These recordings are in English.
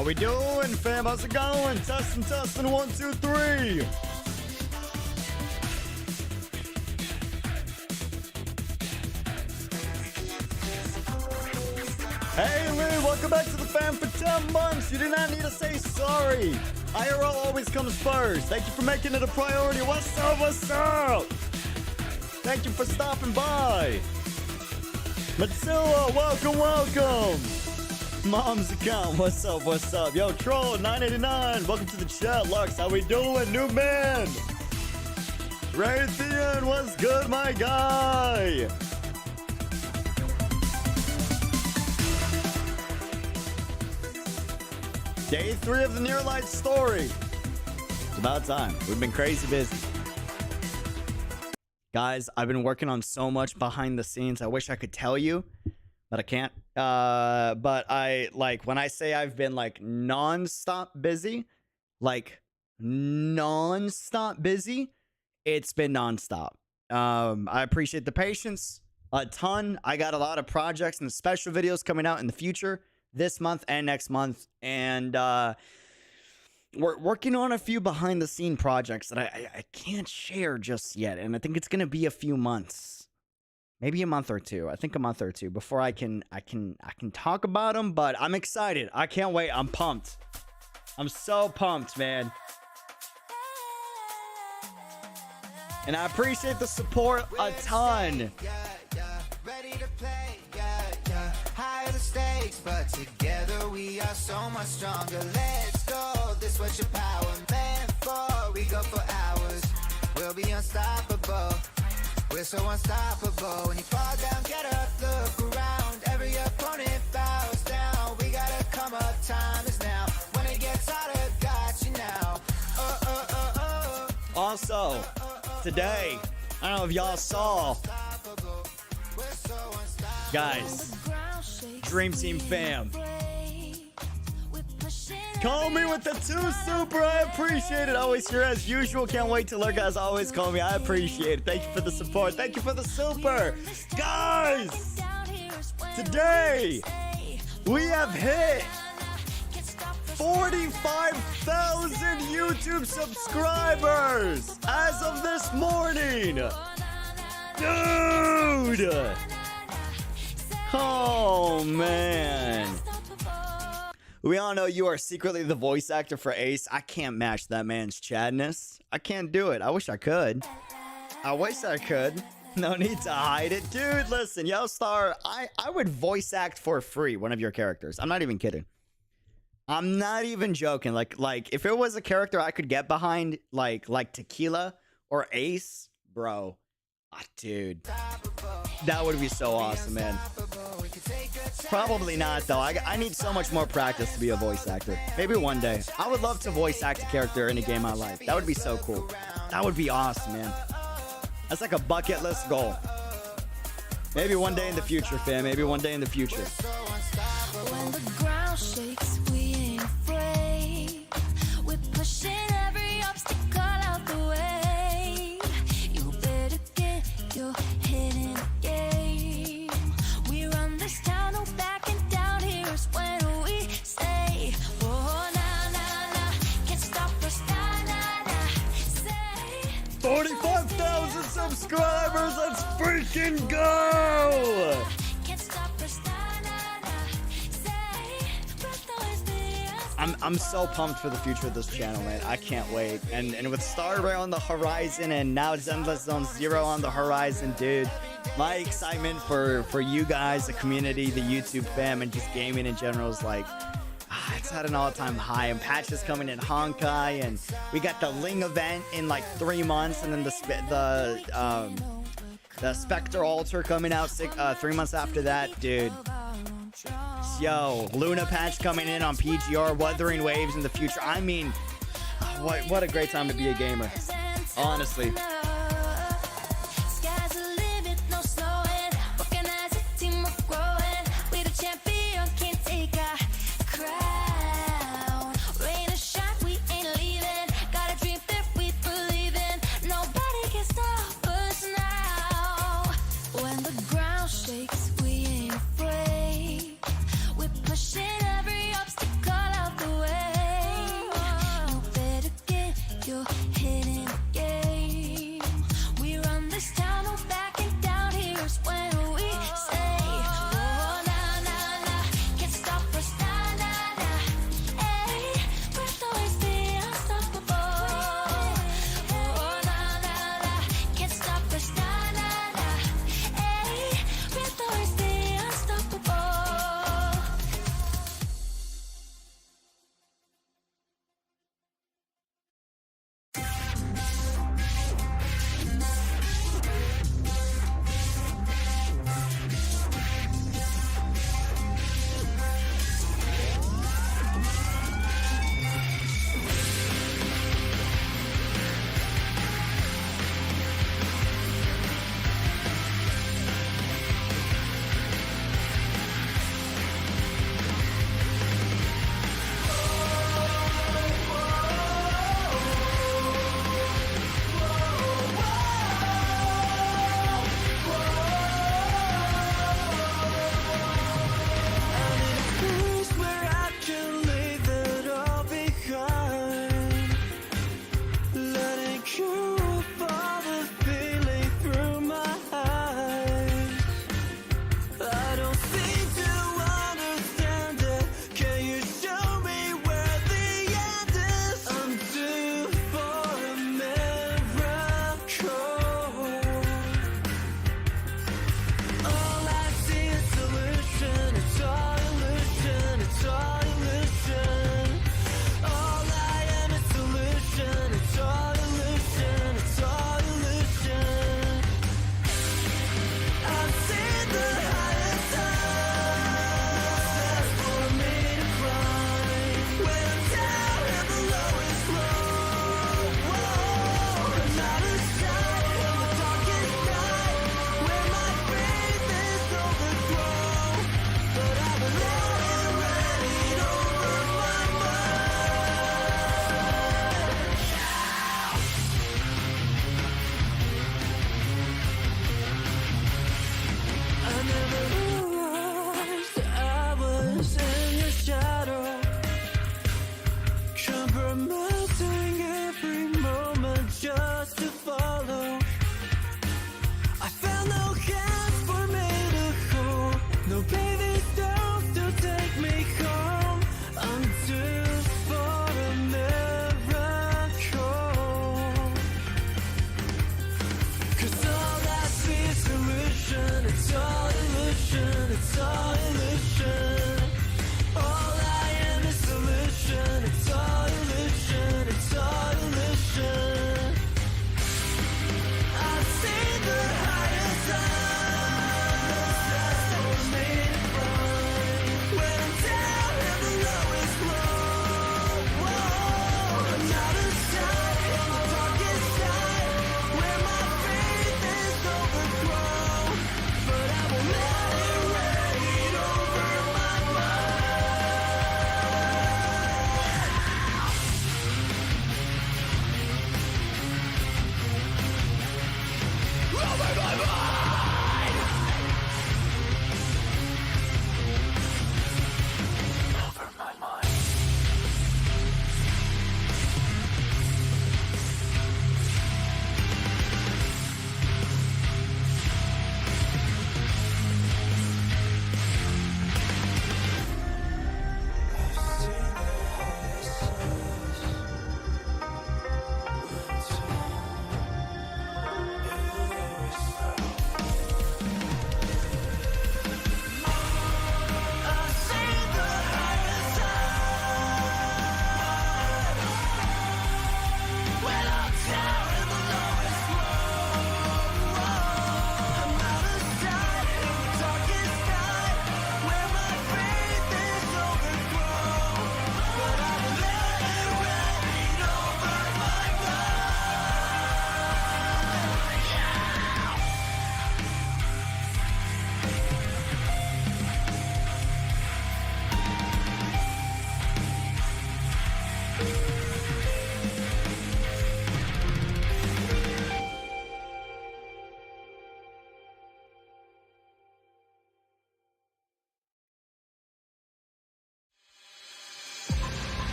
How we doing, fam? How's it going? Testing, testing, 1, 2, 3. Hailey, welcome back to the fam for 10 months. You do not need to say sorry. IRL always comes first. Thank you for making it a priority. What's up? What's up? Thank you for stopping by. Matilda, welcome, welcome. Mom's account, what's up, what's up? Yo, Troll, 989, welcome to the chat. Lux, how we doing? New man. Raytheon, what's good, my guy? Day 3 of the NEARL story. It's about time. We've been crazy busy. Guys, I've been working on so much behind the scenes. I wish I could tell you, but I can't. But I, like, when I say I've been, like, non-stop busy, it's been non-stop. I appreciate the patience a ton. I got a lot of projects and special videos coming out in the future, this month and next month, and we're working on a few behind the scene projects that I can't share just yet, and I think it's gonna be a few months. Maybe a month or two. I think a month or two before I can talk about them, but I'm excited. I can't wait. I'm pumped. I'm so pumped, man. And I appreciate the support a ton. Ready to play, higher the stakes, but together we are so much stronger. Let's go. This what your power meant for. We go for hours. We'll be unstoppable. We're so unstoppable. When you fall down, get up, look around. Every opponent bows down. We gotta come up, time is now. When it gets harder, got you now. Also, today, I don't know if y'all saw, guys, Dream Team fam, call me with the 2 super. I appreciate it. Always here as usual. Can't wait to lurk as always. Call me. I appreciate it. Thank you for the support. Thank you for the super. Guys, today we have hit 45,000 YouTube subscribers as of this morning. Dude. Oh, man. We all know you are secretly the voice actor for Ace. I can't match that man's chadness. I can't do it. I wish I could. I wish I could. No need to hide it. Dude, listen, Yellstar, I would voice act for free one of your characters. I'm not even kidding. I'm not even joking. Like if it was a character I could get behind, like Tequila or Ace, bro. Dude, that would be so awesome, man. Probably not, though. I need so much more practice to be a voice actor. Maybe one day. I would love to voice act a character in a game I like. That would be so cool. That would be awesome, man. That's like a bucket list goal. Maybe one day in the future, fam. Maybe one day in the future. When the ground shakes, we ain't afraid. We're pushing every obstacle out the way. You better get your head in the game. We run this town, no backing down. Here's when we say, oh, nah, nah, nah, can't stop us, nah, nah, nah, say 45,000 subscribers, let's freaking go! I'm so pumped for the future of this channel, man. I can't wait. And with Star Rail on the horizon and now Zenless Zone Zero on the horizon, dude, my excitement for you guys, the community, the YouTube fam, and just gaming in general is like, it's at an all-time high. And patch is coming in Honkai, and we got the Ling event in like 3 months, and then the Spectre Altar coming out 3 months after that, dude. Yo, Luna patch coming in on PGR, Wuthering Waves in the future. I mean, what a great time to be a gamer, honestly. Pushing every obstacle out the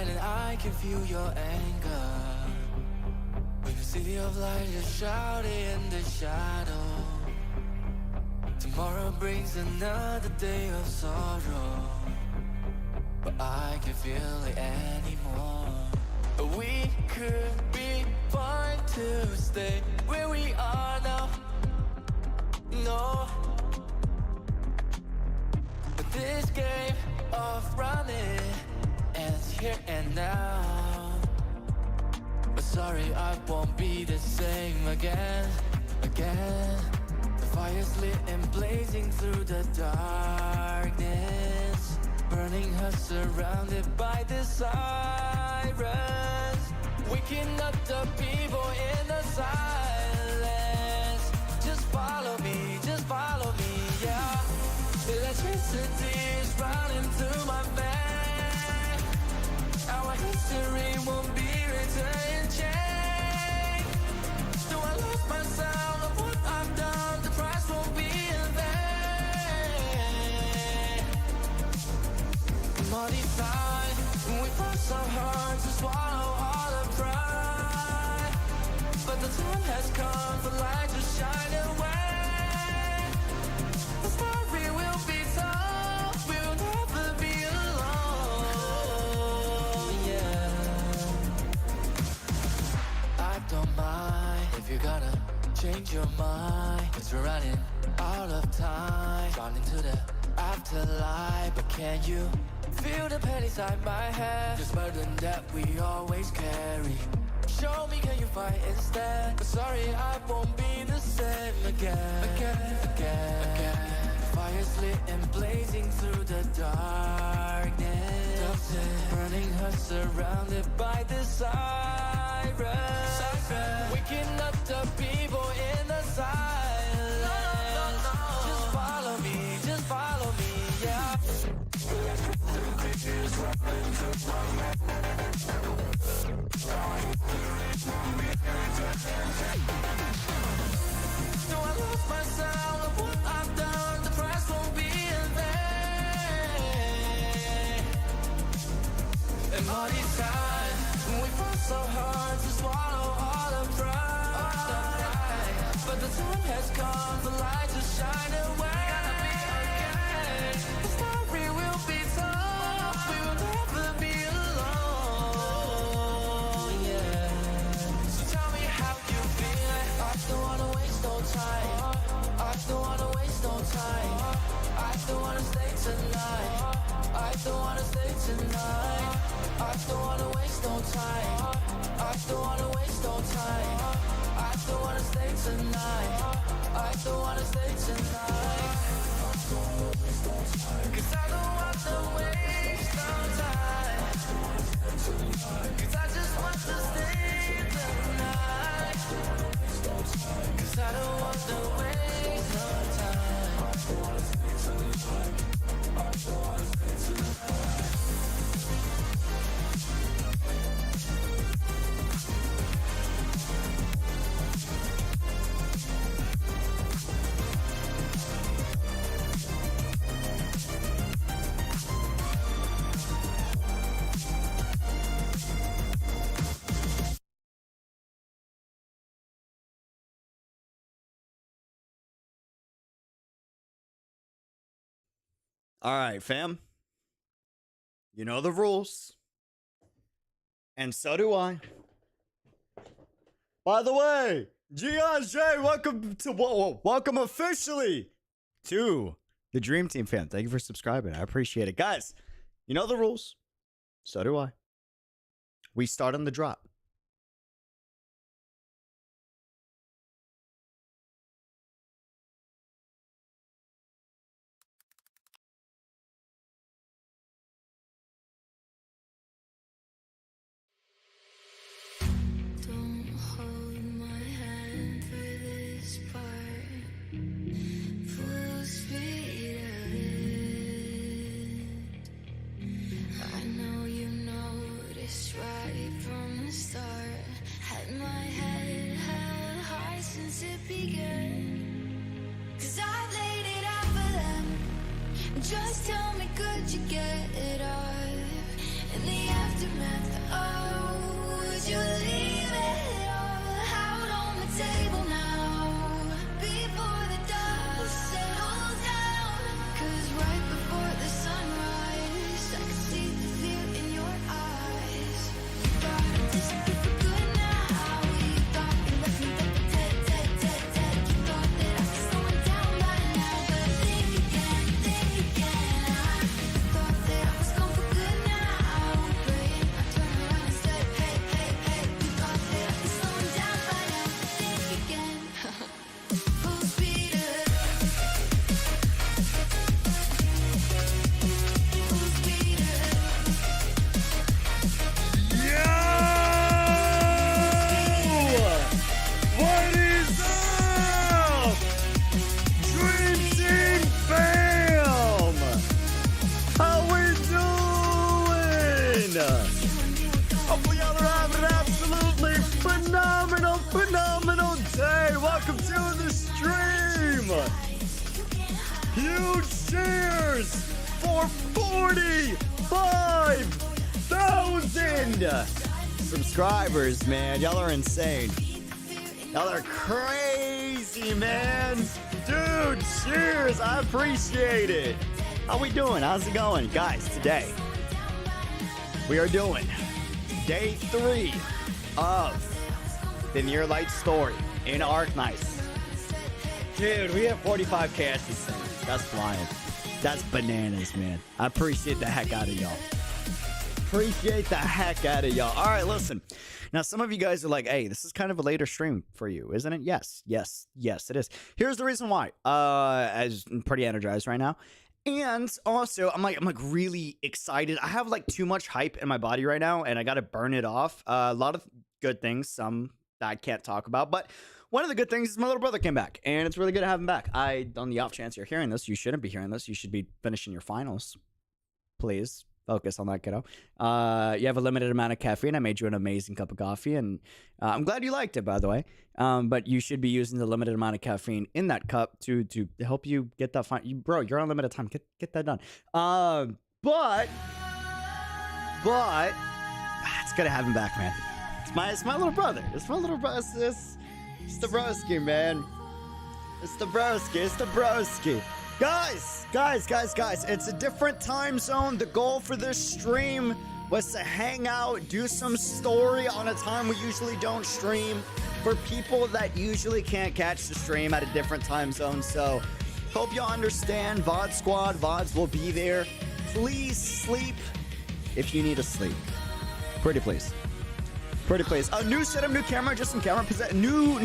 inside and I can feel your anger. When the city of light is shrouded in the shadow. Tomorrow brings another day of sorrow, but I can't feel it anymore. We could be fine to stay where we are now. No, but this game of running ends here and now. But sorry, I won't be the same again. The fire's lit and blazing through the darkness, burning her surrounded by the sirens, waking up the people in the silence. Just follow me, yeah. Electricity is running through my veins. Our history won't be written in chain. Do I lose myself of what I've done? The price won't be in vain. Muddy side, we fought so hard to swallow all the pride, but the time has come for light to shine away. The story will be told, we'll never be alone, yeah. I don't mind if you're gonna change your mind, 'cause we're running out of time, drawn into the afterlife. But can you feel the pain inside my head? This burden that we always carry. Show me, can you fight instead? But sorry, I won't be the same again. Fire's lit and blazing through the darkness, burning her surrounded by the sirens, waking up the people in the silence. Just follow me, yeah. Do I lose myself of what I've done? The price won't be in vain. And all these times we fought so hard to swallow all the pride, but the time has come for light to shine away. The story will be told, we will never be alone, yeah. So tell me how you feel. I don't wanna waste no time. I don't wanna waste no time. I don't wanna stay tonight. I don't wanna stay tonight. I don't wanna waste no time. I don't wanna waste no time. I don't wanna stay tonight. I don't wanna stay tonight. 'Cause I don't want to waste no time. 'Cause I just want to stay tonight. 'Cause I don't want to waste no time. All right, fam. You know the rules. And so do I. By the way, J, welcome officially to the Dream Team, fam. Thank you for subscribing. I appreciate it. Guys, you know the rules. So do I. We start on the drop. Don't hold my hand for this part. Full speed ahead. I know you noticed right from the start. Had my head held high since it began. 'Cause I laid it out for them. Just tell me, could you get it off? In the aftermath, oh, would you leave it all out on the table now? Before the dust settles down, 'cause right before the sunrise, I could see the fear in your eyes. You thought I'd disappear for good now. You thought you left me dead, dead, dead, dead. You thought that I was slowing down by now, but think again, think again. I thought that I was gone for good now, but I turned around and said, hey, hey, hey. You thought that I was slowing down by now, think again. Full speed ahead. Full speed ahead. Yo! What is up? Dream Team fam! How we doing? Hopefully y'all are having an absolutely phenomenal day. Welcome to the stream. Huge cheers for 45,000 subscribers, man. Y'all are insane. Y'all are crazy, man. Dude, cheers. I appreciate it. How we doing? How's it going? Guys, today we are doing day 3 of the NEARL story in Arknights. Dude, we have 45K as these things. That's wild. That's bananas, man. I appreciate the heck out of y'all. Appreciate the heck out of y'all. All right, listen. Now, some of you guys are like, hey, this is kind of a later stream for you, isn't it? Yes, it is. Here's the reason why. I'm pretty energized right now. And also, I'm like really excited. I have like too much hype in my body right now, and I got to burn it off. A lot of good things, some that I can't talk about, but one of the good things is my little brother came back, and it's really good to have him back. On the off chance you're hearing this, you shouldn't be hearing this. You should be finishing your finals. Please focus on that, kiddo. You have a limited amount of caffeine. I made you an amazing cup of coffee, and I'm glad you liked it, by the way. But you should be using the limited amount of caffeine in that cup to help you get that fine. Bro, you're on limited time. Get that done. But it's good to have him back, man. It's my little brother. It's my little brother. It's the broski, man. It's the broski. It's the broski. Guys, it's a different time zone. The goal for this stream was to hang out, do some story on a time we usually don't stream for people that usually can't catch the stream at a different time zone. So hope you understand. VOD squad, VODs will be there. Please sleep if you need to sleep. Pretty please. Pretty please. A new setup, new camera, just some camera new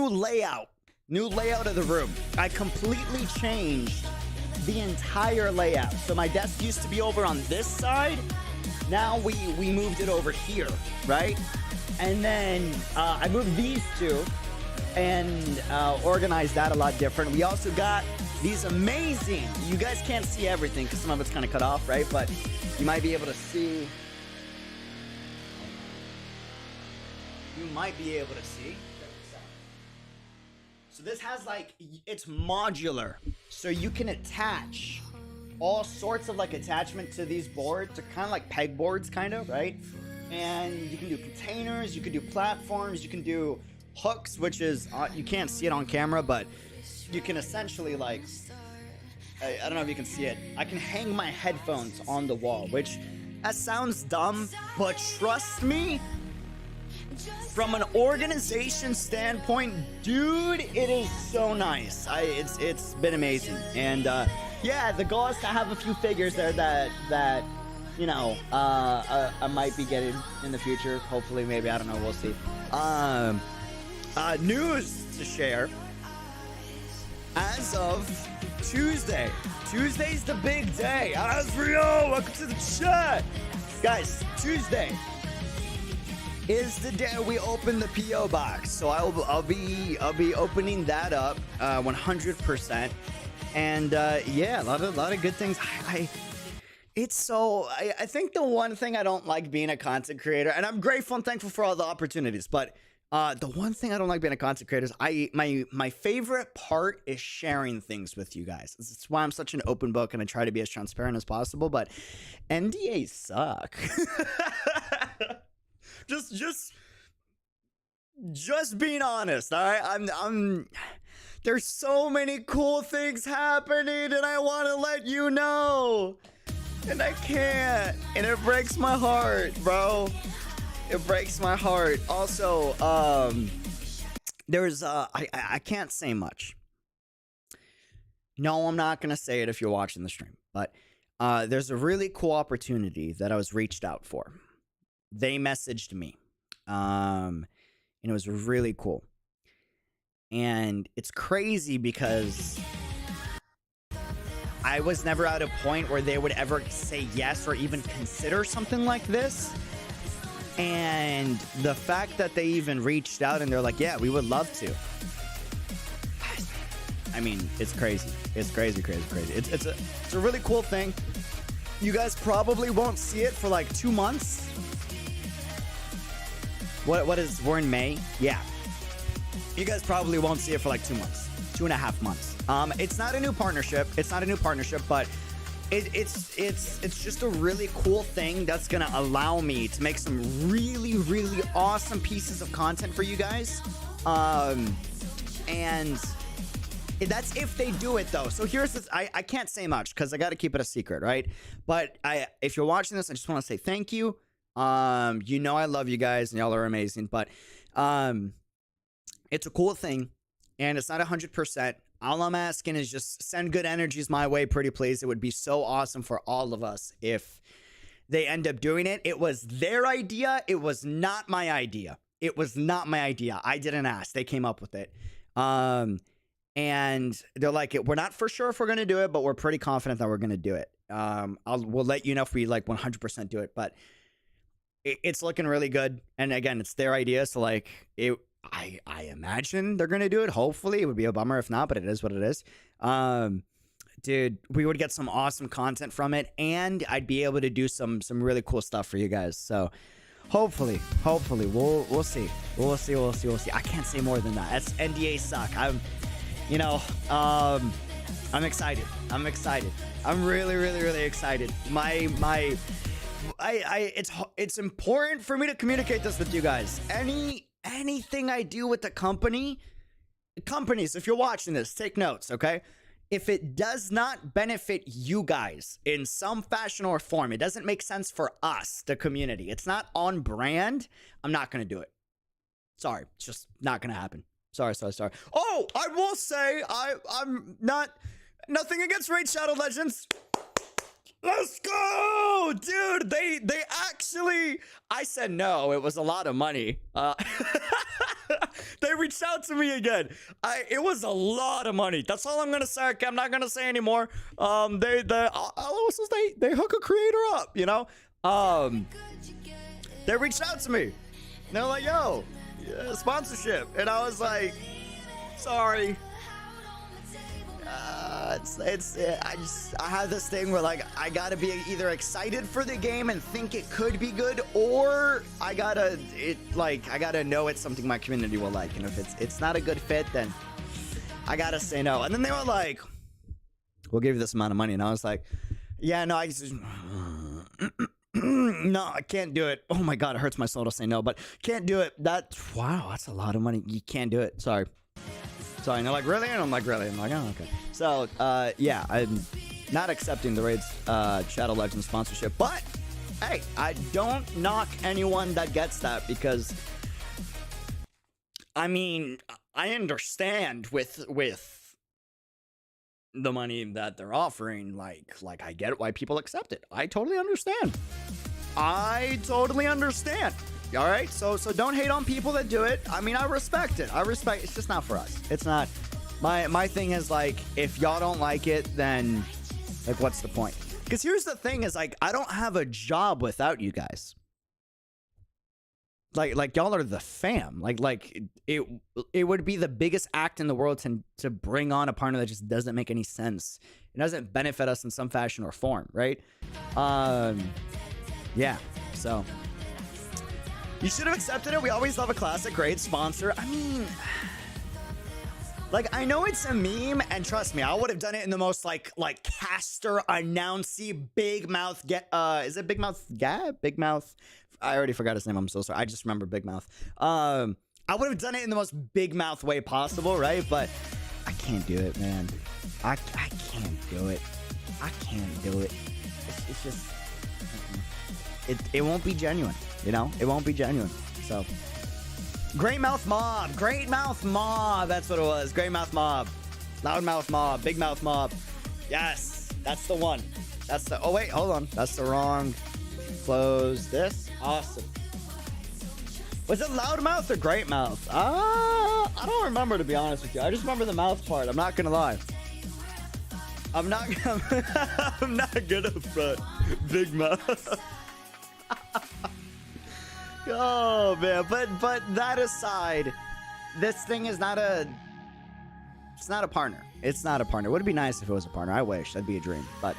layout. New layout of the room. I completely changed the entire layout. So my desk used to be over on this side. Now we moved it over here, right? And then I moved these two and organized that a lot different. We also got these amazing, you guys can't see everything because some of it's kind of cut off, right? But you might be able to see. You might be able to see. So this has like, it's modular. So you can attach all sorts of like attachment to these boards. They're kind of like pegboards, kind of, right? And you can do containers, you can do platforms, you can do hooks, which is, you can't see it on camera, but you can essentially like, I don't know if you can see it. I can hang my headphones on the wall, which that sounds dumb, but trust me, from an organization standpoint, dude, it is so nice. It's been amazing. And yeah, the goal is to have a few figures there that you know, I might be getting in the future. Hopefully, maybe, I don't know, we'll see. News to share. As of Tuesday's the big day. Asrio, welcome to the chat. Guys, Tuesday is the day we open the PO box. So I'll be opening that up 100%. And yeah, a lot of good things. I think the one thing I don't like being a content creator, and I'm grateful and thankful for all the opportunities, but The one thing I don't like being a content creator is my favorite part is sharing things with you guys. It's why I'm such an open book and I try to be as transparent as possible, but NDAs suck. just being honest, all right? I'm there's so many cool things happening and I want to let you know. And I can't. And it breaks my heart, bro. It breaks my heart. Also, there's I can't say much. No, I'm not gonna say it if you're watching the stream, but there's a really cool opportunity that I was reached out for. They messaged me, and it was really cool. And it's crazy because I was never at a point where they would ever say yes or even consider something like this. And the fact that they even reached out and they're like, yeah, we would love to. I mean, it's crazy. It's crazy. It's a really cool thing. You guys probably won't see it for like 2 months. We're in May? Yeah. You guys probably won't see it for like 2 months. 2.5 months. It's not a new partnership. But it's just a really cool thing that's gonna allow me to make some really awesome pieces of content for you guys. And that's if they do it though. So here's this. I can't say much because I got to keep it a secret, right? But if you're watching this, I just want to say thank you. You know I love you guys and y'all are amazing. But it's a cool thing and it's not 100%. All I'm asking is just send good energies my way, pretty please. It would be so awesome for all of us if they end up doing it. It was their idea. It was not my idea. I didn't ask. They came up with it. And they're like, we're not for sure if we're going to do it, but we're pretty confident that we're going to do it. We'll let you know if we like 100% do it, but it's looking really good. And again, it's their idea. So like I imagine they're going to do it. Hopefully it would be a bummer if not, but it is what it is. Dude, we would get some awesome content from it and I'd be able to do some really cool stuff for you guys. So hopefully we'll see. I can't say more than that. That's NDA suck. I'm excited. I'm really excited. It's important for me to communicate this with you guys. Anything I do with the companies, if you're watching this, take notes, okay? If it does not benefit you guys in some fashion or form, it doesn't make sense for us, the community. It's not on brand. I'm not going to do it. Sorry. It's just not going to happen. Sorry. Oh, I will say I'm nothing against Raid Shadow Legends. Let's go, dude. They actually, I said no. It was a lot of money. They reached out to me again. It was a lot of money. That's all I'm gonna say. Okay, I'm not gonna say anymore. All else is they hook a creator up, you know. They reached out to me. And they're like, yo, sponsorship, and I was like, sorry. I have this thing where like I gotta be either excited for the game and think it could be good, or I gotta know it's something my community will like, and if it's not a good fit, then I gotta say no. And then they were like, we'll give you this amount of money, and I was like, yeah, no, I just no, I can't do it. Oh my god, it hurts my soul to say no, but can't do it. That's a lot of money. You can't do it. Sorry. And they're like, really? And I'm like, really? I'm like, oh, okay. So, yeah, I'm not accepting the Raid's Shadow Legends sponsorship. But, hey, I don't knock anyone that gets that because, I mean, I understand with the money that they're offering. Like I get why people accept it. I totally understand. All right, so don't hate on people that do it. I mean, I respect it. It's just not for us. It's not. My thing is like, if y'all don't like it, then like, what's the point? Because here's the thing: is like, I don't have a job without you guys. Like y'all are the fam. Like it would be the biggest act in the world to bring on a partner that just doesn't make any sense. It doesn't benefit us in some fashion or form, right? Yeah. So. You should have accepted it. We always love a classic. Great sponsor. I mean, like, I know it's a meme, and trust me, I would have done it in the most like caster announcy big mouth is it Big Mouth Gab? Big Mouth. I already forgot his name. I'm so sorry. I just remember Big Mouth. I would have done it in the most big mouth way possible, right? But I can't do it, man. I can't do it. I can't do it. It's just it won't be genuine, you know? It won't be genuine. So Great Mouth Mob. Great Mouth Mob. That's what it was. Great Mouth Mob. Loud Mouth Mob. Big Mouth Mob. Yes. That's the one. That's the... Oh, wait. Hold on. That's the wrong... Close this. Awesome. Was it Loud Mouth or Great Mouth? I don't remember, to be honest with you. I just remember the mouth part. I'm not gonna lie. I'm not gonna front. Big Mouth. Oh man, but that aside, this thing is not a... It's not a partner. It's not a partner. Would it be nice if it was a partner? I wish. That'd be a dream. But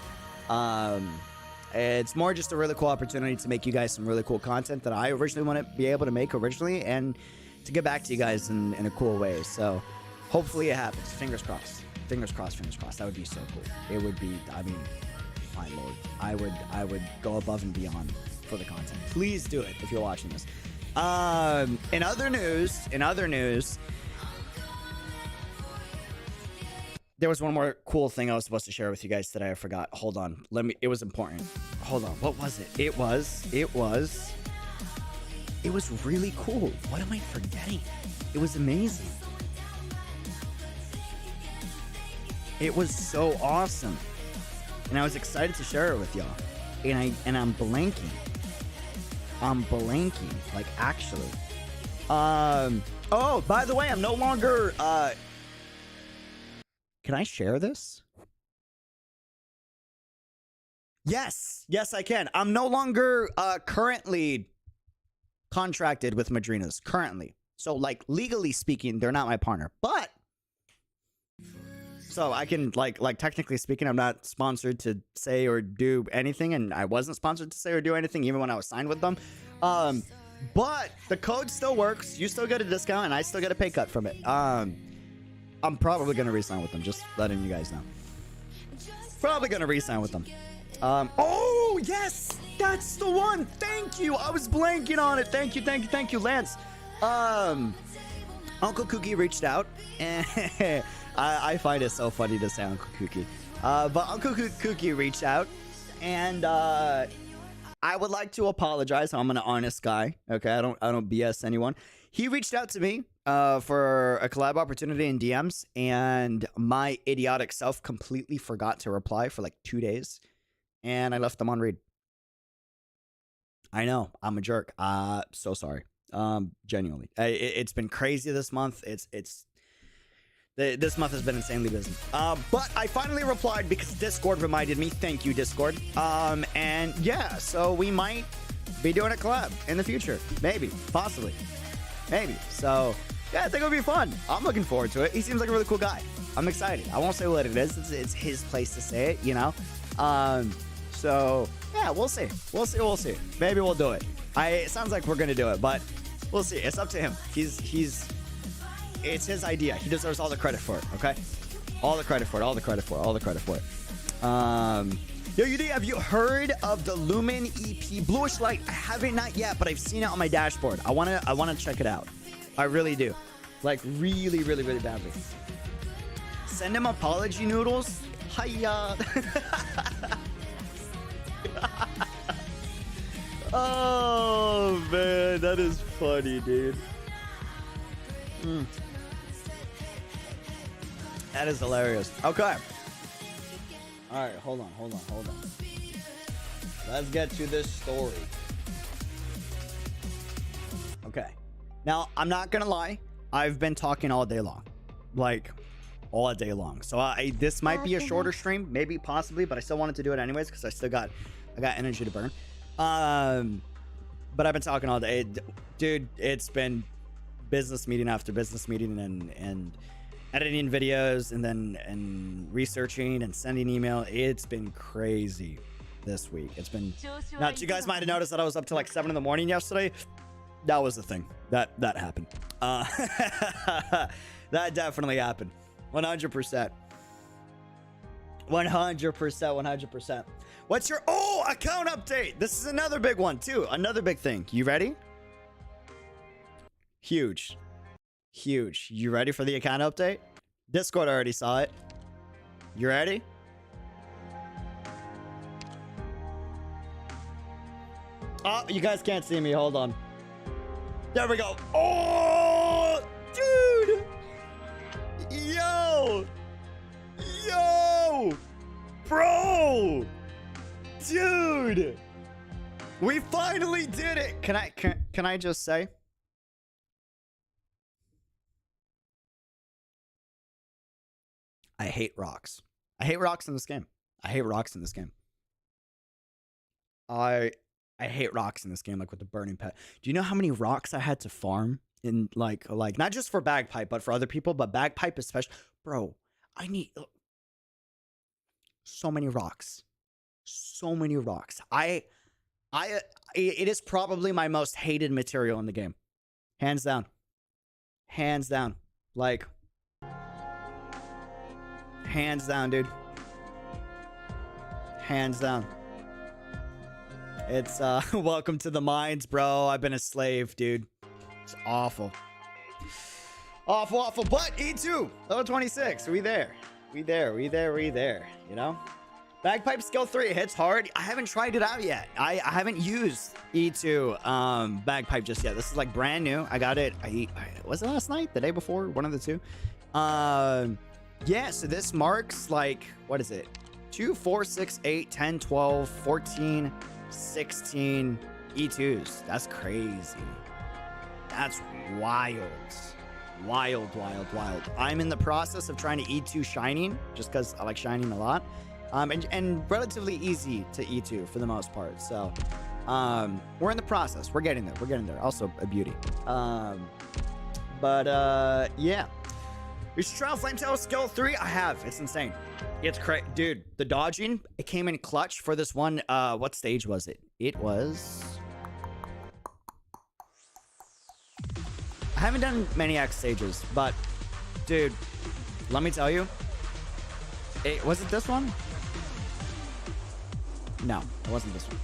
it's more just a really cool opportunity to make you guys some really cool content that I originally want to be able to make originally, and to get back to you guys in a cool way. So hopefully it happens. Fingers crossed. Fingers crossed. Fingers crossed. That would be so cool. It would be. I mean, my lord. I would go above and beyond for the content. Please do it if you're watching this. In other news, there was one more cool thing I was supposed to share with you guys today. I forgot. Hold on. It was important. Hold on. What was it? It was really cool. What am I forgetting? It was amazing. It was so awesome. And I was excited to share it with y'all. And I'm blanking. Like, actually. Oh, by the way, I'm no longer can I share this? Yes, I can. I'm no longer currently contracted with Madrinas currently. So, like, legally speaking, they're not my partner. But so I can like technically speaking, I'm not sponsored to say or do anything, and I wasn't sponsored to say or do anything even when I was signed with them. But the code still works. You still get a discount, and I still get a pay cut from it. I'm probably gonna re-sign with them. Just letting you guys know. Probably gonna re-sign with them. Oh yes, that's the one. Thank you. I was blanking on it. Thank you, Lance. Uncle Kooky reached out, and I find it so funny to say Uncle Kooky. But Uncle Kooky reached out, and I would like to apologize. I'm an honest guy. Okay, I don't BS anyone. He reached out to me for a collab opportunity in DMs, and my idiotic self completely forgot to reply for like 2 days, and I left them on read. I know, I'm a jerk. So sorry. Genuinely, it's been crazy this month. This month has been insanely busy. But I finally replied because Discord reminded me. Thank you, Discord. And yeah, so we might be doing a collab in the future. Maybe, possibly, maybe. So yeah, I think it'll be fun. I'm looking forward to it. He seems like a really cool guy. I'm excited. I won't say what it is. It's his place to say it, you know? So yeah, we'll see. Maybe we'll do it. It sounds like we're going to do it, but we'll see. It's up to him. It's his idea. He deserves all the credit for it, okay? All the credit for it. Yo, UD, have you heard of the Lumen EP Bluish Light? I haven't, not yet, but I've seen it on my dashboard. I wanna check it out. I really do. Like, really badly. Send him apology noodles. Hiya. Oh, man, that is funny, dude. That is hilarious. Okay. All right, hold on. Let's get to this story. Okay. Now, I'm not gonna lie. I've been talking all day long. Like, all day long. So this might be a shorter stream, maybe, possibly, but I still wanted to do it anyways because I got energy to burn. But I've been talking all day. Dude, it's been business meeting after business meeting, and editing videos, and researching and sending email. It's been crazy this week. It's been nuts. You guys might have noticed that I was up till like 7 in the morning yesterday. that was the thing. That happened. That definitely happened. 100%. 100%. What's your account update? This is another big one too. Another big thing. You ready? Huge. You ready for the account update? Discord already saw it. You ready? Oh, you guys can't see me. Hold on. There we go. Oh, dude. Yo. Bro. Dude. We finally did it. Can I just say? I hate rocks. I hate rocks in this game. I hate rocks in this game. I hate rocks in this game, like with the burning pet. Do you know how many rocks I had to farm in like not just for bagpipe, but for other people, but bagpipe especially? Bro, I need so many rocks. So many rocks. It is probably my most hated material in the game. Hands down. Hands down. Like, hands down, dude. Hands down. It's welcome to the mines, bro. I've been a slave, dude. It's awful. Awful. But E2, level 26. We there. We there. You know? Bagpipe skill 3 hits hard. I haven't tried it out yet. I haven't used E2 bagpipe just yet. This is like brand new. I got it. Was it last night? The day before? One of the two. Yeah, so this marks like, what is it? 2, 4, 6, 8, 10, 12, 14, 16 E2s. That's crazy. That's wild. Wild. I'm in the process of trying to E2 Shining, just because I like Shining a lot. And relatively easy to E2 for the most part. So, we're in the process. We're getting there. Also a beauty. Yeah. You should try Flametail skill 3. I have. It's insane. It's crazy. Dude, the dodging, it came in clutch for this one. What stage was it? It was... I haven't done many X stages, but... Dude, let me tell you. Was it this one? No, it wasn't this one.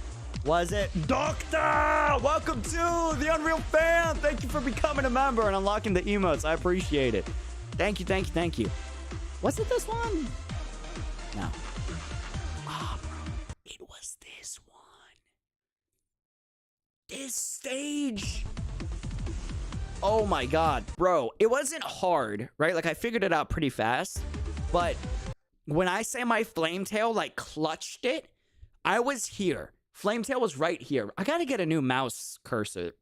Was it? Doctor! Welcome to the Unreal Fan! Thank you for becoming a member and unlocking the emotes. I appreciate it. Thank you. Was it this one? No. Ah, bro. It was this one. This stage. Oh my god. Bro, it wasn't hard, right? Like, I figured it out pretty fast. But when I say my Flametail, like, clutched it, I was here. Flametail was right here. I gotta get a new mouse cursor.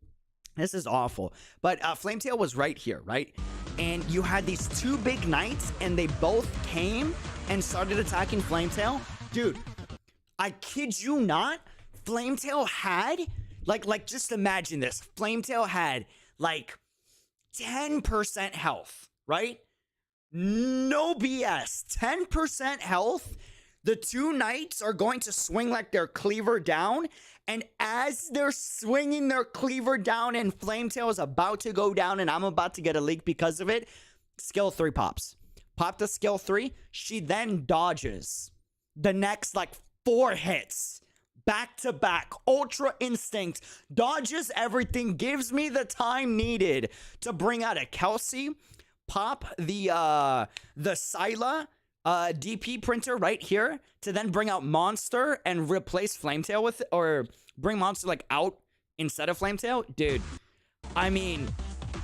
This is awful. But Flametail was right here, right? And you had these two big knights, and they both came and started attacking Flametail. Dude, I kid you not, Flametail had, like just imagine this. Flametail had, like, 10% health, right? No BS. 10% health. The two knights are going to swing like their cleaver down. And as they're swinging their cleaver down and Flametail is about to go down and I'm about to get a leak because of it, skill 3 pops. Pop the skill 3. She then dodges the next like 4 hits. Back to back. Ultra Instinct. Dodges everything. Gives me the time needed to bring out a Kelsey. Pop the Scylla DP printer right here to then bring out Monster and replace Flametail with it, or bring Monster like out instead of Flametail. Dude, I mean,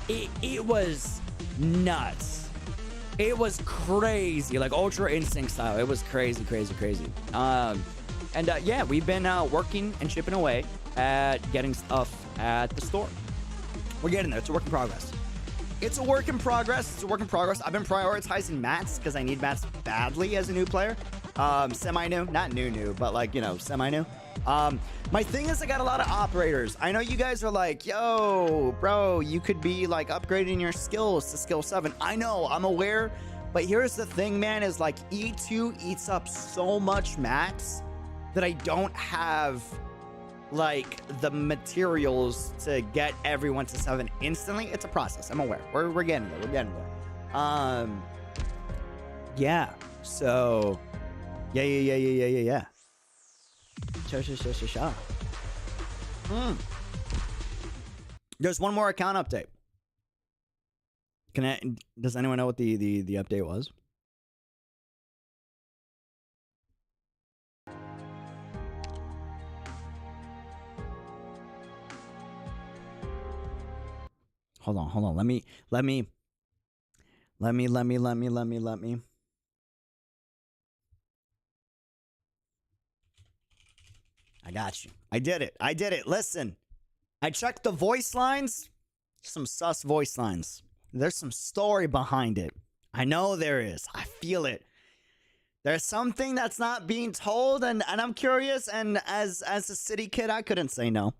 it was nuts. It was crazy, like Ultra Instinct style. It was crazy. Yeah, we've been working and chipping away at getting stuff at the store. We're getting there. It's a work in progress. I've been prioritizing mats because I need mats badly as a new player. Semi-new. Not new, but like, you know, semi-new. My thing is I got a lot of operators. I know you guys are like, yo, bro, you could be like upgrading your skills to skill 7. I know, I'm aware. But here's the thing, man, is like E2 eats up so much mats that I don't have like the materials to get everyone to 7 instantly. It's a process. I'm aware. We're getting there. We're getting there. Yeah. So yeah. Sha. There's one more account update. Does anyone know what the update was? Hold on. Let me. I got you. I did it. Listen. I checked the voice lines. Some sus voice lines. There's some story behind it. I know there is. I feel it. There's something that's not being told, and I'm curious, and as a city kid, I couldn't say no.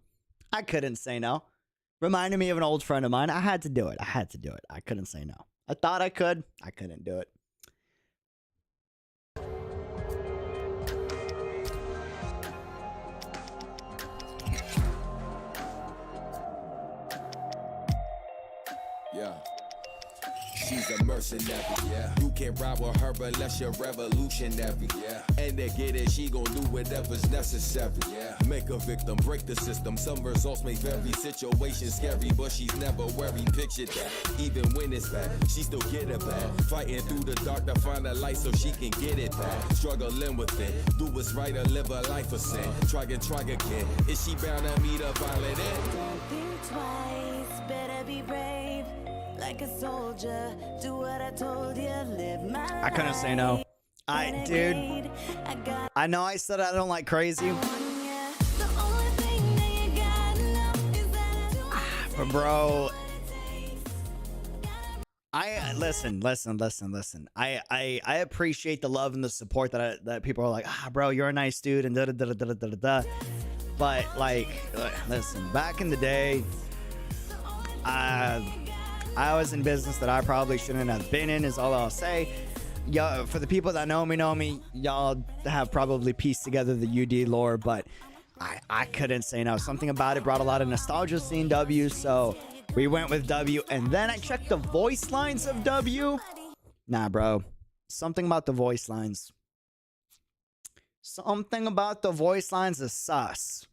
Reminded me of an old friend of mine. I had to do it. I couldn't say no. I thought I could. I couldn't do it. Yeah. She's a mercenary, yeah. You can't ride with her unless you're revolutionary, yeah. And to get it, she gon' do whatever's necessary, yeah. Make a victim, break the system. Some results may vary, situation scary, but she's never worried. Picture that, even when it's bad, she still get it back. Fighting through the dark to find a light so she can get it back. Struggling with it, do what's right or live a life of sin. Try again. Is she bound to meet a violent end? Don't think twice, better be brave. Like a soldier, do what I told you, live my life. I couldn't say no. Dude, I know I said I don't like crazy. But bro, listen. I appreciate the love and the support that people are like, bro, you're a nice dude and da. But like, listen, back in the day, I was in business that I probably shouldn't have been in, is all I'll say. Yeah, for the people that know me, y'all have probably pieced together the UD lore, but I couldn't say no. Something about it brought a lot of nostalgia seeing W, so we went with W, and then I checked the voice lines of W. Nah, bro. Something about the voice lines. Something about the voice lines is sus.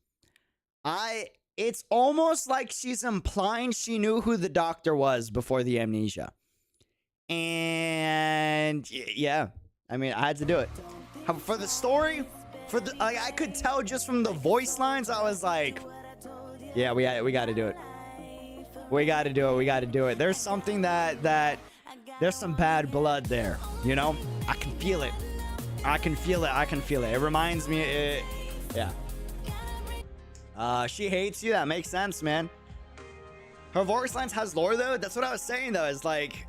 It's almost like she's implying she knew who the doctor was before the amnesia. And yeah, I mean, I had to do it. For the story, I could tell just from the voice lines, I was like, yeah, we got to do it. We got to do it. There's something that there's some bad blood there, you know? I can feel it. It reminds me, yeah. She hates you. That makes sense, man. Her voice lines has lore though. That's what I was saying though. It's like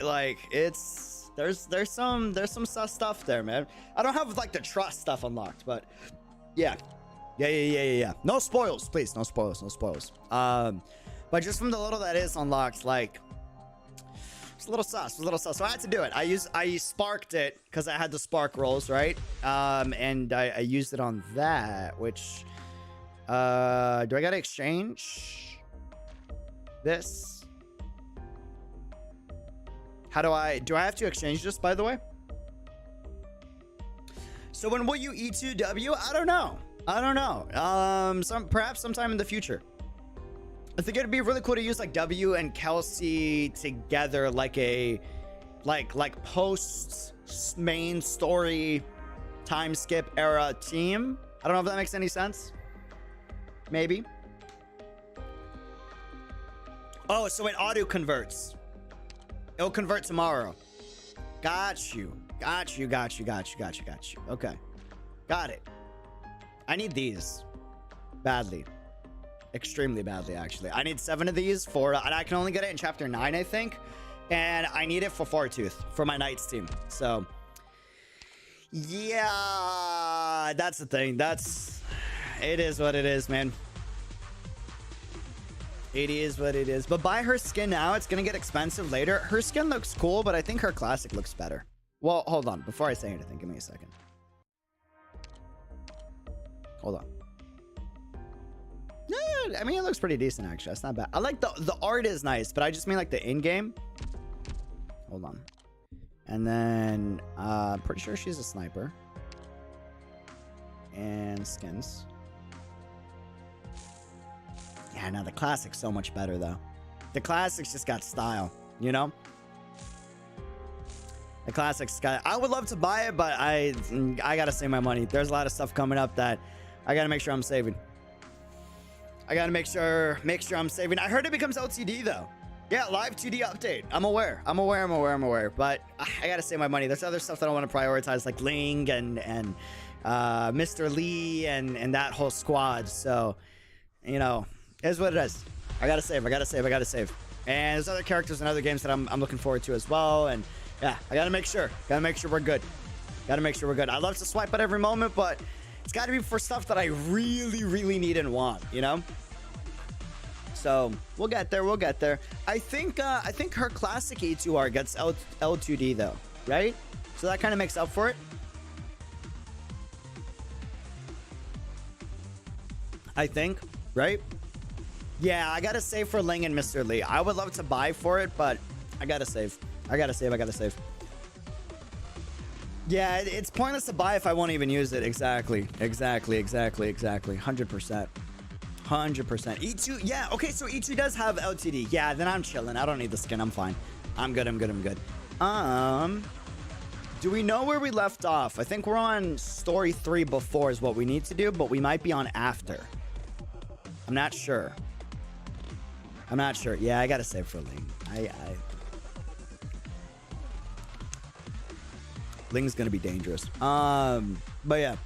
it's there's some sus stuff there, man. I don't have like the trust stuff unlocked, but yeah. No spoils, please. No spoils. But just from the little that is unlocked, like it's a little sus. So I had to do it. I sparked it because I had the spark rolls, right? And I used it on that, which. Do I gotta exchange this? Do I have to exchange this, by the way? So when will you E2W? I don't know. Perhaps sometime in the future. I think it'd be really cool to use like W and Kelsey together, like a like post main story time skip era team. I don't know if that makes any sense. Maybe. Oh, so it auto converts. It'll convert tomorrow. Got you. Okay. Got it. I need these. Badly. Extremely badly, actually. I need 7 of these for... and I can only get it in chapter 9, I think. And I need it for Fortooth. For my Knights team. So... yeah... that's the thing. It is what it is, man. It is what it is. But buy her skin now. It's going to get expensive later. Her skin looks cool, but I think her classic looks better. Well, hold on. Before I say anything, give me a second. Hold on. good. I mean, it looks pretty decent, actually. That's not bad. I like the art is nice, but I just mean like the in-game. Hold on. And then, pretty sure she's a sniper. And skins. Yeah, no, the classic's so much better, though. The classic's just got style, you know? The classic's got... I would love to buy it, but I gotta save my money. There's a lot of stuff coming up that I gotta make sure I'm saving. I gotta make sure I'm saving. I heard it becomes LTD, though. Yeah, live 2D update. I'm aware. But I gotta save my money. There's other stuff that I want to prioritize, like Ling and Mr. Lee and that whole squad. So, you know, it is what it is. I gotta save. And there's other characters and other games that I'm looking forward to as well. And yeah, I gotta make sure we're good. I'd love to swipe at every moment, but it's gotta be for stuff that I really, really need and want, you know? So we'll get there. I think her classic E2R gets L2D though, right? So that kind of makes up for it. I think, right? Yeah, I gotta save for Ling and Mr. Lee. I would love to buy for it, but I gotta save. Yeah, it's pointless to buy if I won't even use it. Exactly. 100%. E2, yeah, okay, so E2 does have LTD. Yeah, then I'm chilling. I don't need the skin. I'm fine. I'm good. Do we know where we left off? I think we're on story 3 before is what we need to do, but we might be on after. I'm not sure. Yeah, I gotta save for Ling. Ling's gonna be dangerous. But yeah.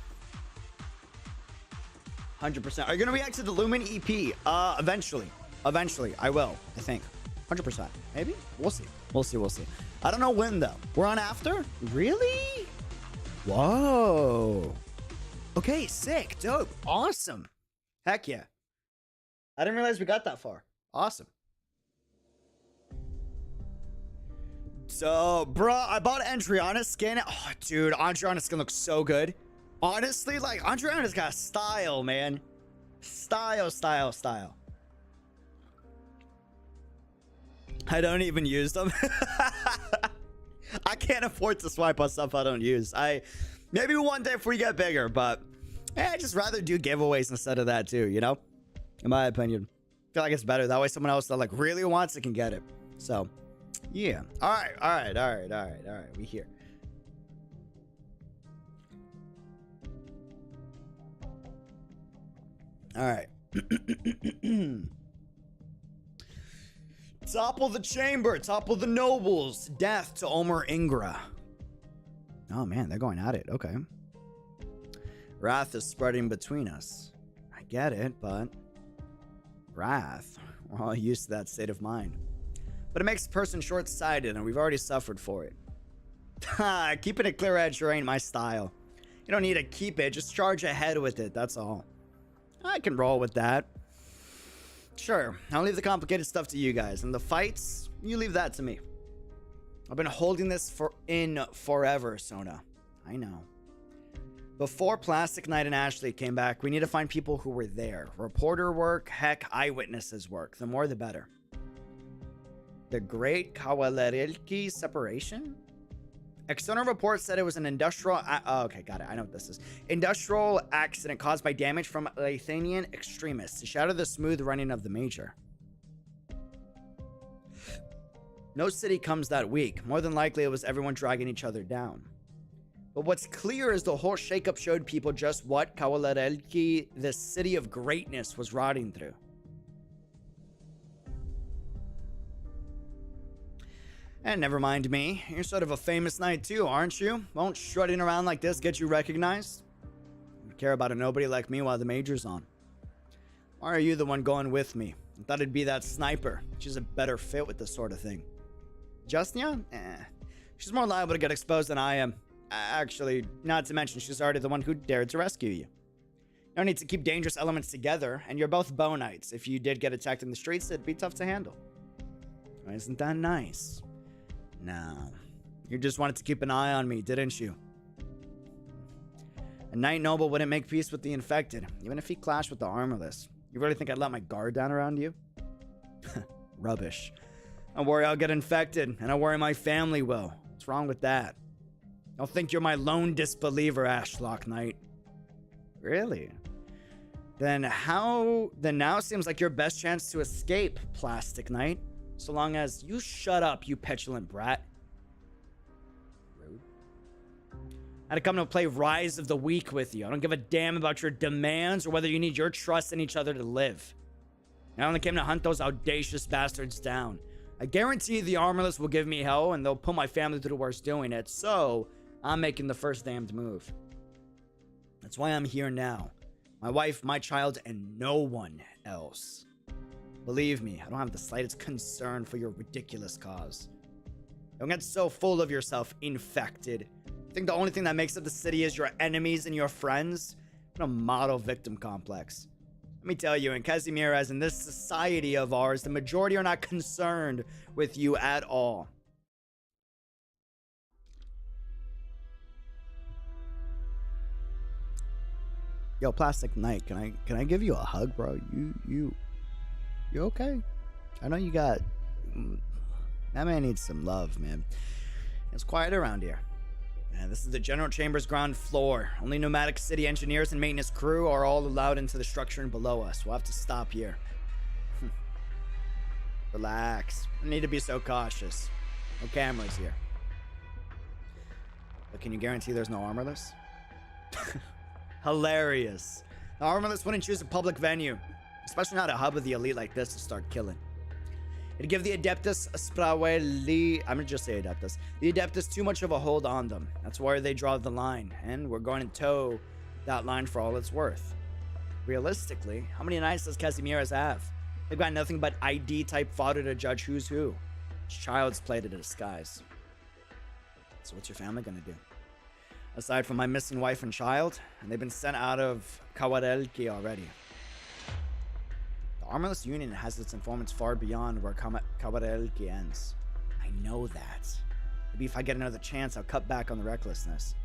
100%. Are you gonna react to the Lumen EP? Eventually. I will, I think. 100%. Maybe? We'll see. I don't know when, though. We're on after? Really? Whoa. Okay, sick. Dope. Awesome. Heck yeah. I didn't realize we got that far. Awesome. So, bro, I bought an Andriana skin. Oh, dude, Andriana skin looks so good. Honestly, like, Andriana's got style, man. Style. I don't even use them. I can't afford to swipe on stuff I don't use. Maybe one day if we get bigger, but I'd just rather do giveaways instead of that too, you know? In my opinion. I feel like it's better. That way someone else that like really wants it can get it. So, yeah. All right. We here. All right. Topple the chamber. Topple the nobles. Death to Omer Ingra. Oh, man. They're going at it. Okay. Wrath is spreading between us. I get it, but... Wrath. We're all used to that state of mind. But it makes a person short-sighted, and we've already suffered for it. Keeping a clear edge sure ain't my style. You don't need to keep it. Just charge ahead with it. That's all. I can roll with that. Sure, I'll leave the complicated stuff to you guys. And the fights, you leave that to me. I've been holding this forever, Sona. I know. Before Plastic Knight and Ashley came back, we need to find people who were there. Reporter work, heck, eyewitnesses work. The more the better. The Great Kawalerelki separation? External reports said it was an industrial... okay, got it. I know what this is. Industrial accident caused by damage from Lathanian extremists to shatter the smooth running of the major. No city comes that week. More than likely, it was everyone dragging each other down. But what's clear is the whole shakeup showed people just what Kawalerelki, the city of greatness, was rotting through. And never mind me. You're sort of a famous knight too, aren't you? Won't strutting around like this get you recognized? You care about a nobody like me while the major's on. Why are you the one going with me? I thought it'd be that sniper. She's a better fit with this sort of thing. Justnia? She's more liable to get exposed than I am. Actually, not to mention she's already the one who dared to rescue you. No need to keep dangerous elements together, and you're both bow knights. If you did get attacked in the streets, it'd be tough to handle. Isn't that nice? No. You just wanted to keep an eye on me, didn't you? A knight noble wouldn't make peace with the infected, even if he clashed with the armorless. You really think I'd let my guard down around you? Rubbish. Don't worry, I'll get infected, and I worry my family will. What's wrong with that? Don't think you're my lone disbeliever, Arknight. Really? Then now seems like your best chance to escape, Plastic Knight. So long as you shut up, you petulant brat. Rude. I had to come to play Rise of the Weak with you. I don't give a damn about your demands or whether you need your trust in each other to live. I only came to hunt those audacious bastards down. I guarantee the armorless will give me hell and they'll put my family through the worst doing it. So I'm making the first damned move. That's why I'm here now. My wife, my child, and no one else. Believe me, I don't have the slightest concern for your ridiculous cause. Don't get so full of yourself, infected. Think the only thing that makes up the city is your enemies and your friends? What a model victim complex. Let me tell you, in Casimir, as in this society of ours, the majority are not concerned with you at all. Yo, Plastic Knight, can I give you a hug, bro? You okay? I know you got... That man needs some love, man. It's quiet around here. And this is the General Chamber's ground floor. Only nomadic city engineers and maintenance crew are all allowed into the structure and below us. We'll have to stop here. Relax. I need to be so cautious. No cameras here. But can you guarantee there's no armorless? Hilarious. The armorless wouldn't choose a public venue, especially not a hub of the elite like this to start killing. It'd give the Adeptus Spraeweli, I'm gonna just say Adeptus, the Adeptus too much of a hold on them. That's where they draw the line, and we're going to toe that line for all it's worth. Realistically, how many knights does Casimiras have? They've got nothing but ID type fodder to judge who's who. It's child's play to disguise. So what's your family gonna do? Aside from my missing wife and child, and they've been sent out of 𝙃𝙗𝙂𝙀 already. The Armorless Union has its informants far beyond where 𝙃𝙗𝙂𝙀 ends. I know that. Maybe if I get another chance, I'll cut back on the recklessness.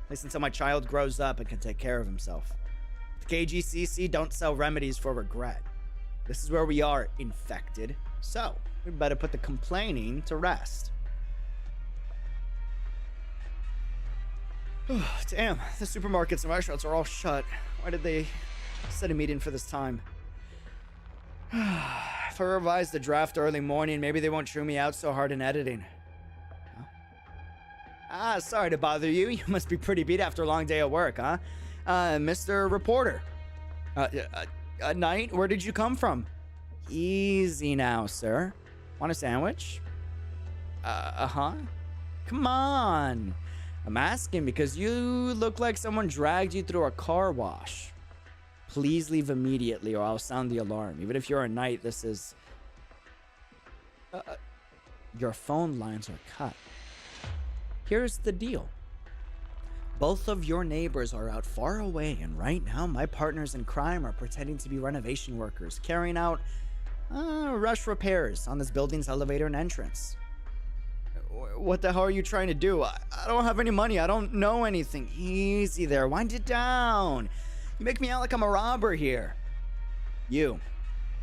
At least until my child grows up and can take care of himself. The KGCC don't sell remedies for regret. This is where we are, infected. So, we better put the complaining to rest. Damn, the supermarkets and restaurants are all shut. Why did they set a meeting for this time? If I revise the draft early morning, maybe they won't chew me out so hard in editing. Huh? Sorry to bother you. You must be pretty beat after a long day of work, huh? Mr. Reporter. Knight, where did you come from? Easy now, sir. Want a sandwich? Uh-huh. Come on. I'm asking because you look like someone dragged you through a car wash. Please leave immediately or I'll sound the alarm. Even if you're a knight, this is... your phone lines are cut. Here's the deal. Both of your neighbors are out far away, and right now my partners in crime are pretending to be renovation workers, carrying out rush repairs on this building's elevator and entrance. What the hell are you trying to do? I don't have any money. I don't know anything. Easy there. Wind it down. You make me out like I'm a robber here. You.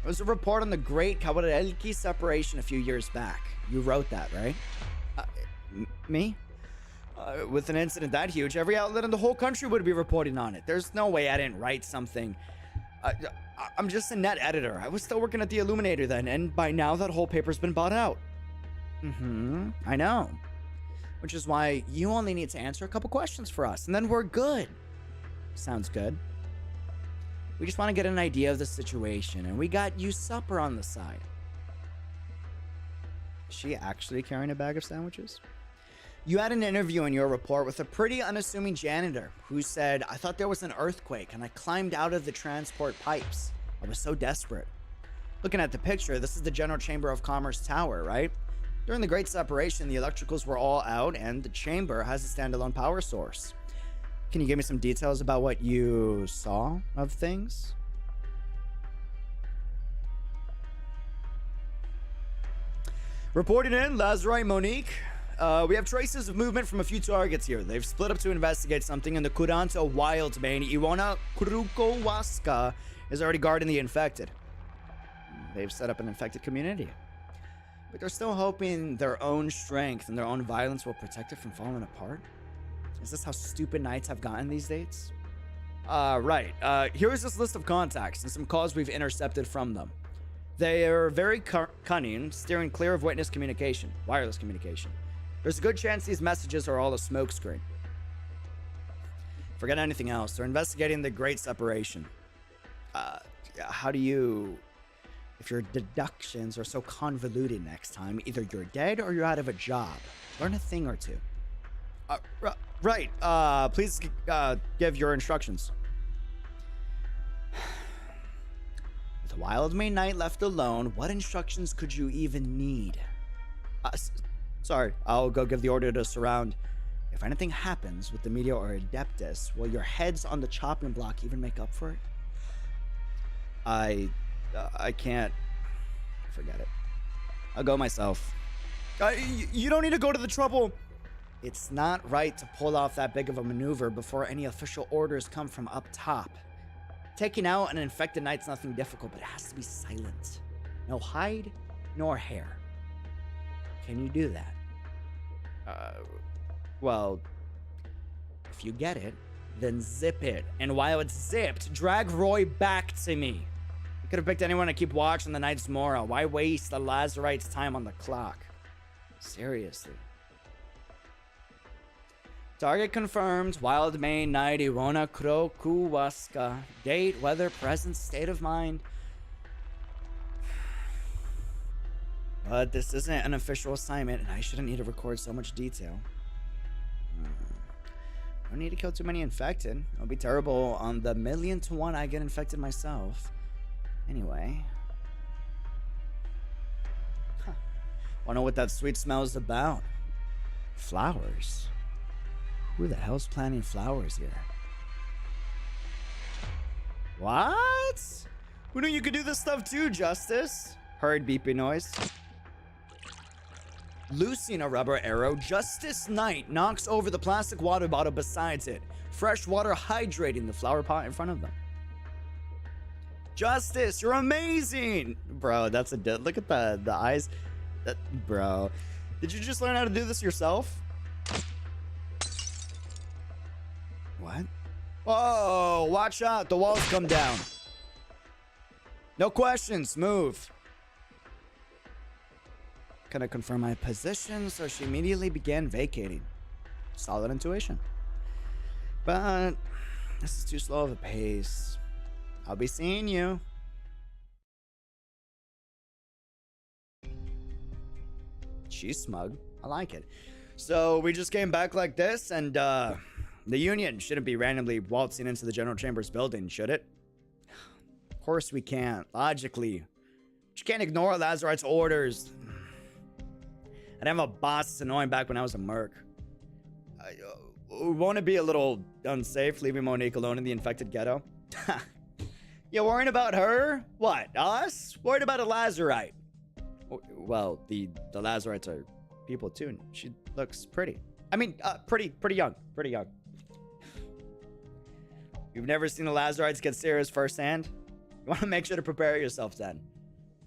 There was a report on the great 𝙃𝙗𝙂𝙀 separation a few years back. You wrote that, right? Me? With an incident that huge, every outlet in the whole country would be reporting on it. There's no way I didn't write something. I'm just a net editor. I was still working at the Illuminator then, and by now that whole paper's been bought out. I know. Which is why you only need to answer a couple questions for us, and then we're good. Sounds good. We just want to get an idea of the situation, and we got you supper on the side. Is she actually carrying a bag of sandwiches? You had an interview in your report with a pretty unassuming janitor who said, I thought there was an earthquake and I climbed out of the transport pipes. I was so desperate. Looking at the picture, this is the General Chamber of Commerce Tower, right? During the Great Separation, the electricals were all out and the chamber has a standalone power source. Can you give me some details about what you saw of things? Reporting in, Lazarite Monique. We have traces of movement from a few targets here. They've split up to investigate something, and the Kuranta wild main, 𝙃𝙖𝙩𝙬𝙧𝙚, is already guarding the infected. They've set up an infected community. But they're still hoping their own strength and their own violence will protect it from falling apart? Is this how stupid knights have gotten these days? Right. Here's this list of contacts and some calls we've intercepted from them. They are very cunning, steering clear of wireless communication. There's a good chance these messages are all a smokescreen. Forget anything else. They're investigating the Great Separation. How do you... If your deductions are so convoluted next time, either you're dead or you're out of a job. Learn a thing or two. Right. Please give your instructions. With the wild main knight left alone, what instructions could you even need? Sorry, I'll go give the order to surround. If anything happens with the media or Adeptus, will your heads on the chopping block even make up for it? I can't. Forget it. I'll go myself. You don't need to go to the trouble. It's not right to pull off that big of a maneuver before any official orders come from up top. Taking out an infected knight's nothing difficult, but it has to be silent. No hide, nor hair. Can you do that? Well, if you get it, then zip it. And while it's zipped, drag Roy back to me. You could have picked anyone to keep watch on the night's morrow. Why waste the Lazarite's time on the clock? Seriously. Target confirmed. Wild main knight 𝙃𝙖𝙩𝙬𝙧𝙚. Date, weather, presence, state of mind. But this isn't an official assignment, and I shouldn't need to record so much detail. I don't need to kill too many infected. It would be terrible on the 1,000,000 to 1 I get infected myself. Anyway. Wanna know what that sweet smell is about? Flowers. Who the hell's planting flowers here? What? Who knew you could do this stuff too, Justice? Heard beeping noise. Loosing a rubber arrow, Justice Knight knocks over the plastic water bottle beside it. Fresh water hydrating the flower pot in front of them. Justice, you're amazing! Bro, that's a look at the eyes. Bro, did you just learn how to do this yourself? What? Whoa, watch out, the walls come down. No questions, move. Can I confirm my position? So she immediately began vacating. Solid intuition. But this is too slow of a pace. I'll be seeing you. She's smug. I like it. So we just came back like this, and the Union shouldn't be randomly waltzing into the General Chamber's building, should it? Of course we can't. Logically. You can't ignore Lazarite's orders. I didn't have a boss that's annoying back when I was a merc. Won't it be a little unsafe leaving Monique alone in the infected ghetto? You worrying about her? What, us? Worried about a Lazarite? Well, the Lazarites are people too, and she looks pretty. I mean, pretty young. Pretty young. You've never seen the Lazarites get serious firsthand? You want to make sure to prepare yourself then.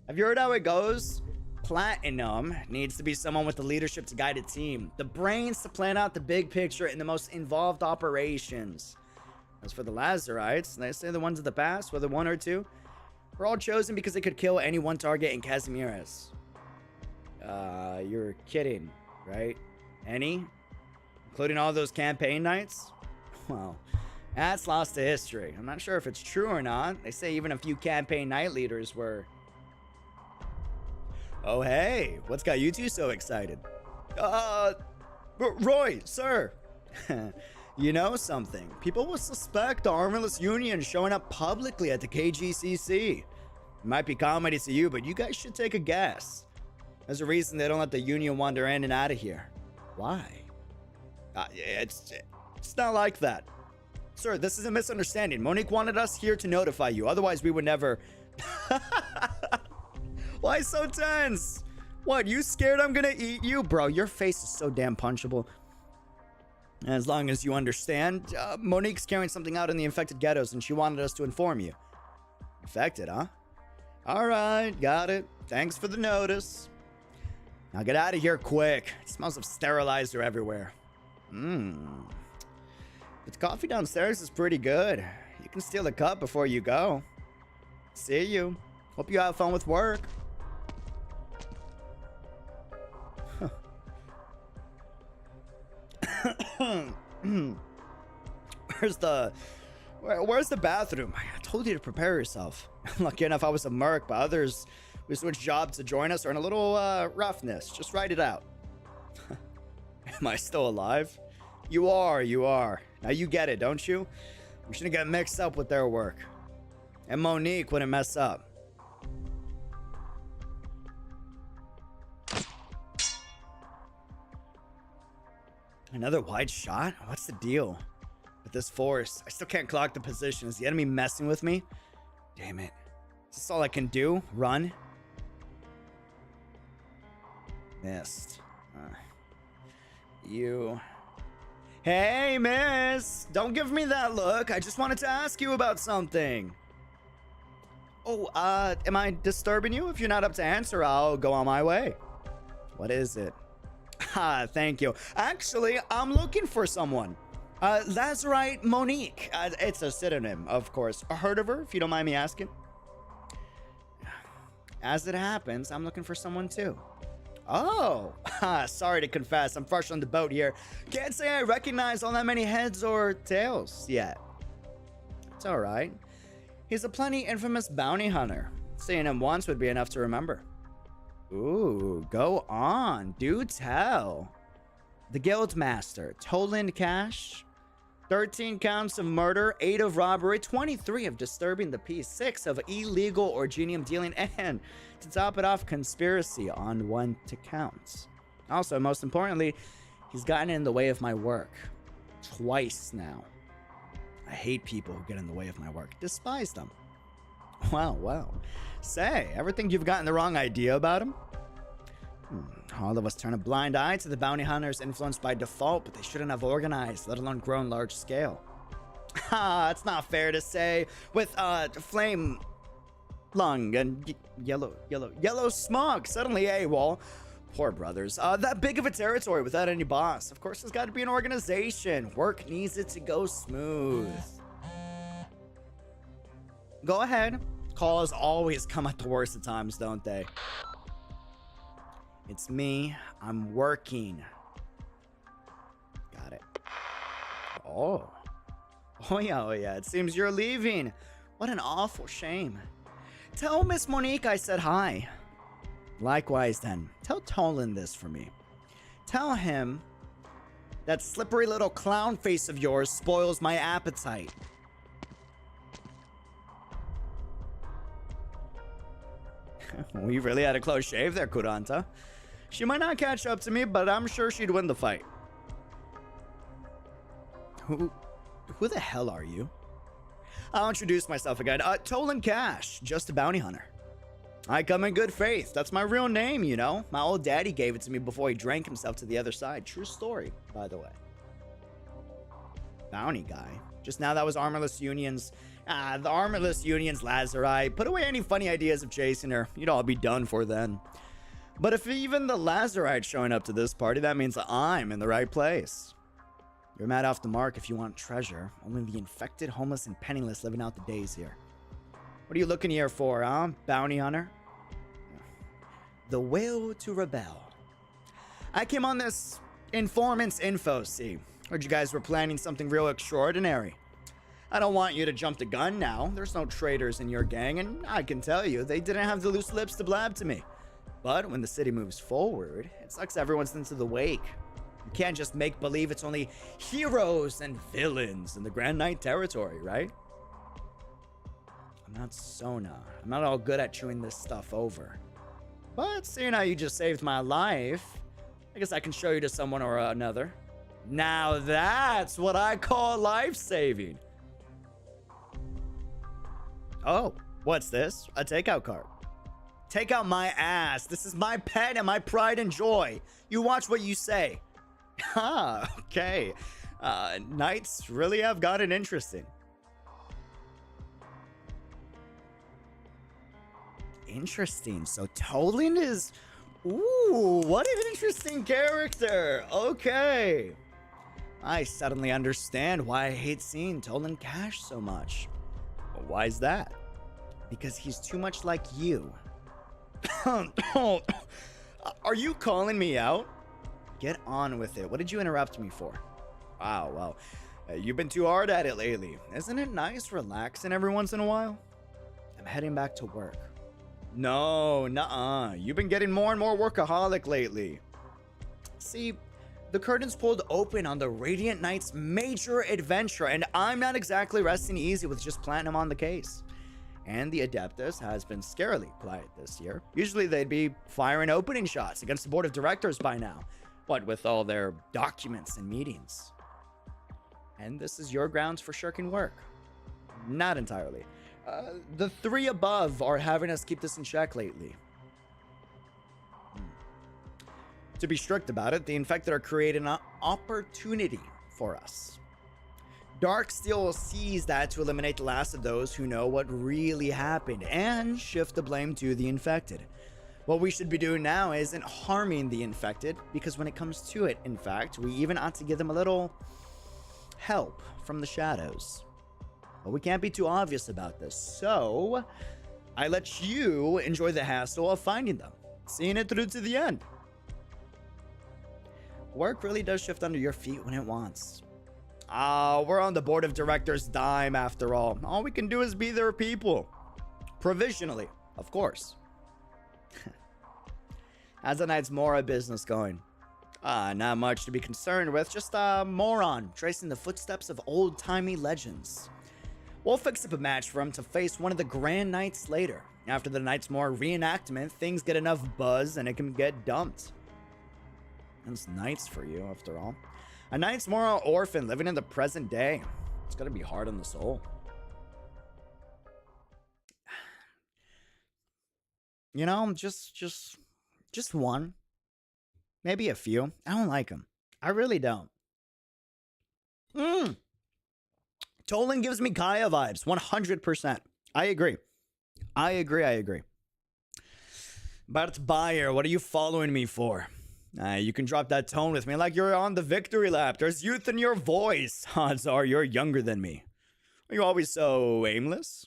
Have you heard how it goes? Platinum needs to be someone with the leadership to guide a team, the brains to plan out the big picture in the most involved operations. As for the Lazarites, they say the ones of the past, whether one or two, were all chosen because they could kill any one target in Casimiras. You're kidding, right? Any? Including all those campaign nights? Well, that's lost to history. I'm not sure if it's true or not. They say even a few campaign night leaders were... Oh, hey, what's got you two so excited? Roy, sir. You know something? People will suspect the Armorless Union showing up publicly at the KGCC. It might be comedy to you, but you guys should take a guess. There's a reason they don't let the Union wander in and out of here. Why? It's not like that. Sir, this is a misunderstanding. Monique wanted us here to notify you. Otherwise, we would never... Why so tense? What, you scared I'm gonna eat you? Bro, your face is so damn punchable. As long as you understand, Monique's carrying something out in the infected ghettos and she wanted us to inform you. Infected, huh? Alright, got it. Thanks for the notice. Now get out of here quick. It smells of sterilizer everywhere. But the coffee downstairs is pretty good. You can steal a cup before you go. See you. Hope you have fun with work. Where's the bathroom? I told you to prepare yourself. Lucky enough I was a merc, but others who switched jobs to join us are in a little roughness. Just write it out. Am I still alive? You are. Now you get it, don't you? We shouldn't get mixed up with their work. And Monique wouldn't mess up. Another wide shot? What's the deal with this force? I still can't clock the position. Is the enemy messing with me? Damn it. Is this all I can do? Run? Missed. You. Hey, miss! Don't give me that look. I just wanted to ask you about something. Oh, am I disturbing you? If you're not up to answer, I'll go on my way. What is it? Thank you. Actually, I'm looking for someone. Lazarite Monique. It's a pseudonym, of course. Heard of her, if you don't mind me asking? As it happens, I'm looking for someone too. Oh, sorry to confess, I'm fresh on the boat here. Can't say I recognize all that many heads or tails yet. It's alright. He's a plenty infamous bounty hunter. Seeing him once would be enough to remember. Ooh, go on. Do tell. The Guildmaster, Toland Cash, 13 counts of murder, 8 of robbery, 23 of disturbing the peace, 6 of illegal orgenium dealing, and to top it off, conspiracy on 1 to count. Also, most importantly, he's gotten in the way of my work. Twice now. I hate people who get in the way of my work. Despise them. Wow. Say, ever think you've gotten the wrong idea about him? All of us turn a blind eye to the bounty hunters influenced by default, but they shouldn't have organized, let alone grown large scale. It's not fair to say. With flame lung and yellow smog suddenly AWOL. Poor brothers. That big of a territory without any boss. Of course, there's got to be an organization. Work needs it to go smooth. Go ahead. Calls always come at the worst of times, don't they? It's me. I'm working. Got it. Oh yeah. It seems you're leaving. What an awful shame. Tell Miss Monique I said hi. Likewise then. Tell Toland this for me. Tell him that slippery little clown face of yours spoils my appetite. We really had a close shave there, Kuranta. She might not catch up to me, but I'm sure she'd win the fight. Who the hell are you? I'll introduce myself again. Toland Cash, just a bounty hunter. I come in good faith. That's my real name, you know. My old daddy gave it to me before he drank himself to the other side. True story, by the way. Bounty guy. Just now that was Armorless Union's... the Armorless Union's Lazarite. Put away any funny ideas of chasing her. You'd all be done for then. But if even the Lazarite's showing up to this party, that means I'm in the right place. You're mad off the mark if you want treasure. Only the infected, homeless, and penniless living out the days here. What are you looking here for, huh? Bounty hunter? The will to rebel. I came on this informant's info, see. Heard you guys were planning something real extraordinary. I don't want you to jump the gun now. There's no traitors in your gang, and I can tell you, they didn't have the loose lips to blab to me. But when the city moves forward, it sucks everyone's into the wake. You can't just make believe it's only heroes and villains in the Grand Knight territory, right? I'm not Sona. I'm not all good at chewing this stuff over. But seeing how you just saved my life, I guess I can show you to someone or another. Now that's what I call life-saving. Oh, what's this? A takeout cart. Take out my ass. This is my pet and my pride and joy. You watch what you say. Ah, okay. Knights really have gotten interesting. Interesting. So Toland is... Ooh, what an interesting character. Okay. I suddenly understand why I hate seeing Toland Cash so much. Why is that? Because he's too much like you. Are you calling me out? Get on with it. What did you interrupt me for? Wow, well, you've been too hard at it lately. Isn't it nice relaxing every once in a while? I'm heading back to work. No, nuh-uh. You've been getting more and more workaholic lately. See, the curtains pulled open on the Radiant Knight's major adventure, and I'm not exactly resting easy with just platinum on the case. And the Adeptus has been scarily quiet this year. Usually they'd be firing opening shots against the board of directors by now. What with all their documents and meetings. And this is your grounds for shirking work. Not entirely. The three above are having us keep this in check lately. To be strict about it, the infected are creating an opportunity for us. Darksteel sees that to eliminate the last of those who know what really happened and shift the blame to the infected. What we should be doing now isn't harming the infected, because when it comes to it, in fact, we even ought to give them a little help from the shadows. But we can't be too obvious about this, so I let you enjoy the hassle of finding them, seeing it through to the end. Work really does shift under your feet when it wants. We're on the board of directors' dime after all. All we can do is be their people. Provisionally, of course. How's the Knight's Mora business going? Not much to be concerned with, just a moron tracing the footsteps of old-timey legends. We'll fix up a match for him to face one of the Grand Knights later. After the Knight's Mora reenactment, things get enough buzz and it can get dumped. It's Knights for you, after all. A Knight's Mora orphan living in the present day. It's gonna be hard on the soul. You know, just one. Maybe a few. I don't like him. I really don't. Toland gives me Kaya vibes, 100%. I agree. I agree. Bart Bayer, what are you following me for? You can drop that tone with me like you're on the victory lap. There's youth in your voice. Odds are you're younger than me. Are you always so aimless?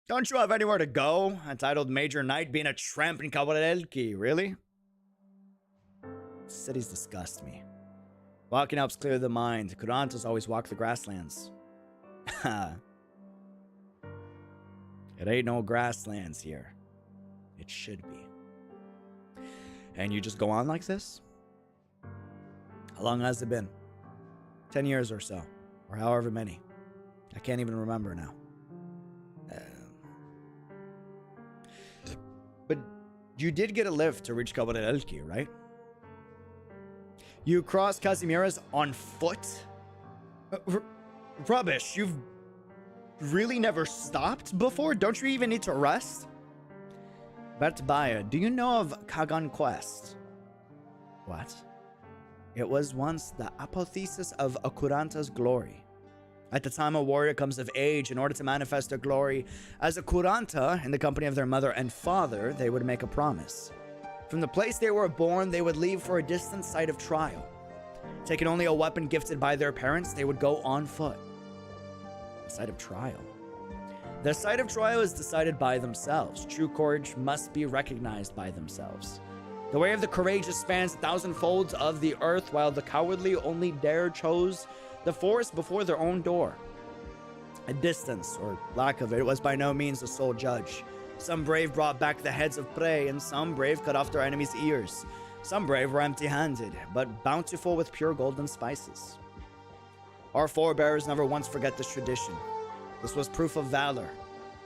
Don't you have anywhere to go? Entitled Major Knight being a tramp in Kawarelki, really? Cities disgust me. Walking helps clear the mind. Kurantas always walk the grasslands. Ha. It ain't no grasslands here. It should be. And you just go on like this? How long has it been? 10 years or so. Or however many. I can't even remember now. But you did get a lift to reach Kawarelki, right? You crossed Casimiras on foot? Rubbish, you've really never stopped before? Don't you even need to rest? Bertbaya, do you know of Kagan Quest? What? It was once the apotheosis of a Kuranta's glory. At the time a warrior comes of age, in order to manifest their glory as a Kuranta in the company of their mother and father, they would make a promise. From the place they were born, they would leave for a distant site of trial. Taking only a weapon gifted by their parents, they would go on foot. A site of trial. The site of trial is decided by themselves. True courage must be recognized by themselves. The way of the courageous spans 1,000 folds of the earth, while the cowardly only dare chose the forest before their own door. A distance, or lack of it, was by no means the sole judge. Some brave brought back the heads of prey, and some brave cut off their enemies' ears. Some brave were empty-handed, but bountiful with pure golden spices. Our forebears never once forget this tradition. This was proof of valor.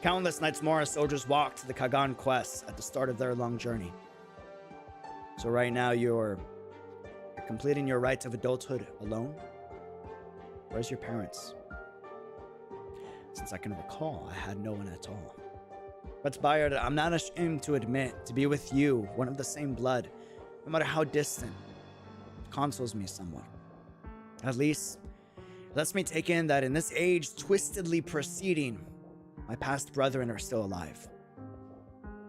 Countless Knight's Mora soldiers walked the Kagan Quest at the start of their long journey. So right now you're completing your rites of adulthood alone? Where's your parents? Since I can recall, I had no one at all. But Bayard, I'm not ashamed to admit, to be with you, one of the same blood, no matter how distant, consoles me somewhat. At least, it lets me take in that in this age twistedly proceeding, my past brethren are still alive.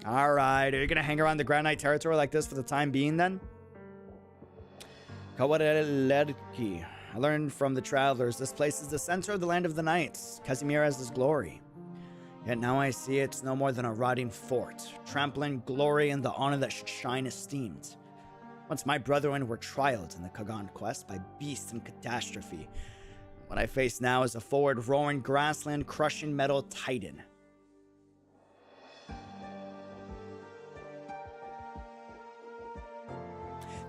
Alright, are you gonna hang around the Grand Knight territory like this for the time being then? 𝙃𝙖𝙪𝙧𝙚. I learned from the travelers this place is the center of the land of the knights, Casimira's glory. Yet now I see it's no more than a rotting fort, trampling glory and the honor that should shine esteemed. Once my brethren were trialed in the Kagan quest by beast and catastrophe. What I face now is a forward roaring grassland crushing metal titan.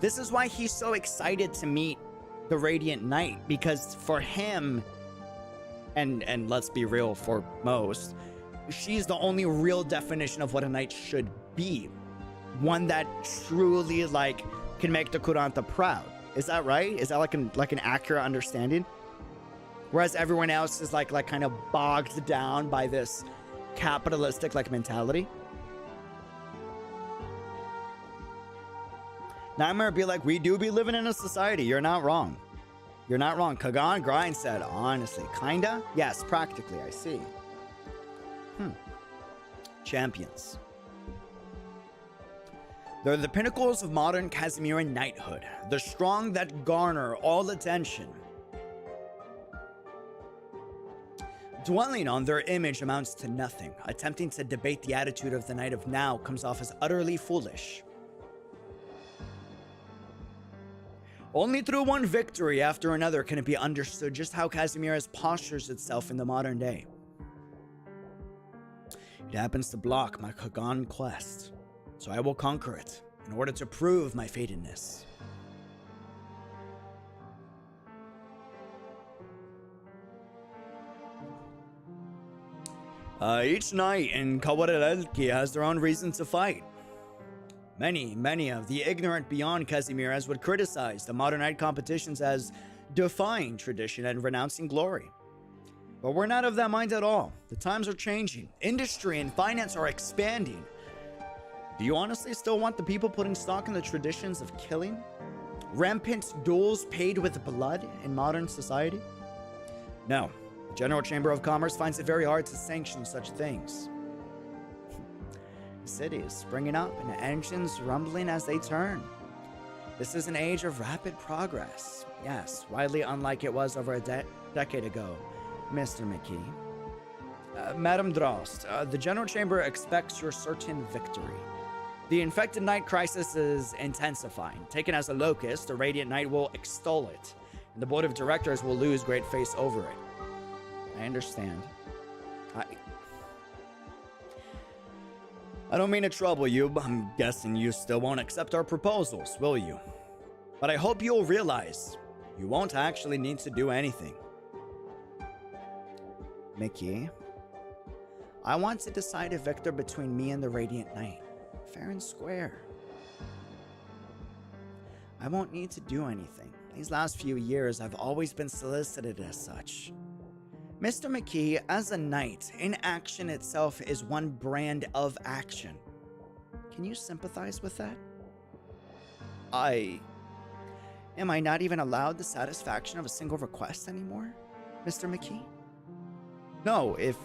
This is why he's so excited to meet the Radiant Knight, because for him, and let's be real, for most, she's the only real definition of what a knight should be. One that truly, like, can make the Kuranta proud. Is that right? Is that like an accurate understanding? Whereas everyone else is like kind of bogged down by this capitalistic like mentality. Nightmare be like, we do be living in a society. You're not wrong. You're not wrong. Kagan Grind said, honestly, kinda? Yes, practically, I see. Champions. They're the pinnacles of modern Casimiran knighthood. The strong that garner all attention. Dwelling on their image amounts to nothing. Attempting to debate the attitude of the knight of now comes off as utterly foolish. Only through one victory after another can it be understood just how Casimiras postures itself in the modern day. It happens to block my Kagan quest, so I will conquer it in order to prove my fatedness. Each knight in 𝙃𝙪𝙧𝙚 has their own reason to fight. Many of the ignorant beyond Casimiras would criticize the modern knight competitions as defying tradition and renouncing glory. But we're not of that mind at all. The times are changing. Industry and finance are expanding. Do you honestly still want the people putting stock in the traditions of killing? Rampant duels paid with blood in modern society? No. The General Chamber of Commerce finds it very hard to sanction such things. Cities springing up and engines rumbling as they turn. This is an age of rapid progress. Yes, widely unlike it was over a decade ago, Mr. McKee. Madam Drost, the General Chamber expects your certain victory. The infected knight crisis is intensifying. Taken as a locust, the Radiant Knight will extol it, and the board of directors will lose great face over it. I understand. I don't mean to trouble you, but I'm guessing you still won't accept our proposals, will you? But I hope you'll realize you won't actually need to do anything. Mickey, I want to decide a victor between me and the Radiant Knight. Fair and square. I won't need to do anything. These last few years, I've always been solicited as such. Mr. McKee, as a knight, inaction itself is one brand of action. Can you sympathize with that? Am I not even allowed the satisfaction of a single request anymore, Mr. McKee? No, if...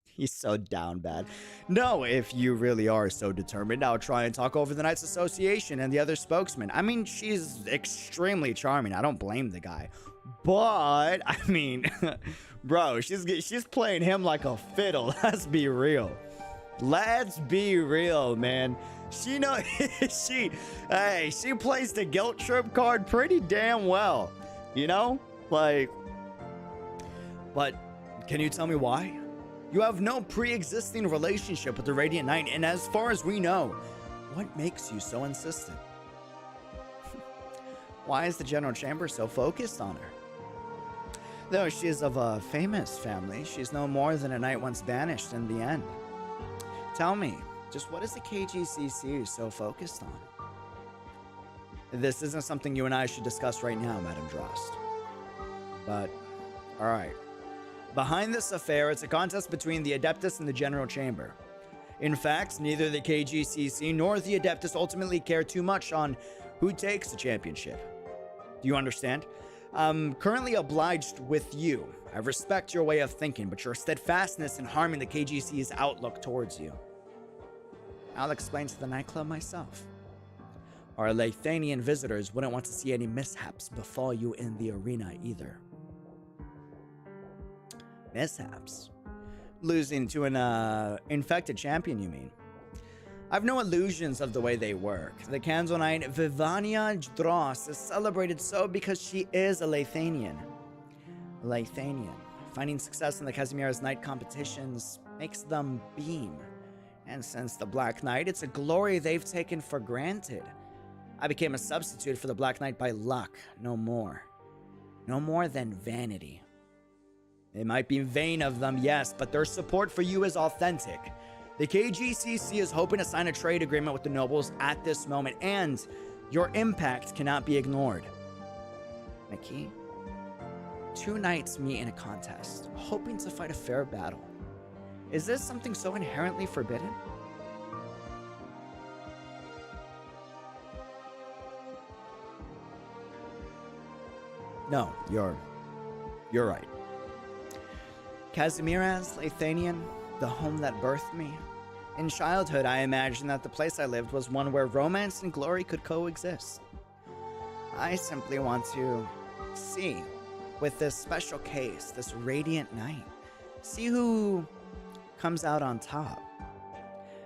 He's so down bad. No, if you really are so determined, I'll try and talk over the Knights Association and the other spokesman. I mean, she's extremely charming. I don't blame the guy. But, I mean, bro, she's playing him like a fiddle. Let's be real. Let's be real, man. She plays the guilt trip card pretty damn well. You know? Like, but can you tell me why? You have no pre-existing relationship with the Radiant Knight, and as far as we know, what makes you so insistent? Why is the General Chamber so focused on her? Though she is of a famous family, she's no more than a knight once banished in the end. Tell me, just what is the KGCC so focused on? This isn't something you and I should discuss right now, Madam Drost. But, alright. Behind this affair, it's a contest between the Adeptus and the General Chamber. In fact, neither the KGCC nor the Adeptus ultimately care too much on who takes the championship. Do you understand? I'm currently obliged with you. I respect your way of thinking, but your steadfastness in harming the KGC's outlook towards you. I'll explain to the nightclub myself. Our Laythanian visitors wouldn't want to see any mishaps befall you in the arena either. Mishaps? Losing to an infected champion, you mean? I've no illusions of the way they work. The Candle Knight Vivania Dross is celebrated so because she is a Laythanian. Finding success in the Casimiro's night competitions makes them beam. And since the Black Knight, it's a glory they've taken for granted. I became a substitute for the Black Knight by luck, no more. No more than vanity. It might be vain of them, yes, but their support for you is authentic. The KGCC is hoping to sign a trade agreement with the nobles at this moment, and your impact cannot be ignored. Mickey, 2 knights meet in a contest, hoping to fight a fair battle. Is this something so inherently forbidden? No, you're right. Casimiras, Laythanian, the home that birthed me. In childhood, I imagined that the place I lived was one where romance and glory could coexist. I simply want to see, with this special case, this radiant night, see who comes out on top.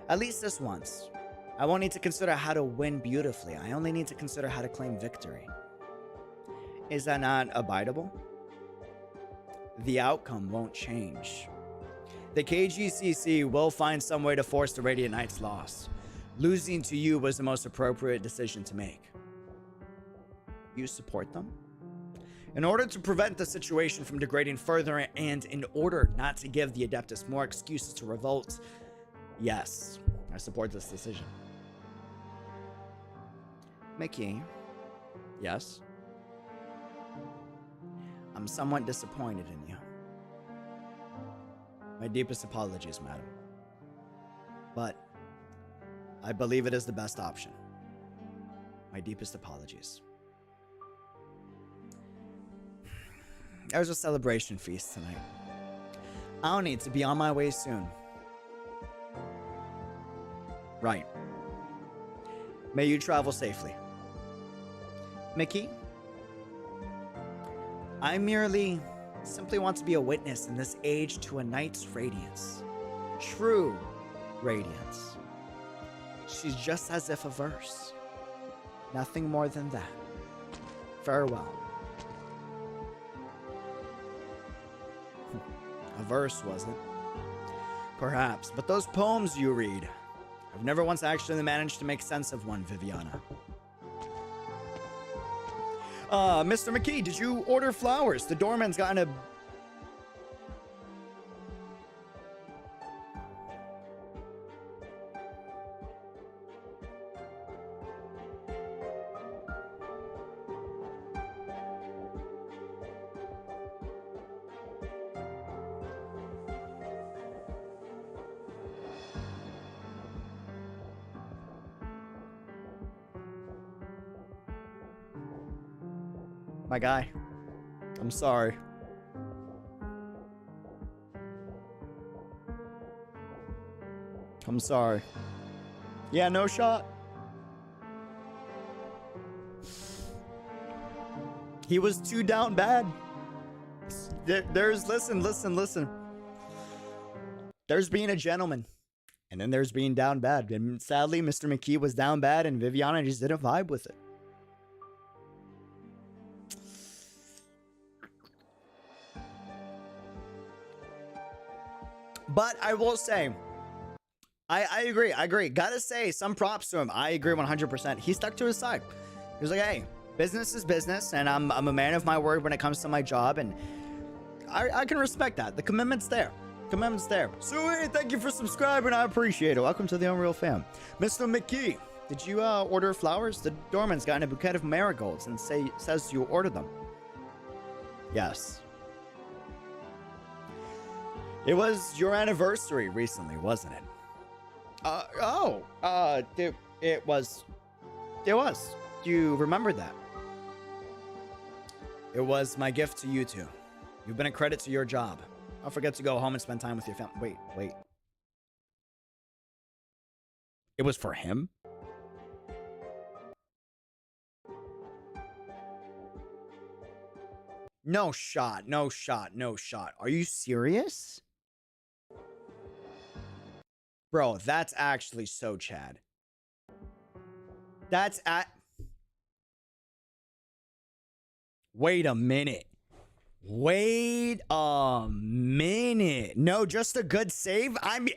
At least this once. I won't need to consider how to win beautifully. I only need to consider how to claim victory. Is that not abidable? The outcome won't change. The KGCC will find some way to force the Radiant Knight's loss. Losing to you was the most appropriate decision to make. You support them? In order to prevent the situation from degrading further and in order not to give the Adeptus more excuses to revolt, yes, I support this decision. Mickey, yes? I'm somewhat disappointed in you. My deepest apologies, madam. But I believe it is the best option. My deepest apologies. There's a celebration feast tonight. I'll need to be on my way soon. Right. May you travel safely. Mickey? I merely simply want to be a witness in this age to a knight's radiance. True radiance. She's just as if a verse. Nothing more than that. Farewell. A verse, was it? Perhaps, but those poems you read, I've never once actually managed to make sense of one, Viviana. Mr. McKee, did you order flowers? The doorman's gotten a... My guy, I'm sorry. I'm sorry. Yeah, no shot. He was too down bad. Listen. There's being a gentleman. And then there's being down bad. And sadly, Mr. McKee was down bad and Viviana just didn't vibe with it. But I will say, I agree. Gotta say, some props to him. I agree 100%. He stuck to his side. He was like, hey, business is business, and I'm a man of my word when it comes to my job, and I can respect that. The commitment's there. Sweet, thank you for subscribing. I appreciate it. Welcome to the Unreal fam. Mr. McKee, did you order flowers? The doorman's gotten a bouquet of marigolds and says you ordered them. Yes. It was your anniversary recently, wasn't it? It was. Do you remember that? It was my gift to you two. You've been a credit to your job. Don't forget to go home and spend time with your family. Wait. It was for him? No shot. Are you serious? Bro, that's actually so Chad. That's at... Wait a minute. No, just a good save? I mean,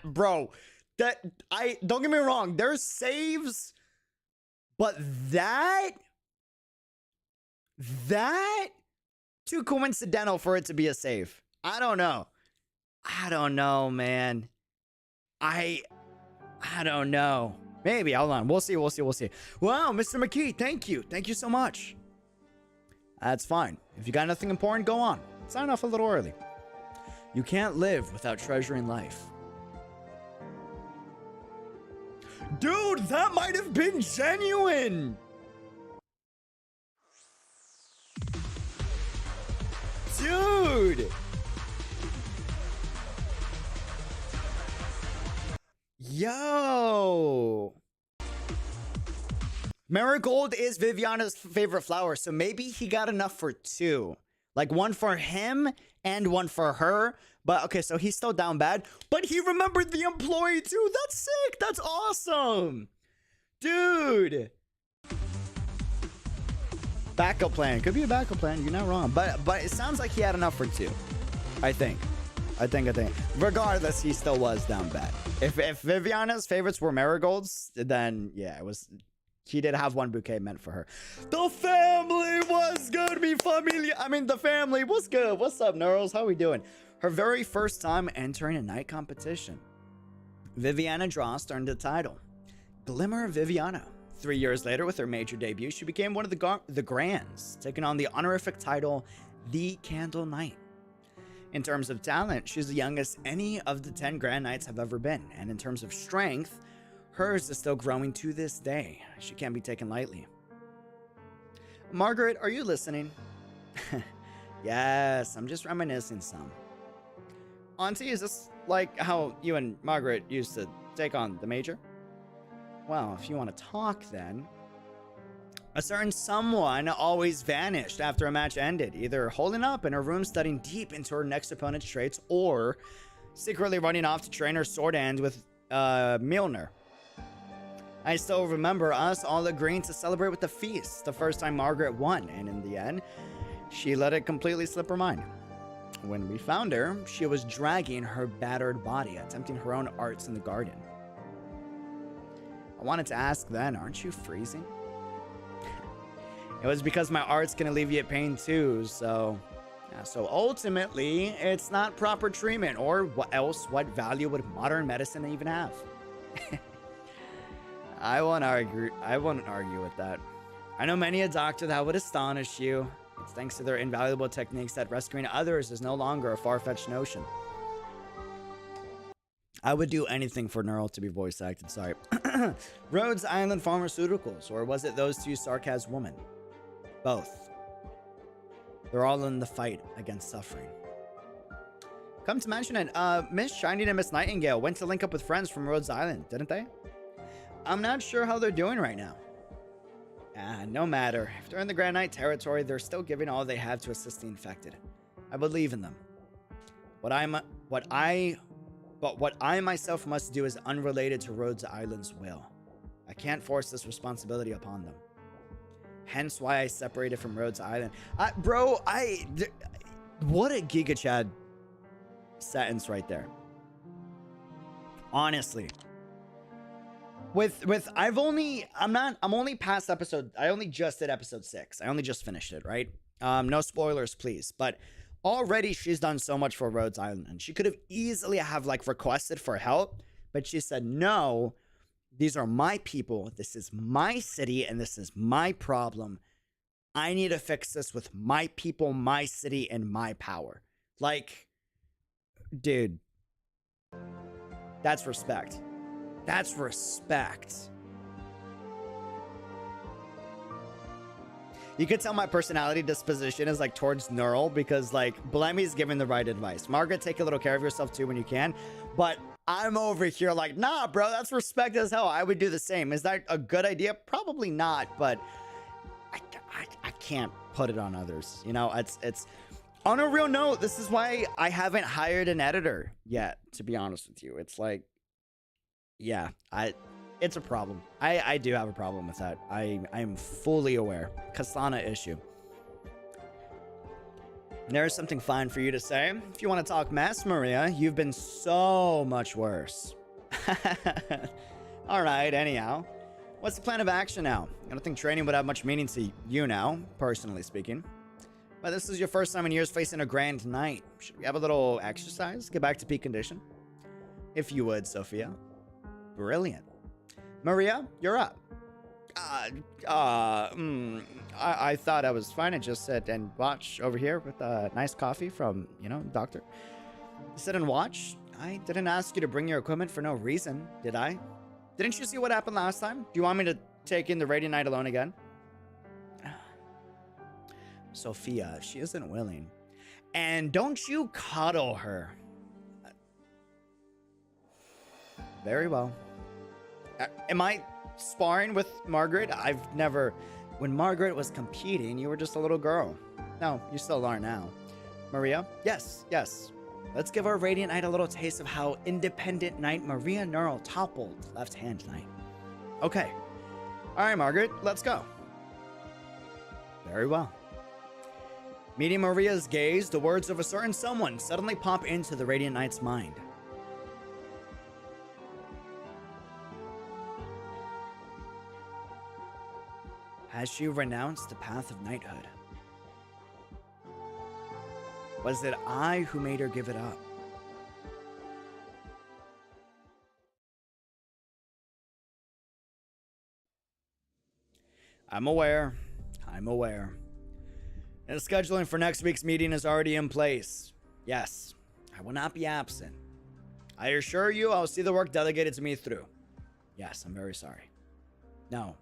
bro, don't get me wrong. There's saves, but that too coincidental for it to be a save. I don't know, man. I don't know. Maybe. Hold on. We'll see. Wow, Mr. McKee, thank you so much. That's fine. If you got nothing important, go on. Sign off a little early. You can't live without treasuring life. Dude, that might have been genuine. Dude. Yo. Marigold is Viviana's favorite flower, so maybe he got enough for two. Like one for him and one for her. But okay, so he's still down bad. But he remembered the employee too. That's sick. That's awesome. Dude. Backup plan. Could be a backup plan. You're not wrong. But it sounds like he had enough for two. I think. Regardless, he still was down bad. If Viviana's favorites were marigolds, then yeah, it was... He did have one bouquet meant for her. The family was good, mi familia. I mean, the family was good. What's up, Neurals? How we doing? Her very first time entering a night competition. Viviana Drost earned the title, Glimmer of Viviana. 3 years later, with her major debut, she became one of the Grands, taking on the honorific title, the Candle Knight. In terms of talent, she's the youngest any of the 10 Grand Knights have ever been, and in terms of strength, hers is still growing to this day. She can't be taken lightly. Margaret, are you listening? Yes, I'm just reminiscing some. Auntie, is this like how you and Margaret used to take on the Major? Well, if you want to talk then. A certain someone always vanished after a match ended, either holding up in her room studying deep into her next opponent's traits, or secretly running off to train her sword hand with Milner. I still remember us all agreeing to celebrate with the feast the first time Margaret won, and in the end, she let it completely slip her mind. When we found her, she was dragging her battered body, attempting her own arts in the garden. I wanted to ask then, aren't you freezing? It was because my arts can alleviate pain too, so... Yeah, so ultimately, it's not proper treatment, or what value would modern medicine even have? I won't argue with that. I know many a doctor that would astonish you. It's thanks to their invaluable techniques that rescuing others is no longer a far-fetched notion. I would do anything for NEARL to be voice acted, sorry. Rhodes Island Pharmaceuticals, or was it those two sarcasm women? Both. They're all in the fight against suffering. Come to mention it, Miss Shining and Miss Nightingale went to link up with friends from Rhodes Island, didn't they? I'm not sure how they're doing right now. No matter. If they're in the Grand Knight territory, they're still giving all they have to assist the infected. I believe in them. What I myself must do is unrelated to Rhodes Island's will. I can't force this responsibility upon them. Hence why I separated from Rhodes Island. What a Giga Chad sentence right there. Honestly. I'm only past episode, I only just did episode 6. I only just finished it, right? No spoilers, please. But already she's done so much for Rhodes Island, and she could have easily have like requested for help, but she said, no, these are my people. This is my city, and this is my problem. I need to fix this with my people, my city, and my power. Like, dude. That's respect. That's respect. You could tell my personality disposition is like towards NEARL because like Blemmy's giving the right advice. Margaret, take a little care of yourself too when you can. But I'm over here like, nah, bro, that's respect as hell. I would do the same. Is that a good idea? Probably not, but I can't put it on others. You know, it's on a real note. This is why I haven't hired an editor yet, to be honest with you. It's like, yeah, it's a problem. I do have a problem with that. I am fully aware. Kasana issue. There's something fine for you to say. If you want to talk mess, Maria, you've been so much worse. All right, anyhow. What's the plan of action now? I don't think training would have much meaning to you now, personally speaking. But this is your first time in years facing a grand knight. Should we have a little exercise? Get back to peak condition? If you would, Sophia. Brilliant. Maria, you're up. I thought I was fine. I just sit and watch over here with a nice coffee from, you know, doctor. Sit and watch? I didn't ask you to bring your equipment for no reason, did I? Didn't you see what happened last time? Do you want me to take in the Radiant Knight alone again? Sophia, she isn't willing. And don't you coddle her. Very well. Am I sparring with Margaret? I've never... When Margaret was competing, you were just a little girl. No, you still are now. Maria? Yes, yes. Let's give our Radiant Knight a little taste of how independent Knight Maria NEARL toppled Left-Hand Knight. Okay. All right, Margaret, let's go. Very well. Meeting Maria's gaze, the words of a certain someone suddenly pop into the Radiant Knight's mind. Has she renounced the path of knighthood? Was it I who made her give it up? I'm aware. I'm aware. And the scheduling for next week's meeting is already in place. Yes, I will not be absent. I assure you I'll see the work delegated to me through. Yes, I'm very sorry. No.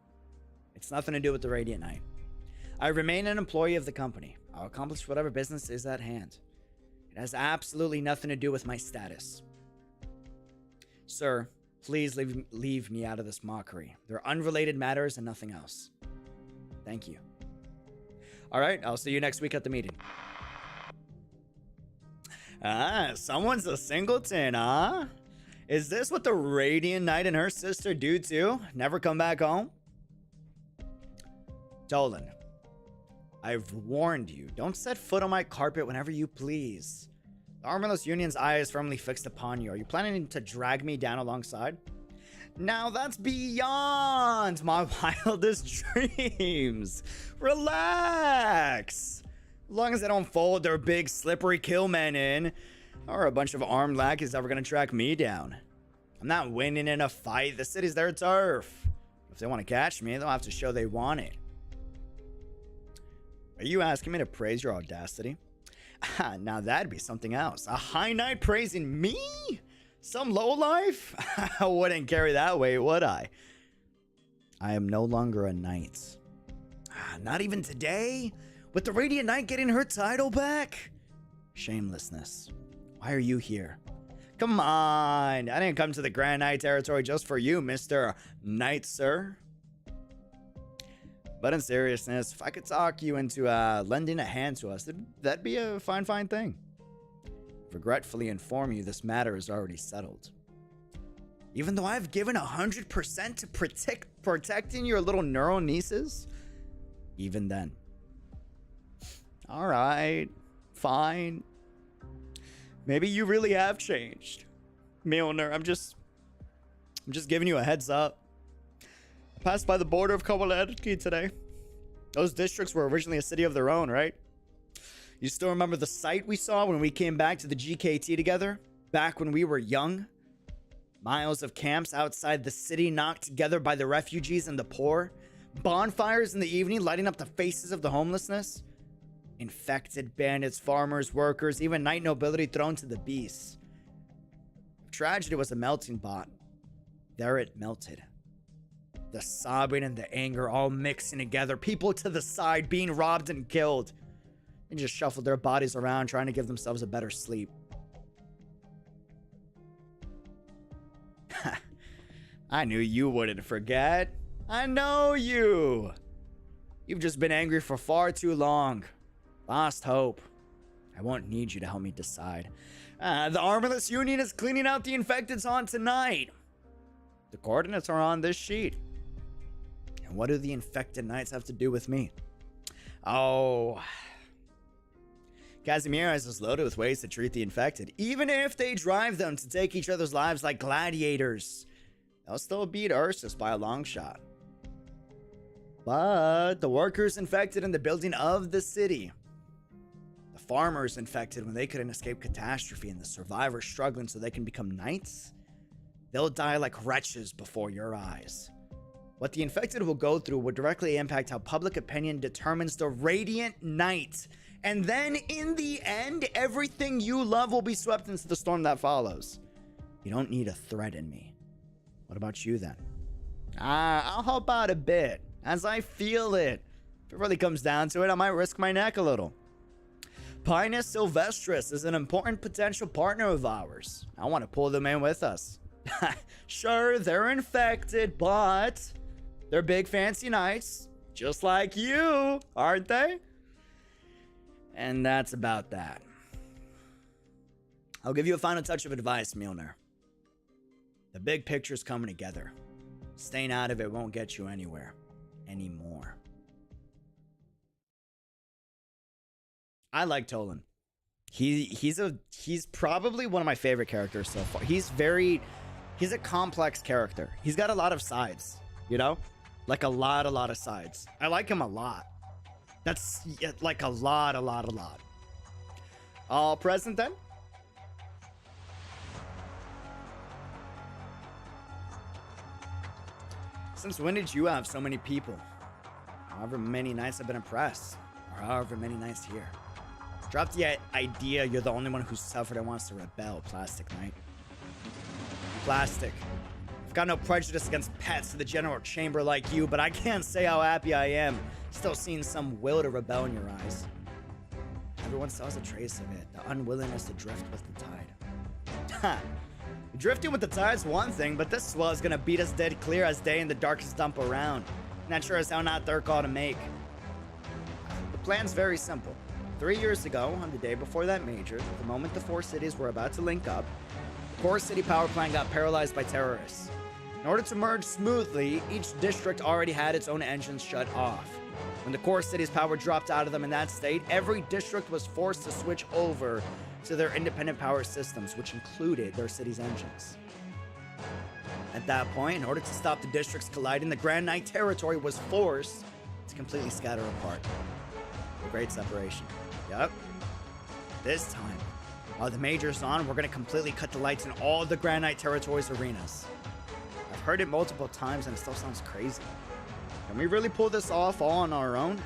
It's nothing to do with the Radiant Knight. I remain an employee of the company. I'll accomplish whatever business is at hand. It has absolutely nothing to do with my status. Sir, please leave me out of this mockery. They're unrelated matters and nothing else. Thank you. All right, I'll see you next week at the meeting. Ah, someone's a singleton, huh? Is this what the Radiant Knight and her sister do too? Never come back home? Dolan, I've warned you. Don't set foot on my carpet whenever you please. The Armorless Union's eye is firmly fixed upon you. Are you planning to drag me down alongside? Now that's beyond my wildest dreams. Relax. As long as they don't fold their big slippery killmen in, or a bunch of armed lackeys ever gonna track me down. I'm not winning in a fight. The city's their turf. If they want to catch me, they'll have to show they want it. Are you asking me to praise your audacity? Now that'd be something else. A high knight praising me? Some lowlife? I wouldn't carry that weight, would I? I am no longer a knight. Not even today? With the Radiant Knight getting her title back? Shamelessness. Why are you here? Come on. I didn't come to the Grand Knight territory just for you, Mr. Knight, sir. But in seriousness, if I could talk you into lending a hand to us, that'd be a fine thing. Regretfully inform you this matter is already settled. Even though I've given 100% to protecting your little neural nieces? Even then. Alright, fine. Maybe you really have changed. Milner, I'm just giving you a heads up. I passed by the border of Kowalski today. Those districts were originally a city of their own, right? You still remember the sight we saw when we came back to the GKT together? Back when we were young? Miles of camps outside the city knocked together by the refugees and the poor? Bonfires in the evening lighting up the faces of the homelessness? Infected bandits, farmers, workers, even knight nobility thrown to the beasts. tragedy was a melting pot. There it melted. The sobbing and the anger all mixing together. People to the side being robbed and killed. They just shuffled their bodies around trying to give themselves a better sleep. I knew you wouldn't forget. I know you. You've just been angry for far too long. Lost hope. I won't need you to help me decide. The Armorless Union is cleaning out the infecteds on tonight. The coordinates are on this sheet. And what do the infected knights have to do with me? Oh. 𝙃𝙖𝙪 is loaded with ways to treat the infected. Even if they drive them to take each other's lives like gladiators, they'll still beat Ursus by a long shot. But the workers infected in the building of the city, the farmers infected when they couldn't escape catastrophe, and the survivors struggling so they can become knights, they'll die like wretches before your eyes. What the infected will go through will directly impact how public opinion determines the Radiant Knight. And then in the end, everything you love will be swept into the storm that follows. You don't need a threat in me. What about you then? I'll help out a bit, as I feel it. If it really comes down to it, I might risk my neck a little. Pinus Sylvestris is an important potential partner of ours. I want to pull them in with us. Sure, they're infected, but they're big fancy knights, just like you, aren't they? And that's about that. I'll give you a final touch of advice, Mjolnir. The big picture's coming together. Staying out of it won't get you anywhere anymore. I like Toland. He's probably one of my favorite characters so far. He's a complex character. He's got a lot of sides, you know? Like a lot of sides. I like him a lot. That's like a lot. All present then? Since when did you have so many people? However many knights have been impressed, or however many knights here. Drop the idea you're the only one who suffered and wants to rebel, Plastic Knight. Plastic. I've got no prejudice against pets to the general chamber like you, but I can't say how happy I am still seeing some will to rebel in your eyes. Everyone still has a trace of it, the unwillingness to drift with the tide. Drifting with the tide's one thing, but this swell is gonna beat us dead clear as day in the darkest dump around. Not sure as how not their call to make. The plan's very simple. 3 years ago, on the day before that major, the moment the 4 cities were about to link up, the core city power plant got paralyzed by terrorists. In order to merge smoothly, each district already had its own engines shut off. When the core city's power dropped out of them in that state, every district was forced to switch over to their independent power systems, which included their city's engines. At that point, in order to stop the districts colliding, the Grand Knight territory was forced to completely scatter apart. The Great Separation. Yep. This time, while the major's on, we're going to completely cut the lights in all the Grand Knight territory's arenas. I've heard it multiple times and it still sounds crazy. Can we really pull this off all on our own?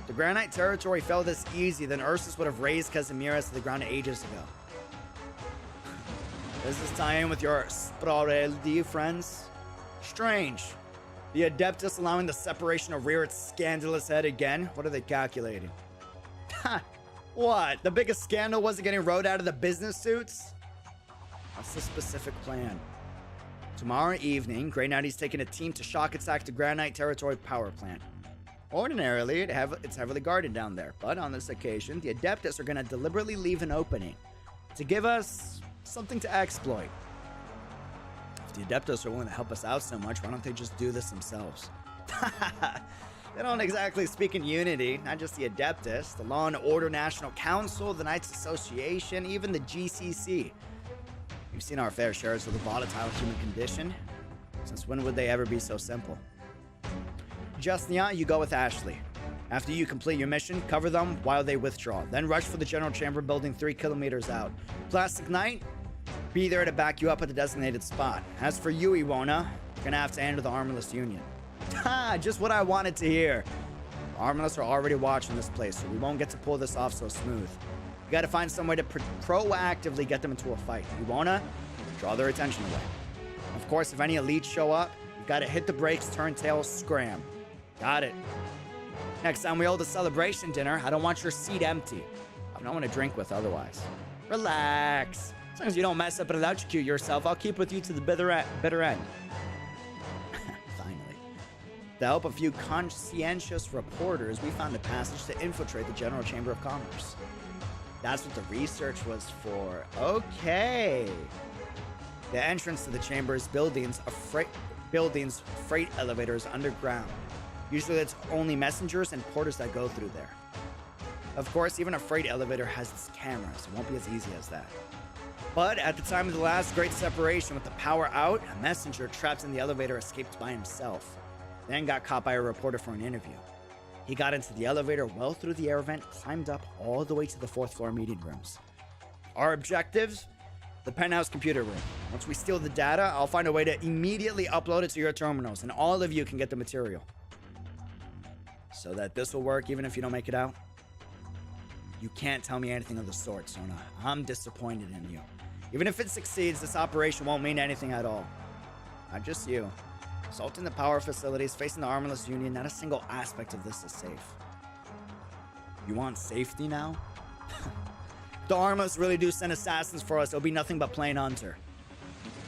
If the Grand Knight territory fell this easy, then Ursus would have raised 𝙃𝙬𝙪 to the ground ages ago. Does this tie in with your Sproreldi, friends? Strange. The Adeptus allowing the separation to rear its scandalous head again? What are they calculating? Ha! What? The biggest scandal wasn't getting rode out of the business suits? What's the specific plan? Tomorrow evening, Grey Knight is taking a team to shock attack the Grand Knight territory power plant. Ordinarily, it's heavily guarded down there, but on this occasion, the Adeptus are going to deliberately leave an opening to give us something to exploit. If the Adeptus are willing to help us out so much, why don't they just do this themselves? They don't exactly speak in unity, not just the Adeptus, the Law and Order National Council, the Knights Association, even the GCC. We've seen our fair shares of the volatile human condition. Since when would they ever be so simple? Justnia, you go with Ashley. After you complete your mission, cover them while they withdraw. Then rush for the General Chamber building 3 kilometers out. Plastic Knight, be there to back you up at the designated spot. As for you, Iwona, you're gonna have to enter the Armorless Union. Ha! Just what I wanted to hear. The Armorless are already watching this place, so we won't get to pull this off so smooth. You gotta find some way to proactively get them into a fight. Iwona, Draw their attention away. Of course, if any elites show up, you've got to hit the brakes, turn tail, scram. Got it. Next time we hold a celebration dinner, I don't want your seat empty. I have no one to drink with otherwise. Relax. As long as you don't mess up and electrocute yourself, I'll keep with you to the bitter end. Finally. To help a few conscientious reporters, we found a passage to infiltrate the General Chamber of Commerce. That's what the research was for. Okay. The entrance to the chamber's buildings, freight elevators underground. Usually it's only messengers and porters that go through there. Of course, even a freight elevator has its cameras. It won't be as easy as that. But at the time of the last great separation with the power out, a messenger trapped in the elevator escaped by himself. Then got caught by a reporter for an interview. He got into the elevator well through the air vent, climbed up all the way to the 4th floor meeting rooms. Our objectives? The penthouse computer room. Once we steal the data, I'll find a way to immediately upload it to your terminals, and all of you can get the material. So that this will work even if you don't make it out? You can't tell me anything of the sort, Sona. I'm disappointed in you. Even if it succeeds, this operation won't mean anything at all. Not just you. Assaulting the power facilities, facing the Armless Union, not a single aspect of this is safe. You want safety now? The Armless really do send assassins for us, it'll be nothing but plain hunter.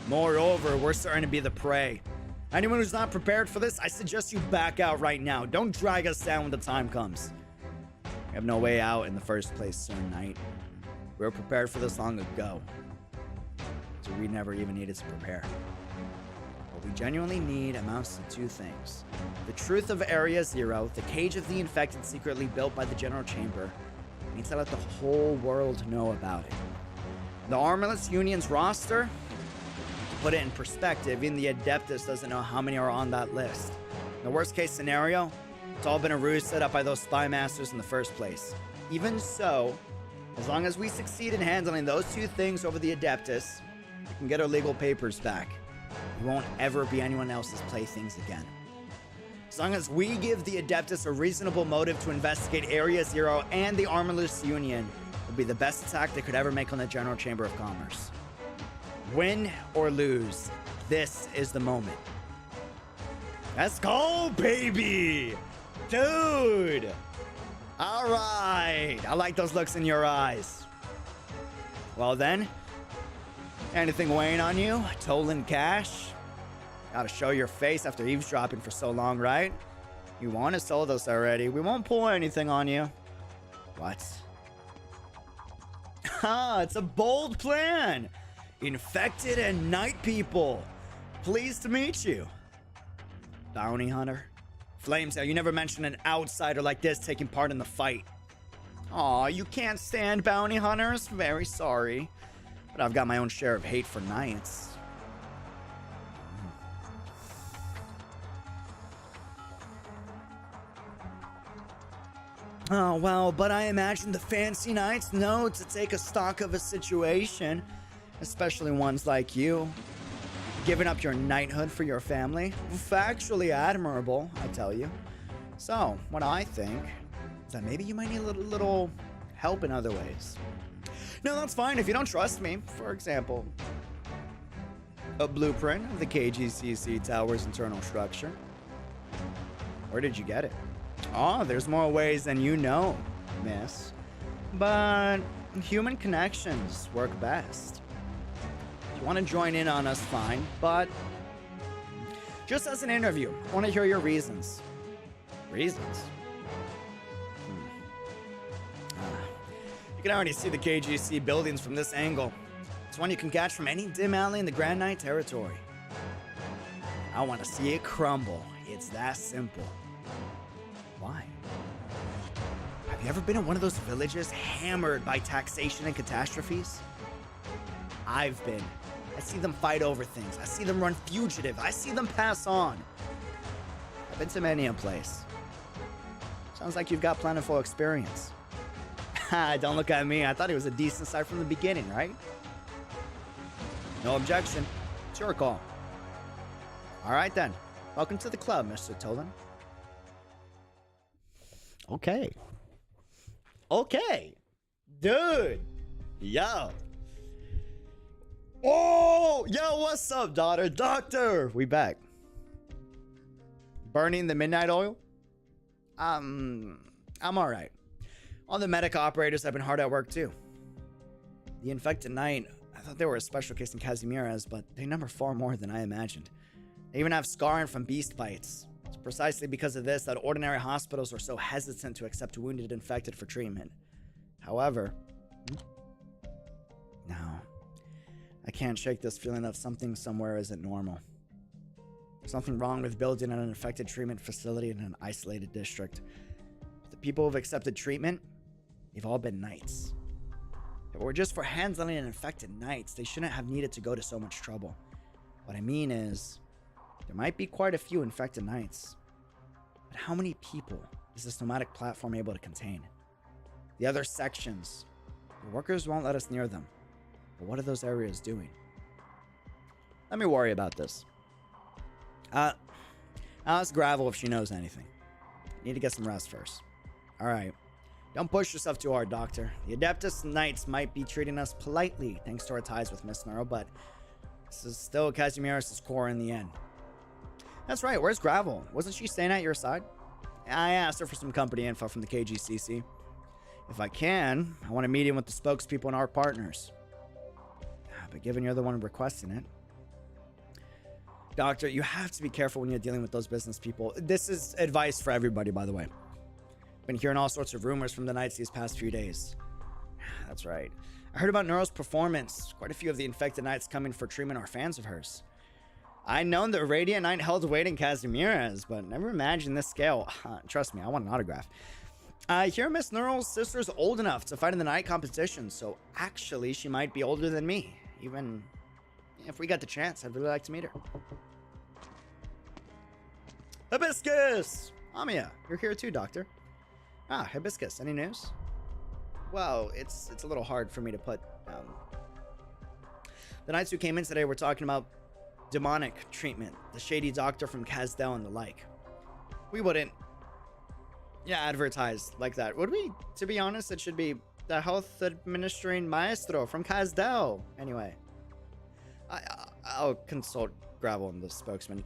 Moreover, we're starting to be the prey. Anyone who's not prepared for this, I suggest you back out right now. Don't drag us down when the time comes. We have no way out in the first place, Sir Knight. We were prepared for this long ago. So we never even needed to prepare. What we genuinely need amounts to 2 things. The truth of Area Zero, the cage of the infected secretly built by the General Chamber, needs to let the whole world know about it. The Armless Union's roster? To put it in perspective, even the Adeptus doesn't know how many are on that list. In the worst case scenario, it's all been a ruse set up by those spy masters in the first place. Even so, as long as we succeed in handling those 2 things over the Adeptus, we can get our legal papers back. We won't ever be anyone else's playthings again. As long as we give the Adeptus a reasonable motive to investigate Area Zero and the Armless Union, it'll be the best attack they could ever make on the General Chamber of Commerce. Win or lose, this is the moment. Let's go, baby! Dude! Alright! I like those looks in your eyes. Well then, anything weighing on you? Stolen cash? Gotta show your face after eavesdropping for so long, right? You wanna sold us already. We won't pull anything on you. What? Ha! It's a bold plan! Infected and night people! Pleased to meet you. Bounty hunter? Flametail, you never mentioned an outsider like this taking part in the fight. Aw, you can't stand bounty hunters? Very sorry. But I've got my own share of hate for knights. Oh, well, but I imagine the fancy knights know to take a stock of a situation, especially ones like you. Giving up your knighthood for your family? Factually admirable, I tell you. So, what I think is that maybe you might need a little help in other ways. No, that's fine if you don't trust me. For example, a blueprint of the KGCC tower's internal structure. Where did you get it? Oh, there's more ways than you know, miss. But human connections work best. If you want to join in on us, fine, but just as an interview, I want to hear your reasons. Reasons? You can already see the KGC buildings from this angle. It's one you can catch from any dim alley in the Grand Knight territory. I want to see it crumble. It's that simple. Why? Have you ever been in one of those villages hammered by taxation and catastrophes? I've been. I see them fight over things. I see them run fugitive. I see them pass on. I've been to many a place. Sounds like you've got plentiful experience. Don't look at me. I thought he was a decent side from the beginning, right? No objection. It's your call. All right, then. Welcome to the club, Mr. Tolan. Okay. Okay. Dude. Yo. Oh! Yo, what's up, daughter? Doctor! We back. Burning the midnight oil? I'm alright. All the medic operators have been hard at work too. The infected knight, I thought they were a special case in 𝙃𝙂𝙀, but they number far more than I imagined. They even have scarring from beast bites. It's precisely because of this that ordinary hospitals are so hesitant to accept wounded infected for treatment. However, no, I can't shake this feeling of something somewhere isn't normal. There's something wrong with building an infected treatment facility in an isolated district. The people who've accepted treatment, they've all been knights. If it were just for handling an infected knights, they shouldn't have needed to go to so much trouble. What I mean is, there might be quite a few infected knights, but how many people is this nomadic platform able to contain? The other sections, the workers won't let us near them. But what are those areas doing? Let me worry about this. I'll ask Gravel if she knows anything. Need to get some rest first. Alright. Don't push yourself too hard, Doctor. The Adeptus Knights might be treating us politely thanks to our ties with Miss NEARL, but this is still 𝙃𝙂𝙀𝙀's core in the end. That's right, where's Gravel? Wasn't she staying at your side? I asked her for some company info from the KGCC. If I can, I want a meeting with the spokespeople and our partners. But given you're the one requesting it, Doctor, you have to be careful when you're dealing with those business people. This is advice for everybody, by the way. Been hearing all sorts of rumors from the Knights these past few days. That's right. I heard about NEARL's performance. Quite a few of the infected Knights coming for treatment are fans of hers. I know the Radiant Knight held weight in 𝙃𝙂𝙀𝙀, but never imagined this scale. Trust me, I want an autograph. I hear Miss NEARL's sister's old enough to fight in the Knight competition, so actually she might be older than me. Even if we got the chance, I'd really like to meet her. Hibiscus! Amiya, you're here too, Doctor. Hibiscus, any news? Well, it's a little hard for me to put. The Knights who came in today were talking about demonic treatment, the shady doctor from 𝙃𝙂𝙀𝙀 and the like. We wouldn't, advertise like that, would we? To be honest, it should be the health administering maestro from 𝙃𝙂𝙀𝙀. Anyway, I'll consult Gravel and the spokesman.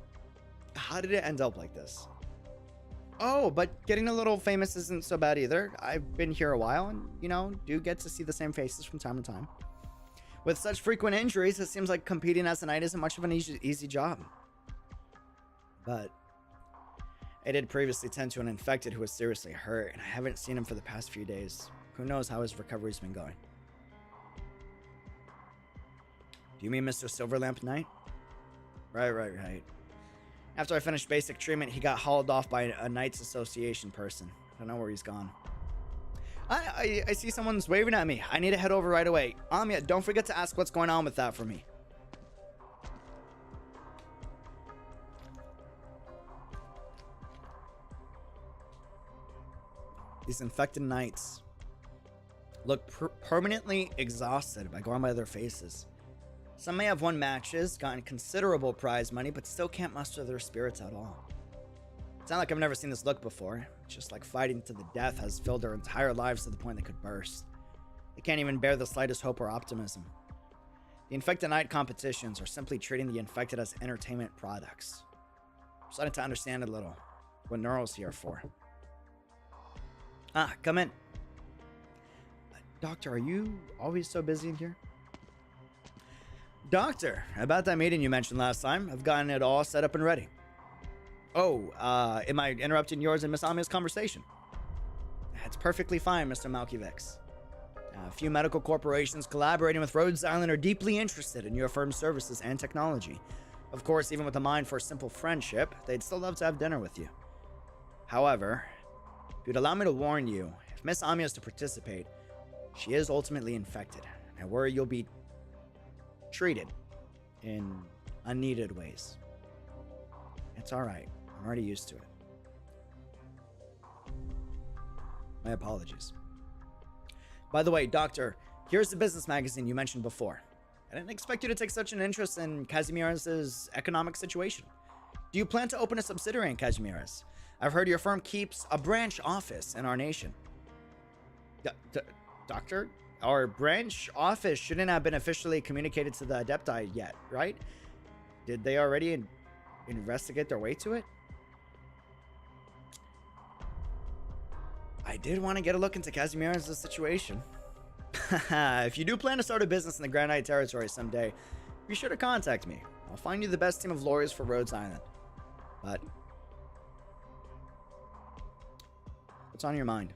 How did it end up like this? Oh, but getting a little famous isn't so bad either. I've been here a while and, do get to see the same faces from time to time. With such frequent injuries, it seems like competing as a knight isn't much of an easy job. But I did previously tend to an infected who was seriously hurt, and I haven't seen him for the past few days. Who knows how his recovery's been going? Do you mean Mr. Silverlamp Knight? Right. After I finished basic treatment, he got hauled off by a Knights Association person. I don't know where he's gone. I see someone's waving at me. I need to head over right away. Amiya, don't forget to ask what's going on with that for me. These infected Knights look permanently exhausted by going by their faces. Some may have won matches, gotten considerable prize money, but still can't muster their spirits at all. It's not like I've never seen this look before. It's just like fighting to the death has filled their entire lives to the point they could burst. They can't even bear the slightest hope or optimism. The infected Knight competitions are simply treating the infected as entertainment products. I'm starting to understand a little what NEARL's here for. Come in. Doctor, are you always so busy in here? Doctor, about that meeting you mentioned last time, I've gotten it all set up and ready. Oh, am I interrupting yours and Miss Amiya's conversation? It's perfectly fine, Mr. Malkivix. A few medical corporations collaborating with Rhodes Island are deeply interested in your firm's services and technology. Of course, even with a mind for a simple friendship, they'd still love to have dinner with you. However, if you'd allow me to warn you, if Miss Amiya is to participate, she is ultimately infected. I worry you'll be treated in unneeded ways. It's alright. I'm already used to it. My apologies. By the way, Doctor, here's the business magazine you mentioned before. I didn't expect you to take such an interest in 𝙃𝙂𝙀𝙀's economic situation. Do you plan to open a subsidiary in 𝙃𝙂𝙀𝙀? I've heard your firm keeps a branch office in our nation. Doctor? our branch office shouldn't have been officially communicated to the Adepti yet, right? Did they already investigate their way to it? I did want to get a look into Xivam-Kun's situation. If you do plan to start a business in the Grand Knight territory someday, be sure to contact me. I'll find you the best team of lawyers for Rhodes Island. But what's on your mind?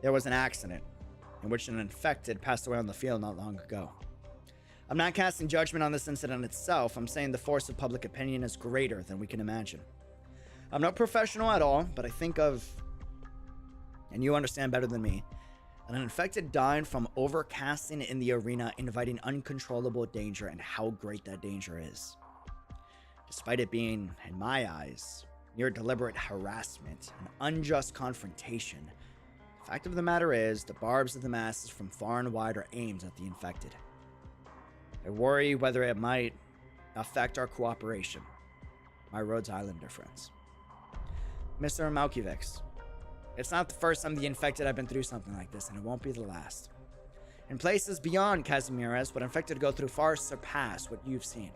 There was an accident in which an infected passed away on the field not long ago. I'm not casting judgment on this incident itself. I'm saying the force of public opinion is greater than we can imagine. I'm not professional at all, but I think of, and you understand better than me, an infected died from overcasting in the arena, inviting uncontrollable danger, and how great that danger is. Despite it being, in my eyes, near deliberate harassment and unjust confrontation, the fact of the matter is the barbs of the masses from far and wide are aimed at the infected. I worry whether it might affect our cooperation, my Rhodes Islander friends. Mr. Xivam-Kun, it's not the first time the infected have been through something like this, and it won't be the last. In places beyond Xivam-Kun, what infected go through far surpass what you've seen.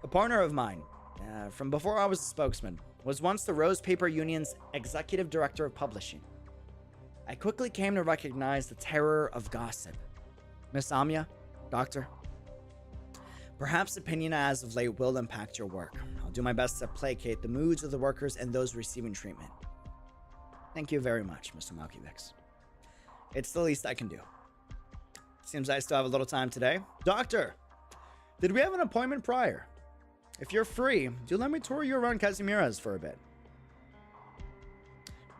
A partner of mine, from before I was a spokesman, was once the Rose Paper Union's executive director of publishing. I quickly came to recognize the terror of gossip. Miss Amya, Doctor, perhaps opinion as of late will impact your work. I'll do my best to placate the moods of the workers and those receiving treatment. Thank you very much, Mr. Xivam-Kun. It's the least I can do. Seems I still have a little time today. Doctor, did we have an appointment prior? If you're free, do let me tour you around Xivam-Kun for a bit.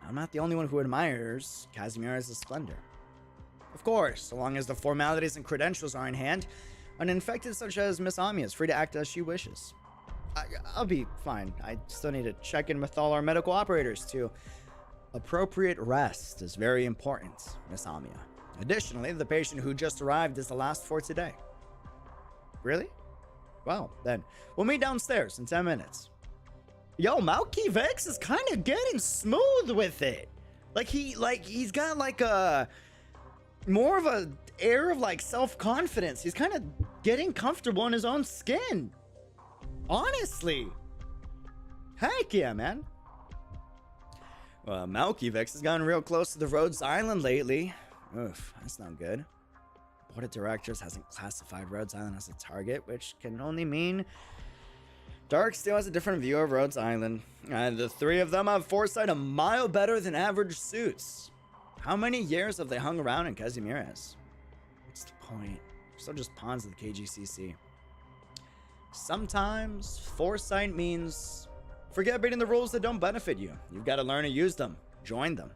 I'm not the only one who admires Xivam-Kun's splendor. Of course, so long as the formalities and credentials are in hand, an infected such as Miss Amya is free to act as she wishes. I'll be fine. I still need to check in with all our medical operators too. Appropriate rest is very important, Miss Amya. Additionally, the patient who just arrived is the last for today. Really? Well, then, we'll meet downstairs in 10 minutes. Yo, Xivam-Kun is kind of getting smooth with it. He's got like a more of a air of like self-confidence. He's kind of getting comfortable in his own skin. Honestly. Heck yeah, man. Well, Xivam-Kun has gotten real close to the Rhodes Island lately. Oof, that's not good. Board of Directors hasn't classified Rhodes Island as a target, which can only mean Dark still has a different view of Rhodes Island. And the three of them have foresight a mile better than average suits. How many years have they hung around in Xivam-Kun? What's the point? They're still just pawns of the KGCC. Sometimes foresight means forget reading the rules that don't benefit you. You've got to learn to use them. Join them.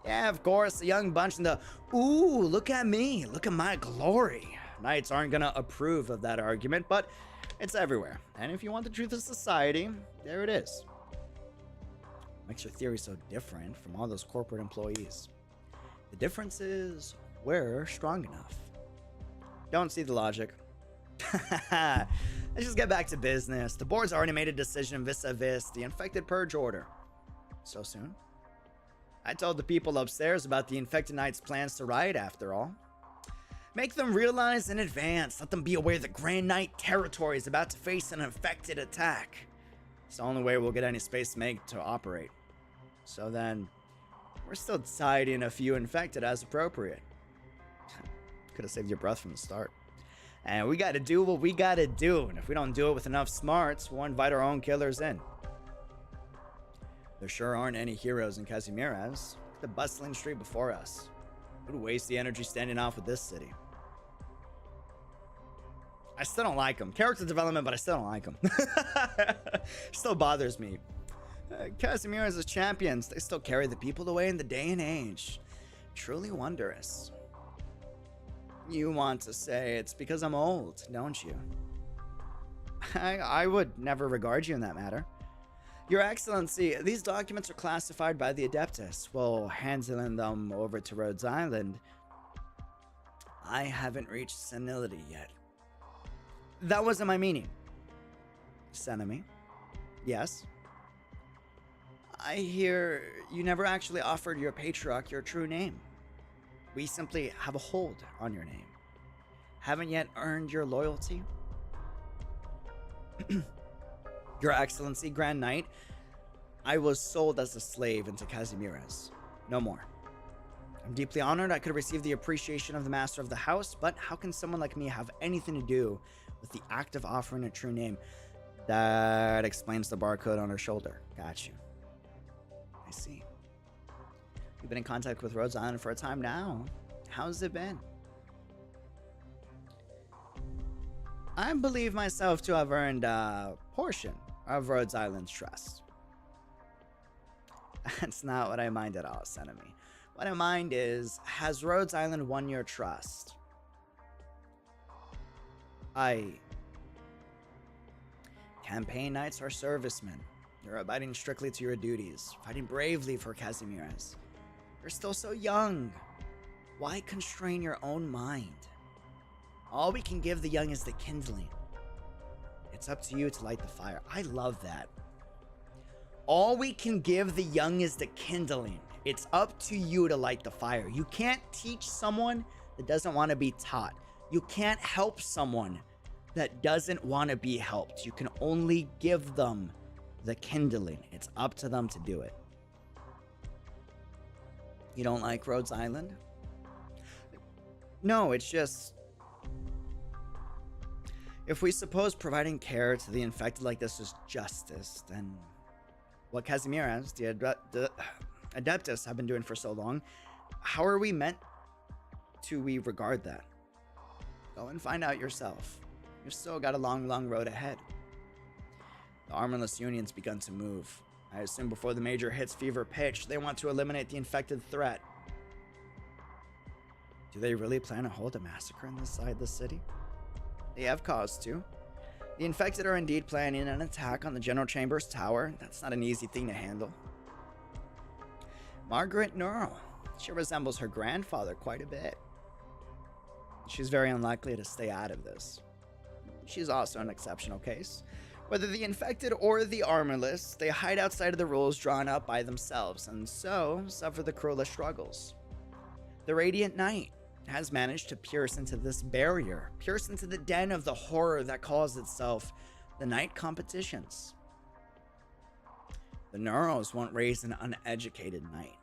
Yeah, of course, the young bunch in the, ooh, look at me, look at my glory. Knights aren't going to approve of that argument, but it's everywhere. And if you want the truth of society, there it is. Makes your theory so different from all those corporate employees. The difference is we're strong enough. Don't see the logic. Let's just get back to business. The board's already made a decision vis-a-vis the infected purge order. So soon? I told the people upstairs about the infected knight's plans to riot after all. Make them realize in advance. Let them be aware the Grand Knight territory is about to face an infected attack. It's the only way we'll get any space made to operate. So then, we're still tidying a few infected as appropriate. Could have saved your breath from the start. And we gotta do what we gotta do. And if we don't do it with enough smarts, we'll invite our own killers in. There sure aren't any heroes in Xivam-Kun. Look at the bustling street before us. Who would waste the energy standing off with this city? I still don't like him. Character development, but I still don't like him. Still bothers me. Xivam-Kun as champions, they still carry the people away in the day and age. Truly wondrous. You want to say it's because I'm old, don't you? I would never regard you in that matter. Your Excellency, these documents are classified by the Adeptus. Well, handing them over to Rhodes Island, I haven't reached senility yet. That wasn't my meaning. Senemy? Yes. I hear you never actually offered your patriarch your true name. We simply have a hold on your name. Haven't yet earned your loyalty. Your Excellency, Grand Knight, I was sold as a slave into Xivam-Kun. No more. I'm deeply honored I could receive the appreciation of the master of the house, but how can someone like me have anything to do with the act of offering a true name? That explains the barcode on her shoulder. Got you. I see. You've been in contact with Rhodes Island for a time now. How's it been? I believe myself to have earned a portion of Rhodes Island's trust. That's not what I mind at all, Senemi. What I mind is, has Rhodes Island won your trust? Campaign knights are servicemen. You're abiding strictly to your duties, fighting bravely for Xivam-Kun. You're still so young. Why constrain your own mind? All we can give the young is the kindling. It's up to you to light the fire. I love that. All we can give the young is the kindling. It's up to you to light the fire. You can't teach someone that doesn't want to be taught. You can't help someone that doesn't want to be helped. You can only give them the kindling. It's up to them to do it. You don't like Rhodes Island? No, it's just... if we suppose providing care to the infected like this is justice, then what Xivam-Kun, the Adeptus, have been doing for so long, how are we meant to regard that? Go and find out yourself. You've still got a long, long road ahead. The armorless union's begun to move. I assume before the major hits fever pitch, they want to eliminate the infected threat. Do they really plan to hold a massacre on this side of the city? They have cause to. The infected are indeed planning an attack on the General Chamber's tower. That's not an easy thing to handle. Margaret NEARL. She resembles her grandfather quite a bit. She's very unlikely to stay out of this. She's also an exceptional case. Whether the infected or the armorless, they hide outside of the rules drawn up by themselves, and so suffer the cruelest struggles. The Radiant Knight has managed to pierce into this barrier, pierce into the den of the horror that calls itself the Knight Competitions. The NEARLs won't raise an uneducated knight.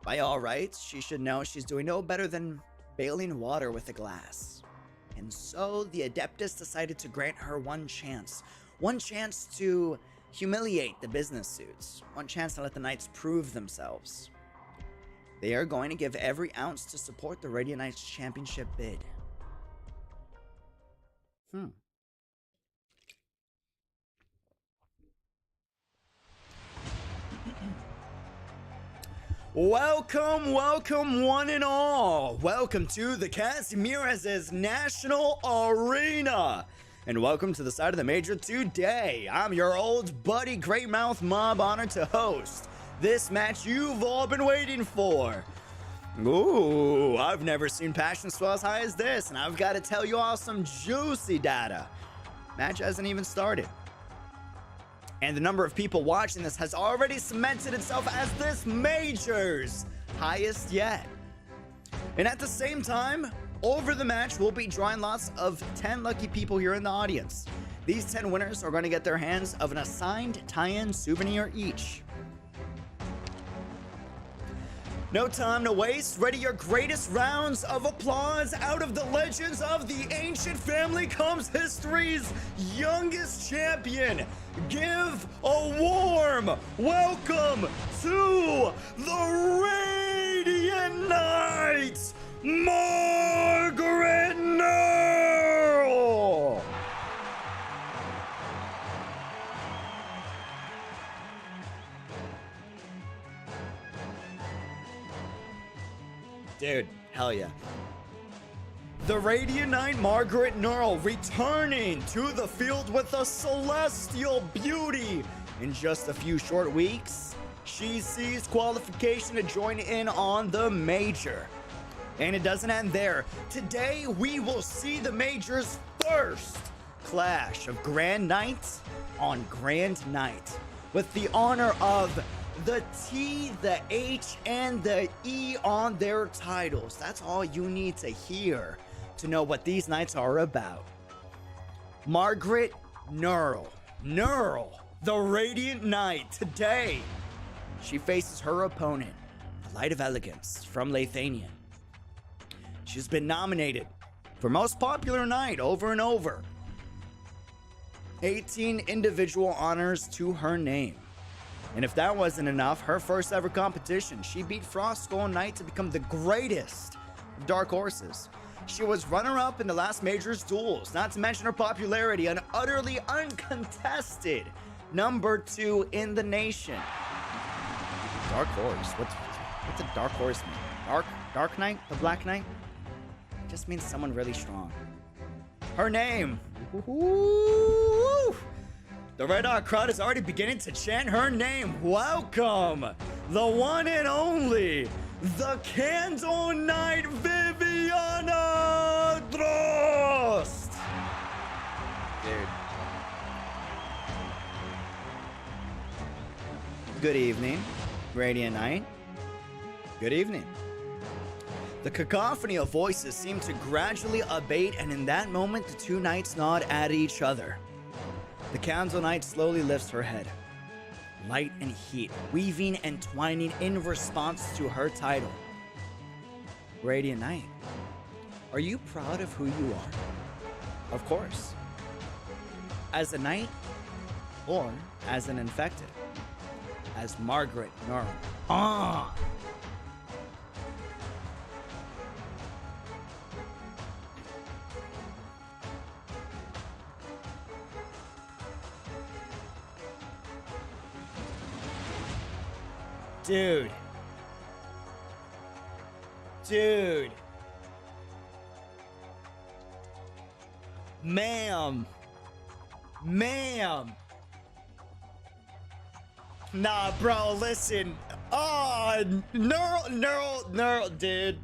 By all rights, she should know she's doing no better than bailing water with a glass. And so the Adeptus decided to grant her one chance to humiliate the business suits, one chance to let the knights prove themselves. They are going to give every ounce to support the Radiant Knights championship bid. Welcome, welcome one and all. Welcome to the Xivam-Kun's National Arena. And welcome to the side of the major today. I'm your old buddy Greatmouth Mob, honored to host this match you've all been waiting for. Ooh, I've never seen passion swell as high as this, and I've got to tell you all some juicy data. Match hasn't even started. And the number of people watching this has already cemented itself as this major's highest yet. And at the same time, over the match, we'll be drawing lots of 10 lucky people here in the audience. These 10 winners are going to get their hands of an assigned tie-in souvenir each. No time to waste. Ready your greatest rounds of applause. Out of the legends of the ancient family comes history's youngest champion. Give a warm welcome to the Radiant Knights, Margaret NEARL. Dude, hell yeah. The Radiant Knight Margaret NEARL returning to the field with a celestial beauty. In just a few short weeks, she seized qualification to join in on the major. And it doesn't end there. Today, we will see the major's first clash of Grand Knights on Grand Night, with the honor of the T, the H, and the E on their titles. That's all you need to hear to know what these knights are about. Margaret NEARL. NEARL, the Radiant Knight. Today, she faces her opponent, the Light of Elegance from Lathania. She's been nominated for Most Popular Knight over and over. 18 individual honors to her name. And if that wasn't enough, her first ever competition, she beat Frostskull Knight to become the greatest of Dark Horses. She was runner-up in the last Major's duels, not to mention her popularity, an utterly uncontested #2 in the nation. Dark Horse? What's a Dark Horse mean? Dark Knight? The Black Knight? It just means someone really strong. Her name. Ooh. The Red Hot crowd is already beginning to chant her name. Welcome, the one and only, the Candle Knight Viviana Drost. Dude. Good evening, Radiant Knight. Good evening. The cacophony of voices seemed to gradually abate, and in that moment, the two knights nod at each other. The Candle Knight slowly lifts her head. Light and heat, weaving and twining in response to her title. Radiant Knight, are you proud of who you are? Of course. As a knight, or as an infected? As Margaret NEARL. Ah! Dude. Ma'am. Nah, bro, listen. Oh, NEARL, dude.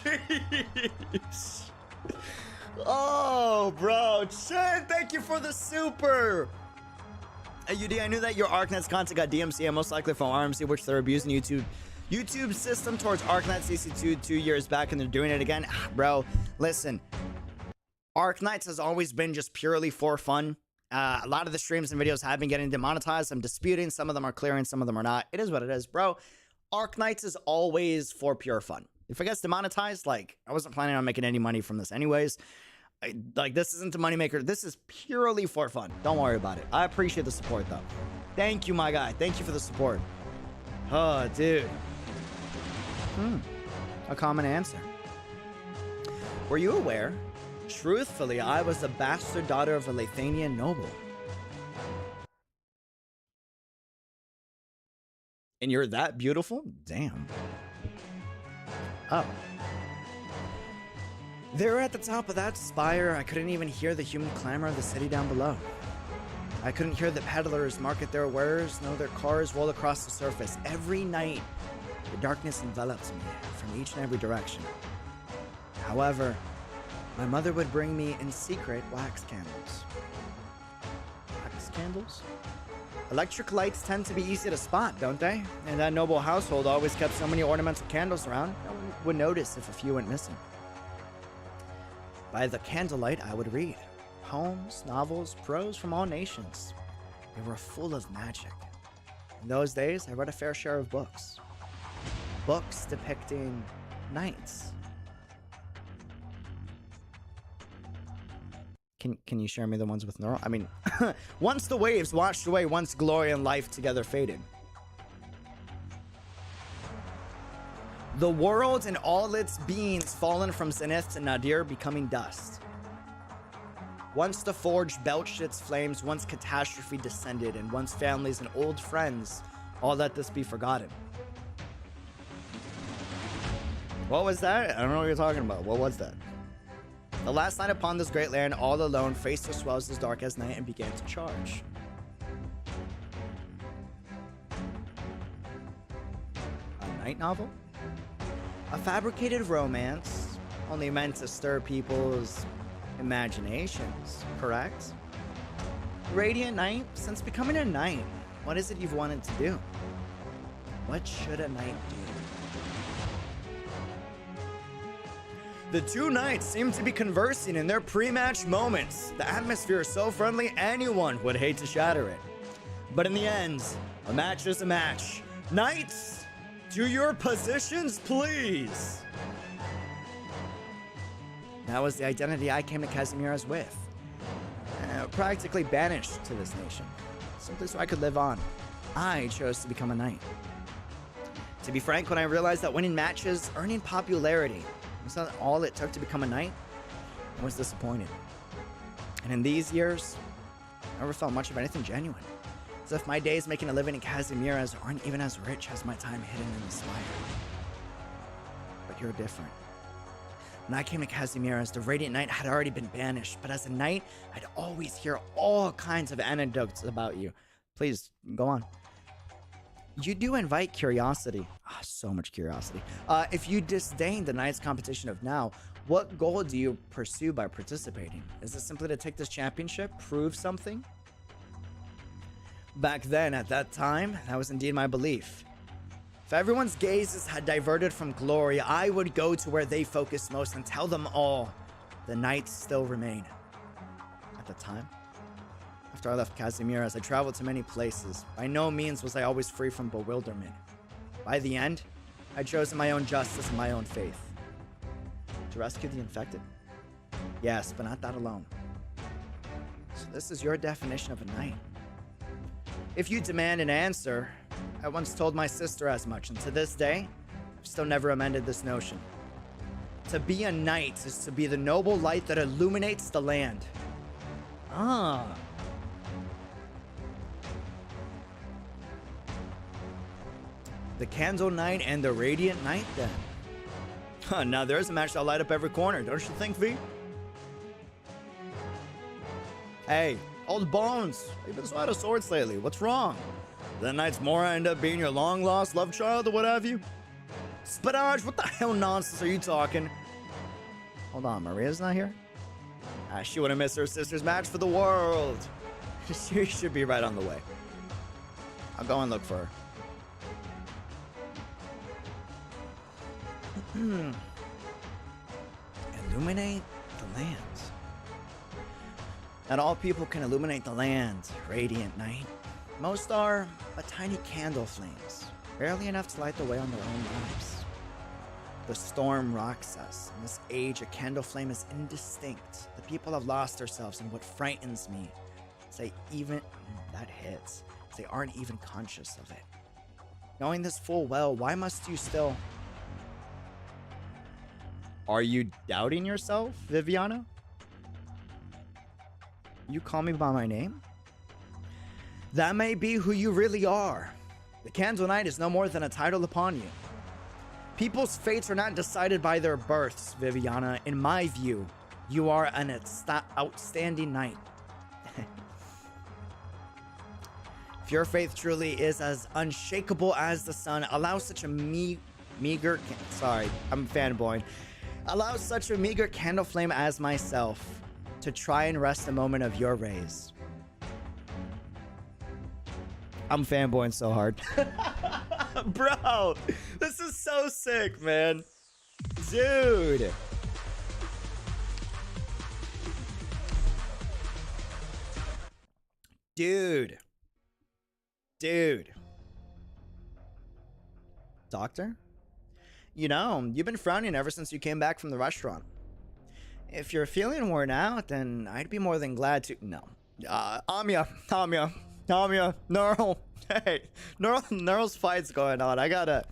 Jeez. Oh, bro. Chin, thank you for the super. Hey, UD, I knew that your Arknights content got DMCA, most likely from RMC, which they're abusing YouTube system towards Arknights CC2 2 years back, and they're doing it again. Bro, listen. Arknights has always been just purely for fun. A lot of the streams and videos have been getting demonetized. I'm disputing. Some of them are clearing, some of them are not. It is what it is, bro. Arknights is always for pure fun. If it gets demonetized, like, I wasn't planning on making any money from this anyways. Like, this isn't a moneymaker. This is purely for fun. Don't worry about it. I appreciate the support, though. Thank you, my guy. Thank you for the support. Oh, dude. A common answer. Were you aware? Truthfully, I was the bastard daughter of a Lathanian noble. And you're that beautiful? Damn. Oh. There at the top of that spire, I couldn't even hear the human clamor of the city down below. I couldn't hear the peddlers market their wares, nor their cars roll across the surface. Every night, the darkness enveloped me from each and every direction. However, my mother would bring me in secret wax candles. Wax candles? Electric lights tend to be easy to spot, don't they? And that noble household always kept so many ornamental candles around, no one would notice if a few went missing. By the candlelight, I would read poems, novels, prose from all nations. They were full of magic. In those days, I read a fair share of books. Books depicting knights. Can you share me the ones with NEARL? I mean, once the waves washed away, once glory and life together faded. The world and all its beings fallen from Zenith to Nadir, becoming dust. Once the forge belched its flames, once catastrophe descended, and once families and old friends all let this be forgotten. What was that? I don't know what you're talking about. What was that? The last night upon this great land, all alone, faced the swells as dark as night and began to charge. A night novel? A fabricated romance only meant to stir people's imaginations, correct? Radiant Knight, since becoming a knight, what is it you've wanted to do? What should a knight do? The two knights seem to be conversing in their pre-match moments. The atmosphere is so friendly, anyone would hate to shatter it. But in the end, a match is a match. Knights, to your positions, please. That was the identity I came to Casemira's with. Practically banished to this nation, simply so I could live on. I chose to become a knight. To be frank, when I realized that winning matches, earning popularity, was not all it took to become a knight, I was disappointed. And in these years, I never felt much of anything genuine. As if my days making a living in Casemira's aren't even as rich as my time hidden in the Spire. But you're different. When I came to Casemira's, the Radiant Knight had already been banished, but as a knight, I'd always hear all kinds of anecdotes about you. Please, go on. You do invite curiosity. So much curiosity. If you disdain the Knights competition of now, what goal do you pursue by participating? Is it simply to take this championship, prove something? Back then, at that time, that was indeed my belief. If everyone's gazes had diverted from Gloria, I would go to where they focused most and tell them all the Knights still remain. At the time, after I left Casemira's, I traveled to many places. By no means was I always free from bewilderment. By the end, I'd chosen my own justice and my own faith. To rescue the infected? Yes, but not that alone. So this is your definition of a knight. If you demand an answer, I once told my sister as much, and to this day, I've still never amended this notion. To be a knight is to be the noble light that illuminates the land. The Candle Knight and the Radiant Knight, then. Now there's a match that'll light up every corner, don't you think, V? Hey, old bones, you've been so out of sorts lately. What's wrong? The Knight's Mora end up being your long-lost love child or what have you? Spadage, what the hell nonsense are you talking? Hold on, Maria's not here? She wouldn't miss her sister's match for the world. She should be right on the way. I'll go and look for her. Illuminate the land. Not all people can illuminate the land, Radiant Knight. Most are but tiny candle flames, barely enough to light the way on their own lives. The storm rocks us. In this age, a candle flame is indistinct. The people have lost themselves, and what frightens me is they aren't even conscious of it. Knowing this full well, why must you still... Are you doubting yourself, Viviana? You call me by my name? That may be who you really are. The Candle Knight is no more than a title upon you. People's fates are not decided by their births, Viviana. In my view, you are an outstanding knight. If your faith truly is as unshakable as the sun, allow such a meager... Sorry, I'm fanboying. Allow such a meager candle flame as myself to try and rest a moment of your rays. I'm fanboying so hard. Bro, this is so sick, man. Dude. Dude. Doctor? You know, you've been frowning ever since you came back from the restaurant. If you're feeling worn out, then I'd be more than glad to... No. Amia, NEARL. Hey, NEARL's fight's going on. I gotta...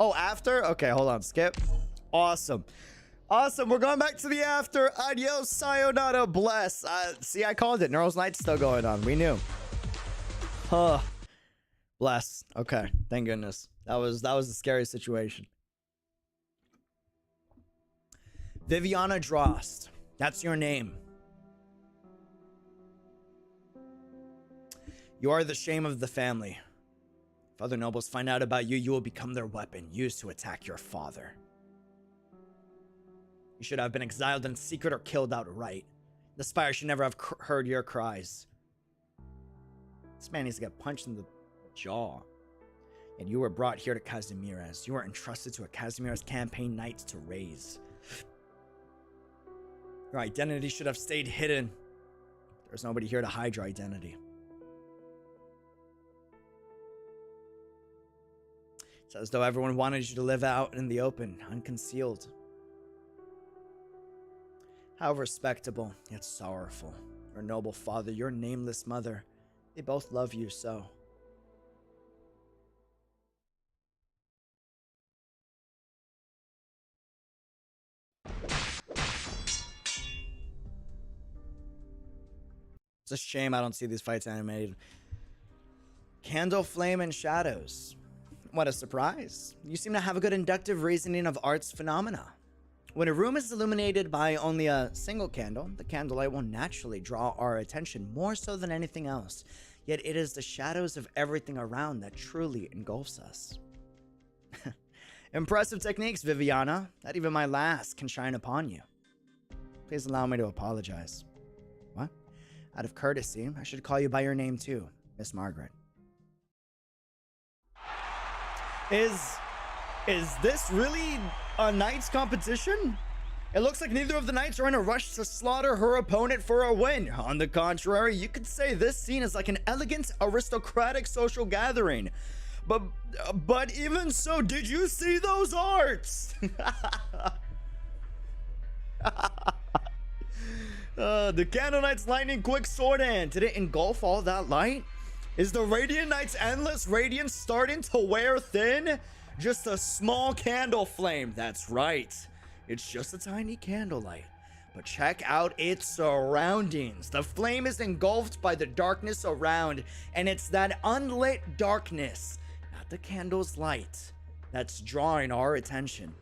Oh, after? Okay, hold on. Skip. Awesome. We're going back to the after. Adios, sayonara, bless. See, I called it. NEARL's night's still going on. We knew. Huh. Bless. Okay, thank goodness. That was a scary situation. Viviana Drost. That's your name. You are the shame of the family. If other nobles find out about you, you will become their weapon, used to attack your father. You should have been exiled in secret or killed outright. The Spire should never have heard your cries. This man needs to get punched in the jaw. And you were brought here to Xivam-Kun. You were entrusted to a Xivam-Kun's campaign knights to raise. Your identity should have stayed hidden. There's nobody here to hide your identity. It's as though everyone wanted you to live out in the open, unconcealed. How respectable, yet sorrowful. Your noble father, your nameless mother, they both love you so. It's a shame I don't see these fights animated. Candle, flame, and shadows. What a surprise. You seem to have a good inductive reasoning of art's phenomena. When a room is illuminated by only a single candle, the candlelight will naturally draw our attention more so than anything else. Yet it is the shadows of everything around that truly engulfs us. Impressive techniques, Viviana. Not even my last can shine upon you. Please allow me to apologize. What? Out of courtesy, I should call you by your name too, Miss Margaret. Is this really a knight's competition? It looks like neither of the knights are in a rush to slaughter her opponent for a win. On the contrary, you could say this scene is like an elegant, aristocratic social gathering. But even so, did you see those arts? The Candle Knight's lightning quick sword hand. Did it engulf all that light? Is the Radiant Knight's endless radiance starting to wear thin? Just a small candle flame. That's right. It's just a tiny candlelight. But check out its surroundings. The flame is engulfed by the darkness around, and it's that unlit darkness, not the candle's light, that's drawing our attention.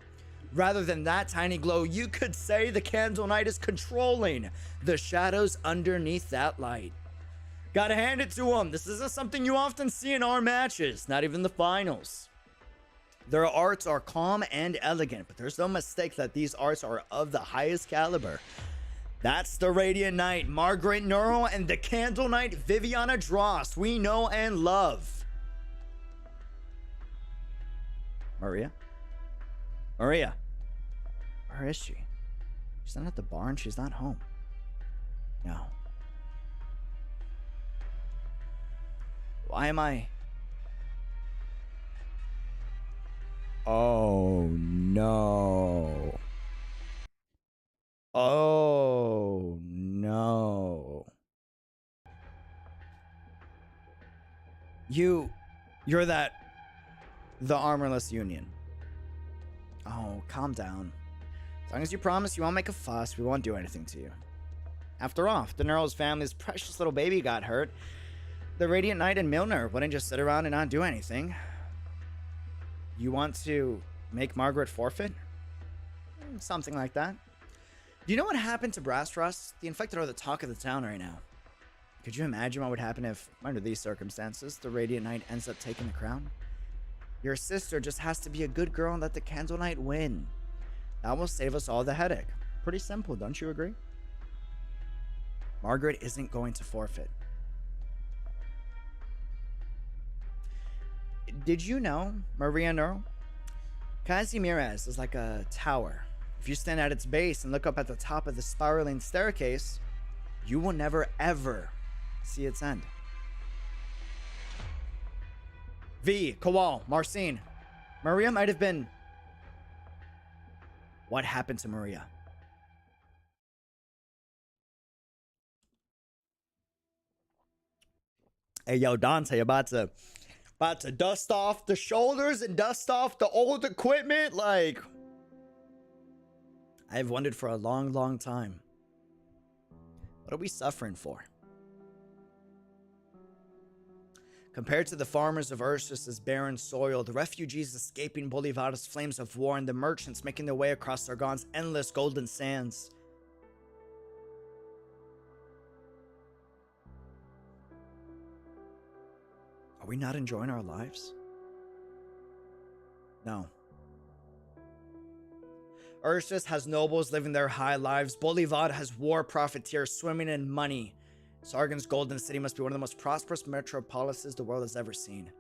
Rather than that tiny glow, you could say the Candle Knight is controlling the shadows underneath that light. Gotta hand it to him. This isn't something you often see in our matches, not even the finals. Their arts are calm and elegant, but there's no mistake that these arts are of the highest caliber. That's the Radiant Knight, Margaret Neural, and the Candle Knight, Viviana Drost, we know and love. Maria? Maria? Where is she? She's not at the barn. She's not home. No. Why am I... Oh, no. Oh, no. You're the Armorless Union. Oh, calm down. As long as you promise you won't make a fuss, we won't do anything to you. After all, if the Neuro's family's precious little baby got hurt, the Radiant Knight and Milner wouldn't just sit around and not do anything. You want to make Margaret forfeit? Something like that. Do you know what happened to Brass Rust? The infected are the talk of the town right now. Could you imagine what would happen if, under these circumstances, the Radiant Knight ends up taking the crown? Your sister just has to be a good girl and let the Candle Knight win. That will save us all the headache. Pretty simple, don't you agree? Margaret isn't going to forfeit. Did you know, Maria Neural? Xivam-Kun is like a tower. If you stand at its base and look up at the top of the spiraling staircase, you will never ever see its end. V, Kowal, Marcin. Maria might have been... What happened to Maria? Hey, yo, Dante, about to dust off the shoulders and dust off the old equipment. Like, I've wondered for a long, long time. What are we suffering for? Compared to the farmers of Ursus's barren soil, the refugees escaping Bolivar's flames of war, and the merchants making their way across Sargon's endless golden sands. Are we not enjoying our lives? No. Ursus has nobles living their high lives. Bolivar has war profiteers swimming in money. Sargon's golden city must be one of the most prosperous metropolises the world has ever seen.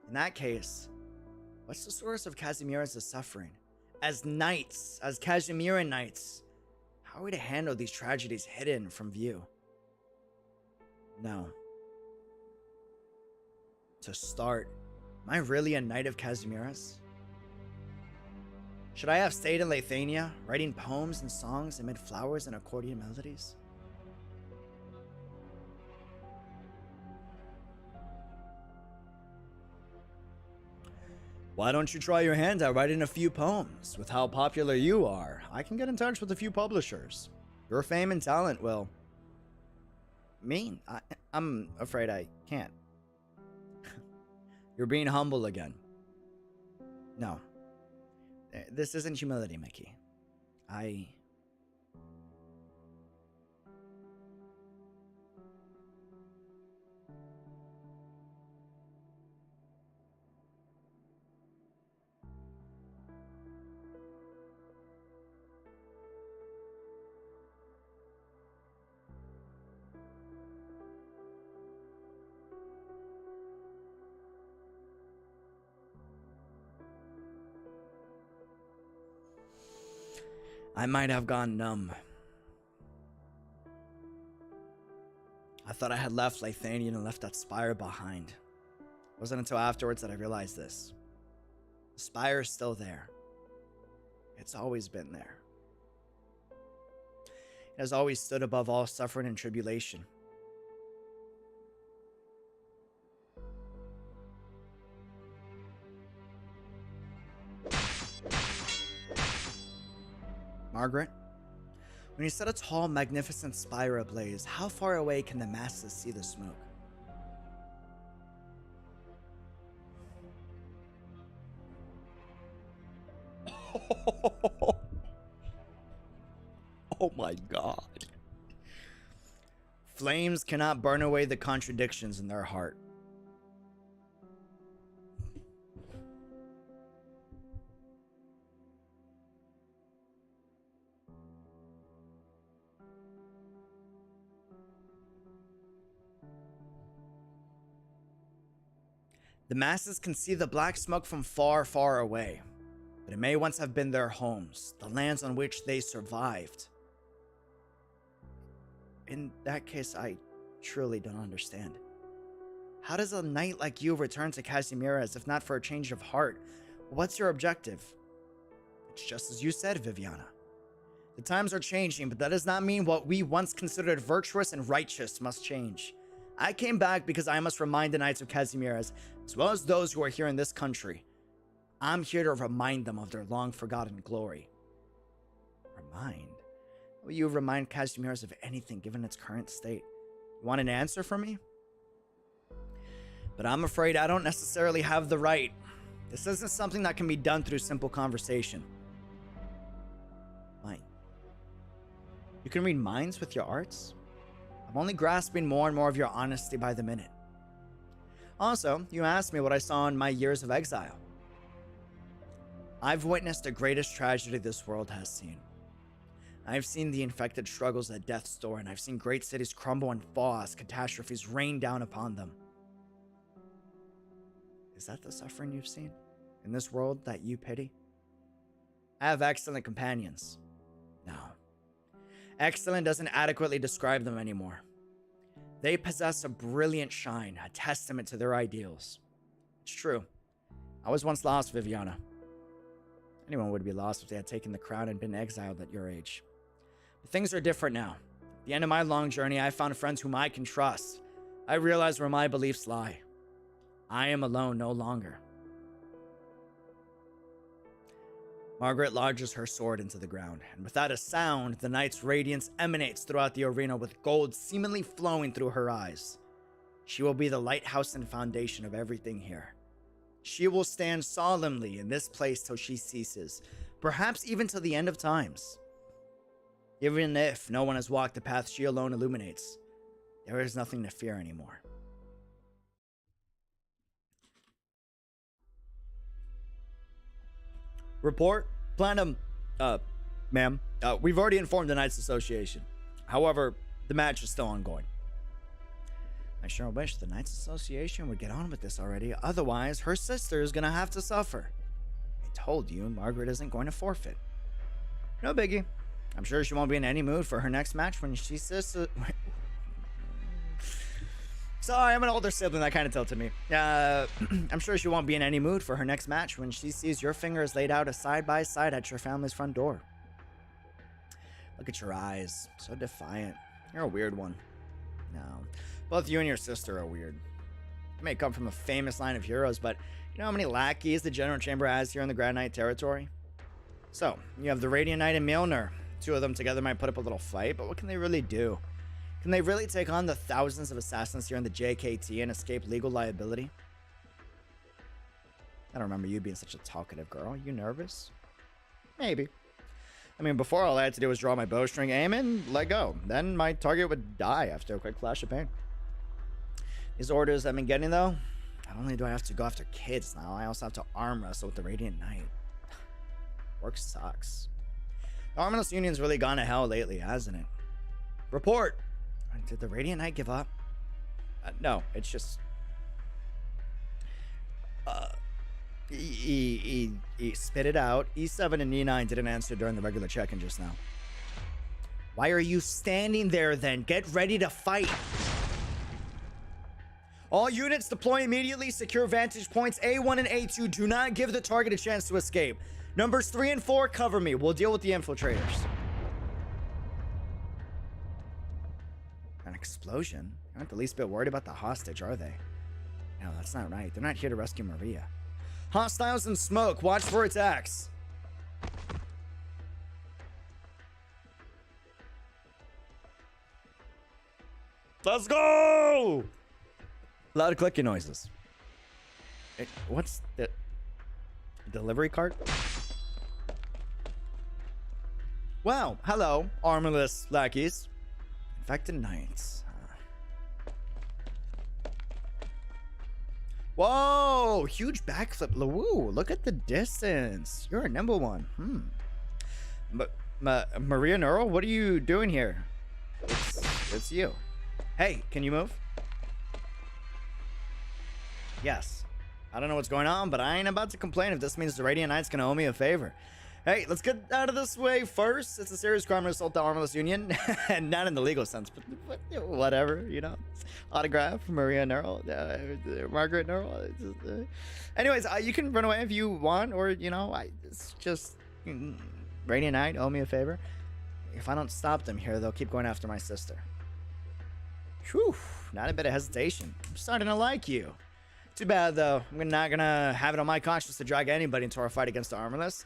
In that case, what's the source of Casimira's suffering? As knights, as Casimiran knights, how are we to handle these tragedies hidden from view? No. To start, am I really a knight of Casimiras? Should I have stayed in Lithuania, writing poems and songs amid flowers and accordion melodies? Why don't you try your hand at writing a few poems? With how popular you are, I can get in touch with a few publishers. Your fame and talent will... Me? I'm afraid I can't. You're being humble again. No. This isn't humility, Mickey. I might have gone numb. I thought I had left Lithuania and left that spire behind. It wasn't until afterwards that I realized this. The spire is still there. It's always been there. It has always stood above all suffering and tribulation. Margaret, when you set a tall, magnificent spire ablaze, how far away can the masses see the smoke? Oh my God. Flames cannot burn away the contradictions in their heart. The masses can see the black smoke from far, far away, but it may once have been their homes, the lands on which they survived. In that case, I truly don't understand. How does a knight like you return to Casimiras if not for a change of heart? What's your objective? It's just as you said, Viviana. The times are changing, but that does not mean what we once considered virtuous and righteous must change. I came back because I must remind the Knights of Casimiras, as well as those who are here in this country. I'm here to remind them of their long-forgotten glory. Remind? Will you remind Casimiras of anything given its current state? You want an answer from me? But I'm afraid I don't necessarily have the right. This isn't something that can be done through simple conversation. Why? You can read minds with your arts? I'm only grasping more and more of your honesty by the minute. Also, you asked me what I saw in my years of exile. I've witnessed the greatest tragedy this world has seen. I've seen the infected struggles at death's door, and I've seen great cities crumble and fall as catastrophes rain down upon them. Is that the suffering you've seen in this world that you pity? I have excellent companions. No. Excellent doesn't adequately describe them anymore. They possess a brilliant shine, a testament to their ideals. It's true. I was once lost, Viviana. Anyone would be lost if they had taken the crown and been exiled at your age. But things are different now. At the end of my long journey, I found friends whom I can trust. I realize where my beliefs lie. I am alone no longer. Margaret lodges her sword into the ground, and without a sound, the knight's radiance emanates throughout the arena with gold seemingly flowing through her eyes. She will be the lighthouse and foundation of everything here. She will stand solemnly in this place till she ceases, perhaps even till the end of times. Even if no one has walked the path she alone illuminates, there is nothing to fear anymore. Report, Platinum, ma'am, we've already informed the Knights Association. However, the match is still ongoing. I sure wish the Knights Association would get on with this already. Otherwise, her sister is gonna have to suffer. I told you, Margaret isn't going to forfeit. No biggie. I'm sure she won't be in any mood for her next match when she says... Sorry, I'm an older sibling. That kind of tilted me. I'm sure she won't be in any mood for her next match when she sees your fingers laid out side by side at your family's front door. Look at your eyes. So defiant. You're a weird one. No. Both you and your sister are weird. You may come from a famous line of heroes, but you know how many lackeys the General Chamber has here in the Grand Knight territory? So, you have the Radiant Knight and Milner. Two of them together might put up a little fight, but what can they really do? Can they really take on the thousands of assassins here in the JKT and escape legal liability? I don't remember you being such a talkative girl. You nervous? Maybe. I mean, before all I had to do was draw my bowstring, aim, and let go. Then my target would die after a quick flash of pain. These orders I've been getting, though, not only do I have to go after kids now, I also have to arm wrestle with the Radiant Knight. Work sucks. The Armless Union's really gone to hell lately, hasn't it? Report! Did the Radiant Knight give up? No, it's just... spit it out. E7 and E9 didn't answer during the regular check-in just now. Why are you standing there then? Get ready to fight. All units deploy immediately. Secure vantage points A1 and A2. Do not give the target a chance to escape. Numbers 3 and 4, cover me. We'll deal with the infiltrators. An explosion? They're not the least bit worried about the hostage, are they? No, that's not right. They're not here to rescue Maria. Hostiles in smoke. Watch for attacks. Let's go! Loud clicking noises. What's the... delivery cart? Wow. Hello, armorless lackeys. Infected Knights. Whoa! Huge backflip. Woo! Look at the distance. You're a nimble one. Maria NEARL, what are you doing here? It's you. Hey, can you move? Yes. I don't know what's going on, but I ain't about to complain if this means the Radiant Knight's gonna owe me a favor. Hey, let's get out of this way first. It's a serious crime to assault the Armless Union. And not in the legal sense, but whatever, you know. Autograph from Maria NEARL, Margaret NEARL. Anyways, you can run away if you want, or, you know, it's just... Radiant Knight, owe me a favor. If I don't stop them here, they'll keep going after my sister. Whew, not a bit of hesitation. I'm starting to like you. Too bad, though. I'm not gonna have it on my conscience to drag anybody into our fight against the Armorless.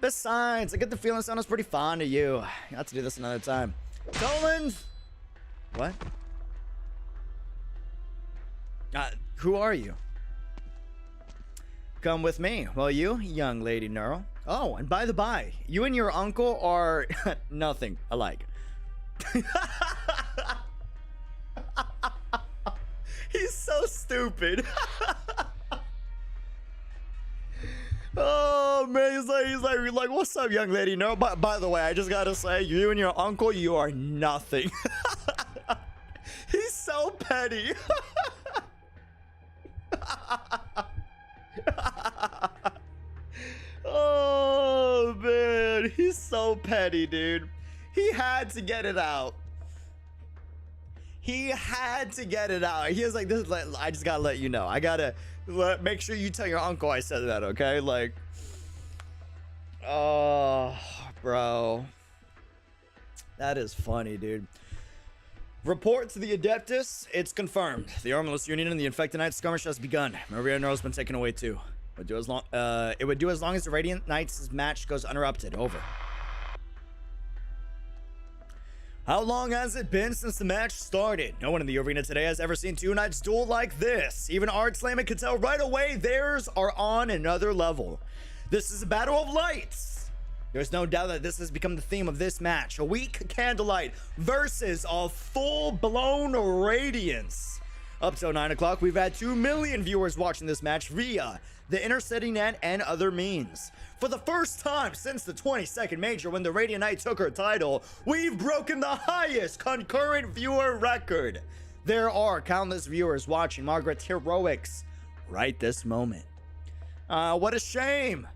Besides, I get the feeling someone's pretty fond of you. You'll have to do this another time. Toland! What? Who are you? Come with me, will you, young lady NEARL? Oh, and by the by, you and your uncle are nothing alike. He's so stupid. Oh man, he's like, what's up, young lady? No, by the way, I just gotta say, you and your uncle, you are nothing. He's so petty. Oh man, he's so petty, dude. He had to get it out. He had to get it out. He was like, "This, I just gotta let you know. I gotta make sure you tell your uncle I said that, okay?" Like, oh, bro, that is funny, dude. Report to the Adeptus. It's confirmed. The Armless Union and the Infected Knights skirmish has begun. Maria NEARL's been taken away too. It would do as long as the Radiant Knights' match goes uninterrupted. Over. How long has it been since the match started? No one in the arena today has ever seen two knights duel like this. Even Artslayman can tell right away theirs are on another level. This is a battle of lights. There's no doubt that this has become the theme of this match. A weak candlelight versus a full-blown radiance. Up till 9 o'clock, we've had 2 million viewers watching this match via the Intercity Net and other means. For the first time since the 22nd Major when the Radiant Knight took her title, we've broken the highest concurrent viewer record. There are countless viewers watching Margaret's heroics right this moment. What a shame.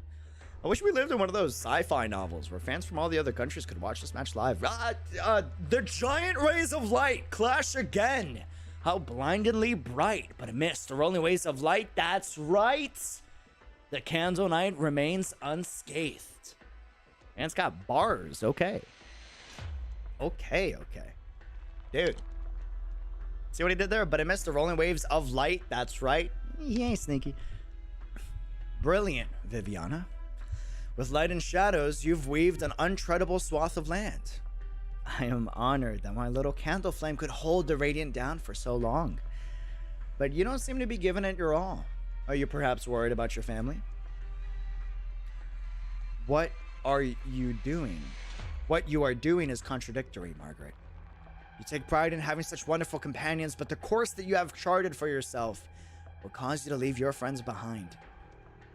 I wish we lived in one of those sci-fi novels where fans from all the other countries could watch this match live. The giant rays of light clash again. How blindingly bright, but amidst the rolling waves of light, that's right. The Candle Knight remains unscathed. And it's got bars, okay. Okay. Dude. See what he did there? But amidst the rolling waves of light, that's right. He ain't sneaky. Brilliant, Viviana. With light and shadows, you've weaved an untreadable swath of land. I am honored that my little candle flame could hold the radiant down for so long. But you don't seem to be giving it your all. Are you perhaps worried about your family? What are you doing? What you are doing is contradictory, Margaret. You take pride in having such wonderful companions, but the course that you have charted for yourself will cause you to leave your friends behind.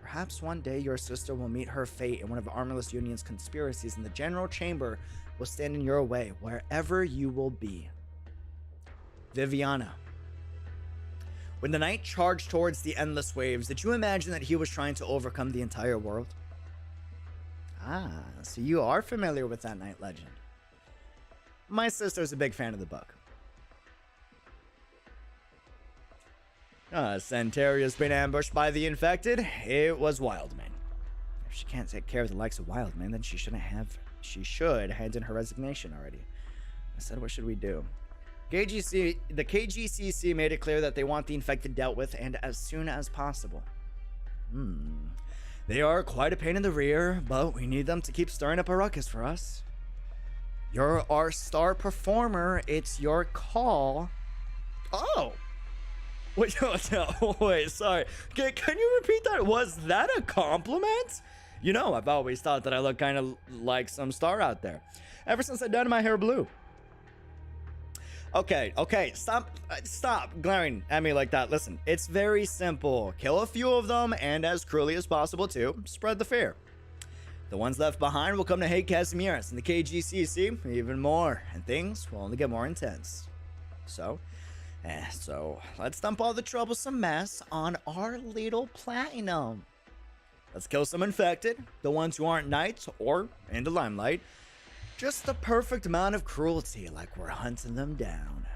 Perhaps one day your sister will meet her fate in one of the Armorless Union's conspiracies, and the General Chamber will stand in your way wherever you will be. Viviana. When the knight charged towards the endless waves, did you imagine that he was trying to overcome the entire world? Ah, so you are familiar with that knight legend. My sister's a big fan of the book. Centaria's been ambushed by the infected. It was Wildman. If she can't take care of the likes of Wildman, then she should hand in her resignation already. I said, what should we do? The KGCC made it clear that they want the infected dealt with, and as soon as possible. They are quite a pain in the rear, but we need them to keep stirring up a ruckus for us. You're our star performer. It's your call. Oh! Wait, sorry. Can you repeat that? Was that a compliment? You know, I've always thought that I look kind of like some star out there. Ever since I dyed my hair blue. Okay, stop glaring at me like that. Listen, it's very simple. Kill a few of them, and as cruelly as possible too, spread the fear. The ones left behind will come to hate Casimiris and the KGCC even more, and things will only get more intense. So let's dump all the troublesome mess on our little platinum. Let's kill some infected, the ones who aren't knights or in the limelight. Just the perfect amount of cruelty, like we're hunting them down.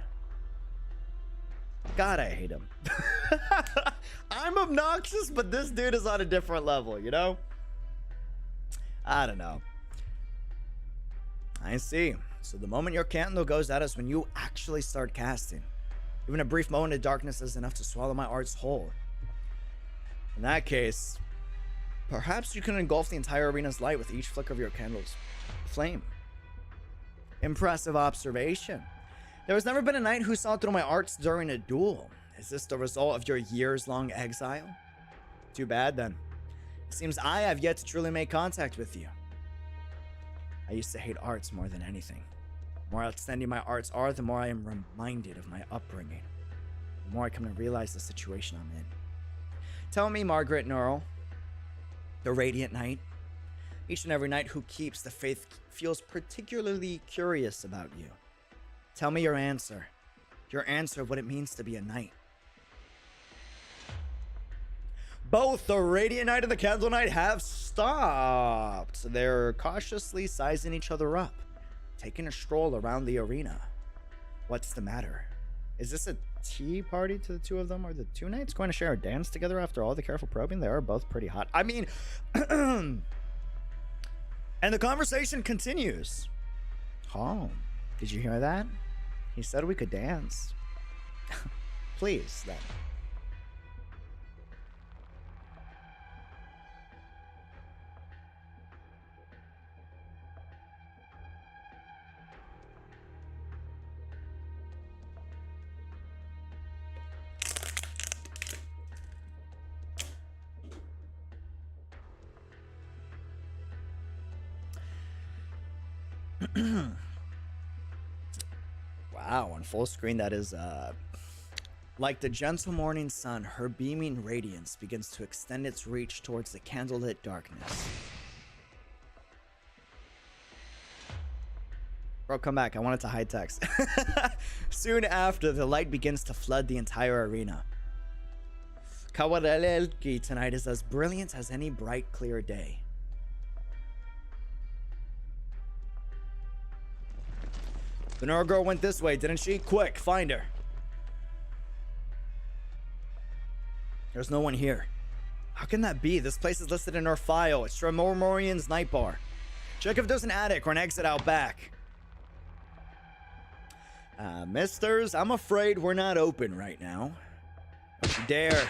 God, I hate him. I'm obnoxious, but this dude is on a different level, you know? I don't know. I see. So the moment your candle goes out is when you actually start casting. Even a brief moment of darkness is enough to swallow my arts whole. In that case, perhaps you can engulf the entire arena's light with each flicker of your candle's flame. Impressive observation. There has never been a knight who saw through my arts during a duel. Is this the result of your years-long exile? Too bad then. It seems I have yet to truly make contact with you. I used to hate arts more than anything. The more outstanding my arts are, the more I am reminded of my upbringing. The more I come to realize the situation I'm in. Tell me, Margaret NEARL, the Radiant Knight. Each and every knight who keeps the faith feels particularly curious about you. Tell me your answer. Your answer, what it means to be a knight. Both the Radiant Knight and the Candle Knight have stopped. They're cautiously sizing each other up, taking a stroll around the arena. What's the matter? Is this a tea party to the two of them? Are the two knights going to share a dance together after all the careful probing? They are both pretty hot. I mean, and the conversation continues. Oh, did you hear that? He said we could dance. Please, then. Wow, on full screen that is Like the gentle morning sun, her beaming radiance begins to extend its reach towards the candlelit darkness. Bro, come back. I want it to high text. Soon after, the light begins to flood the entire arena. 𝙃𝙖𝙪𝙧𝙚 tonight is as brilliant as any bright, clear day. The NEARL girl went this way, didn't she? Quick, find her. There's no one here. How can that be? This place is listed in our file. It's Tremormorian's night bar. Check if there's an attic or an exit out back. Misters, I'm afraid we're not open right now. Don't you dare.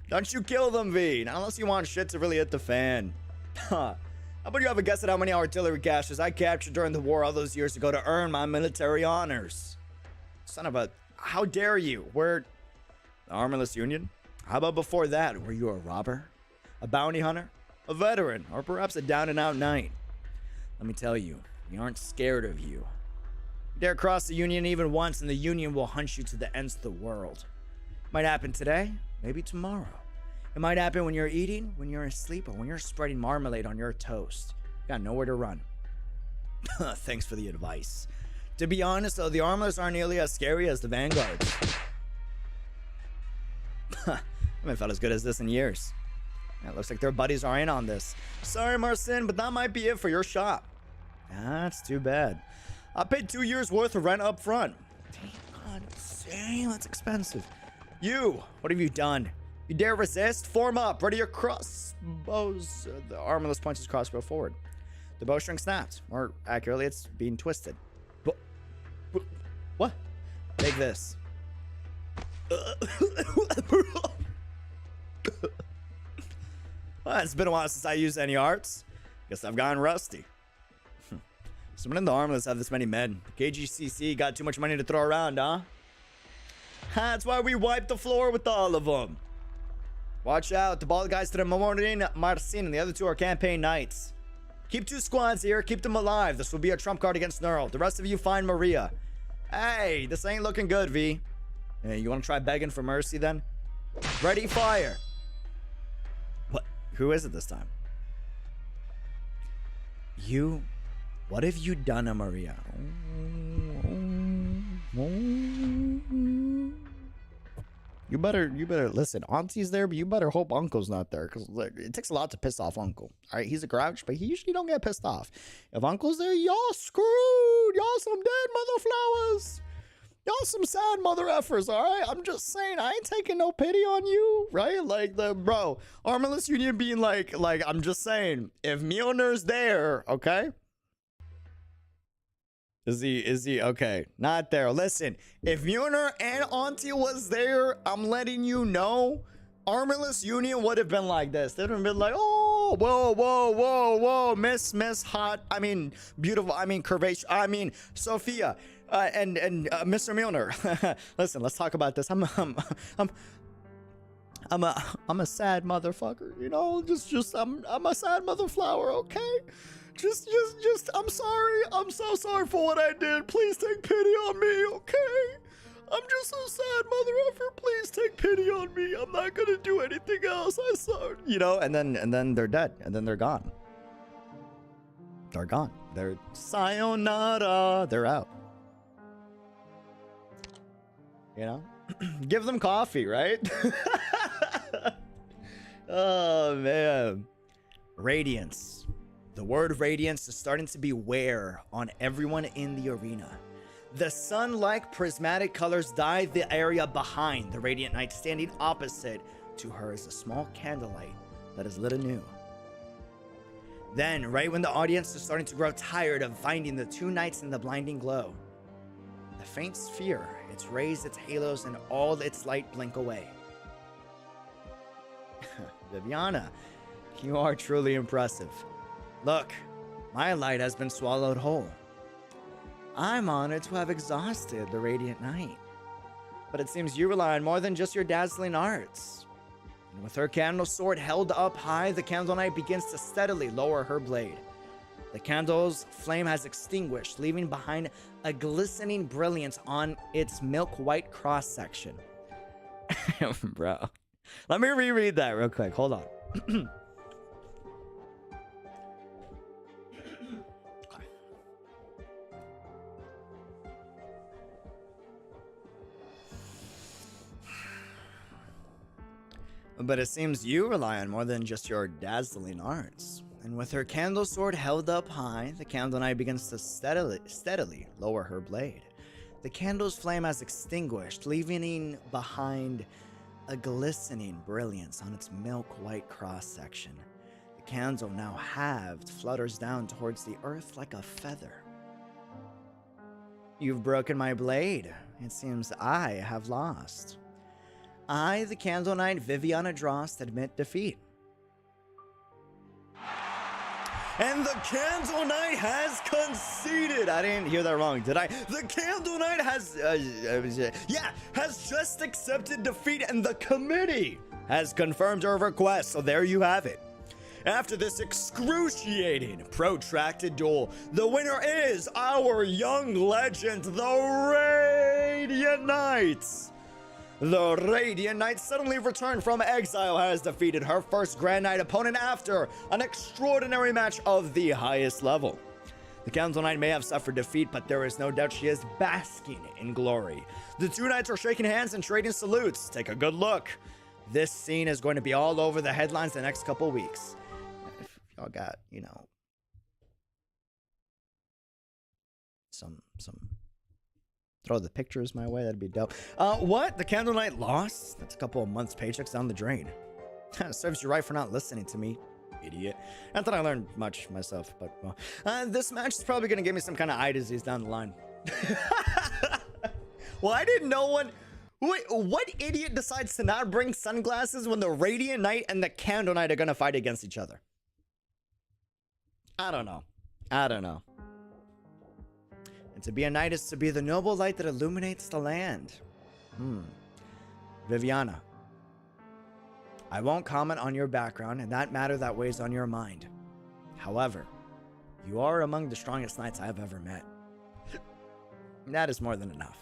Don't you kill them, V. Not unless you want shit to really hit the fan. How about you have a guess at how many artillery caches I captured during the war all those years ago to earn my military honors? Son of a... How dare you? We're... The Armorless Union? How about before that? Were you a robber? A bounty hunter? A veteran? Or perhaps a down-and-out knight? Let me tell you, we aren't scared of you. You dare cross the Union even once, and the Union will hunt you to the ends of the world. Might happen today, maybe tomorrow. It might happen when you're eating, when you're asleep, or when you're spreading marmalade on your toast. You got nowhere to run. Thanks for the advice. To be honest, though, the Armless aren't nearly as scary as the Vanguards. I haven't felt as good as this in years. It looks like their buddies are in on this. Sorry, Marcin, but that might be it for your shop. That's too bad. I paid 2 years worth of rent up front. Damn, that's expensive. You, what have you done? You dare resist? Form up. Ready your crossbows. The Armorless punches crossbow forward. The bowstring snapped. More accurately, it's being twisted. What? Take this. Well, it's been a while since I used any arts. Guess I've gotten rusty. Someone in the Armless have this many men. KGCC got too much money to throw around, huh? That's why we wiped the floor with all of them. Watch out. The bald guys to the Marcin and the other two are campaign knights. Keep 2 squads here. Keep them alive. This will be a trump card against NEARL. The rest of you find Maria. Hey, this ain't looking good, V. Hey, you want to try begging for mercy then? Ready, fire. What? Who is it this time? You... What have you done to Maria? You better listen. Auntie's there, but you better hope Uncle's not there, because it takes a lot to piss off Uncle. All right, he's a grouch, but he usually don't get pissed off. If Uncle's there, y'all screwed. Y'all some dead mother flowers. Y'all some sad mother effers. All right, I'm just saying, I ain't taking no pity on you, right? Like the bro, Armorless Union being like I'm just saying, if Mjolnir's there, okay. Is he okay? Not there. Listen, if Mjolnir and Auntie was there, I'm letting you know, Armorless Union would have been like this. They'd have been like, oh, whoa, Miss Hot, I mean, beautiful, I mean, curvaceous, I mean, Sophia, and Mr. Mjolnir. Listen, let's talk about this. I'm a sad motherfucker, you know. I'm a sad mother flower, okay? Just, I'm sorry. I'm so sorry for what I did. Please take pity on me, okay? I'm just a sad mother effer. Please take pity on me. I'm not gonna do anything else. I saw, you know. And then they're dead. And then they're gone. They're gone. They're sayonara. They're out. You know, give them coffee, right? Oh man, radiance. The word radiance is starting to be wear on everyone in the arena. The sun-like prismatic colors dye the area behind the Radiant Knight. Standing opposite to her is a small candlelight that is lit anew. Then, right when the audience is starting to grow tired of finding the 2 knights in the blinding glow, the faint sphere, its rays, its halos, and all its light blink away. Viviana, you are truly impressive. Look, my light has been swallowed whole. I'm honored to have exhausted the Radiant Knight. But it seems you rely on more than just your dazzling arts. And with her candle sword held up high, the Candle Knight begins to steadily lower her blade. The candle's flame has extinguished, leaving behind a glistening brilliance on its milk white cross section. Bro, let me reread that real quick. Hold on. But it seems you rely on more than just your dazzling arts. And with her candle sword held up high, the Candle Knight begins to steadily lower her blade. The candle's flame has extinguished, leaving behind a glistening brilliance on its milk-white cross-section. The candle, now halved, flutters down towards the earth like a feather. You've broken my blade. It seems I have lost. I, the Candle Knight Viviana Drost, admit defeat. And the Candle Knight has conceded. I didn't hear that wrong, did I? The Candle Knight has, has just accepted defeat, and the committee has confirmed her request. So there you have it. After this excruciating, protracted duel, the winner is our young legend, the Radiant Knights. The Radiant Knight suddenly returned from exile has defeated her first Grand Knight opponent after an extraordinary match of the highest level. The Candle Knight may have suffered defeat, but there is no doubt she is basking in glory. The two knights are shaking hands and trading salutes. Take a good look. This scene is going to be all over the headlines the next couple weeks. If y'all got, you know, some throw the pictures my way, that'd be dope. What? The Candle Knight lost? That's a couple of months' paychecks down the drain. Serves you right for not listening to me, idiot. Not that I learned much myself, but well. This match is probably gonna give me some kind of eye disease down the line. Why did no one... Wait, what idiot decides to not bring sunglasses when the Radiant Knight and the Candle Knight are gonna fight against each other? I don't know. And to be a knight is to be the noble light that illuminates the land. Viviana, I won't comment on your background and that matter that weighs on your mind. However, you are among the strongest knights I have ever met. That is more than enough.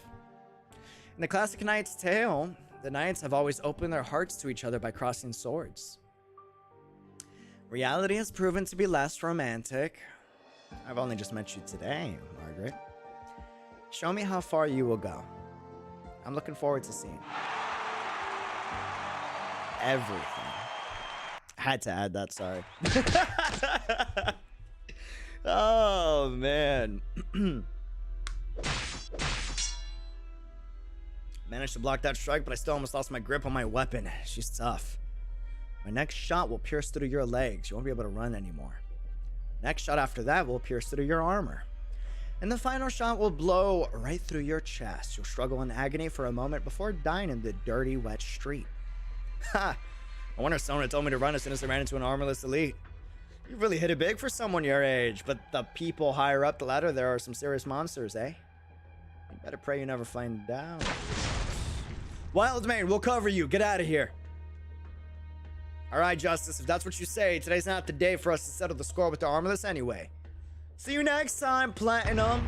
In the classic knight's tale, the knights have always opened their hearts to each other by crossing swords. Reality has proven to be less romantic. I've only just met you today, Margaret. Show me how far you will go. I'm looking forward to seeing everything. Had to add that, sorry. Oh, man. Managed to block that strike, but I still almost lost my grip on my weapon. She's tough. My next shot will pierce through your legs. You won't be able to run anymore. Next shot after that will pierce through your armor. And the final shot will blow right through your chest. You'll struggle in agony for a moment before dying in the dirty, wet street. Ha! I wonder if someone had told me to run as soon as I ran into an armorless elite. You really hit it big for someone your age, but the people higher up the ladder, there are some serious monsters, eh? You better pray you never find out. Wildmane, we'll cover you. Get out of here. Alright, Justice, if that's what you say, today's not the day for us to settle the score with the armorless anyway. See you next time, Platinum.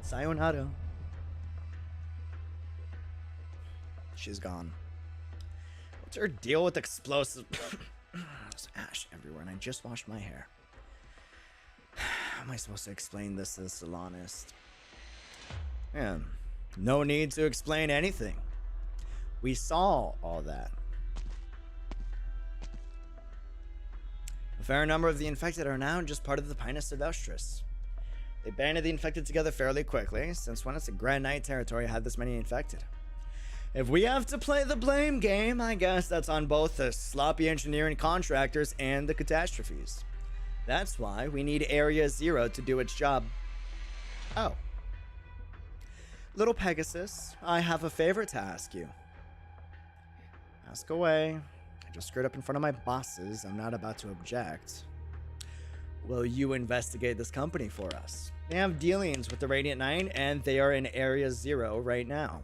Sayonara. She's gone. What's her deal with explosive? There's ash everywhere, and I just washed my hair. How am I supposed to explain this to the salonist? Yeah, no need to explain anything. We saw all that. A fair number of the infected are now just part of the Pinus of Elstrus. They banded the infected together fairly quickly, since when it's a Grand Knight territory had this many infected. If we have to play the blame game, I guess that's on both the sloppy engineering contractors and the catastrophes. That's why we need Area Zero to do its job. Oh. Little Pegasus, I have a favor to ask you. Ask away. I just screwed up in front of my bosses. I'm not about to object. Will you investigate this company for us? They have dealings with the Radiant Knight, and they are in Area Zero right now.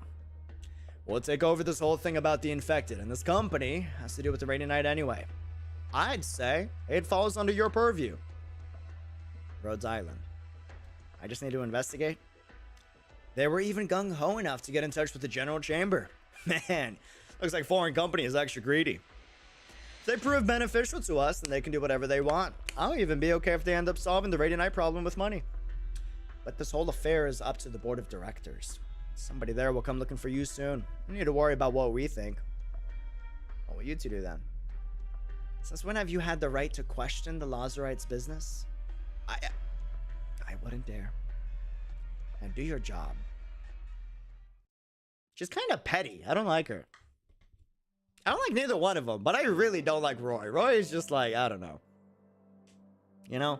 We'll take over this whole thing about the infected, and this company has to do with the Radiant Knight anyway. I'd say it falls under your purview. Rhodes Island. I just need to investigate. They were even gung-ho enough to get in touch with the General Chamber. Man, looks like foreign company is extra greedy. If they prove beneficial to us, then they can do whatever they want. I'll even be okay if they end up solving the Radiant Knight problem with money. But this whole affair is up to the board of directors. Somebody there will come looking for you soon. You need to worry about what we think. What will you two do then? Since when have you had the right to question the Lazarites' business? I wouldn't dare. Now do your job. She's kind of petty. I don't like her. I don't like neither one of them, but I really don't like Roy. Roy is just like, I don't know. You know?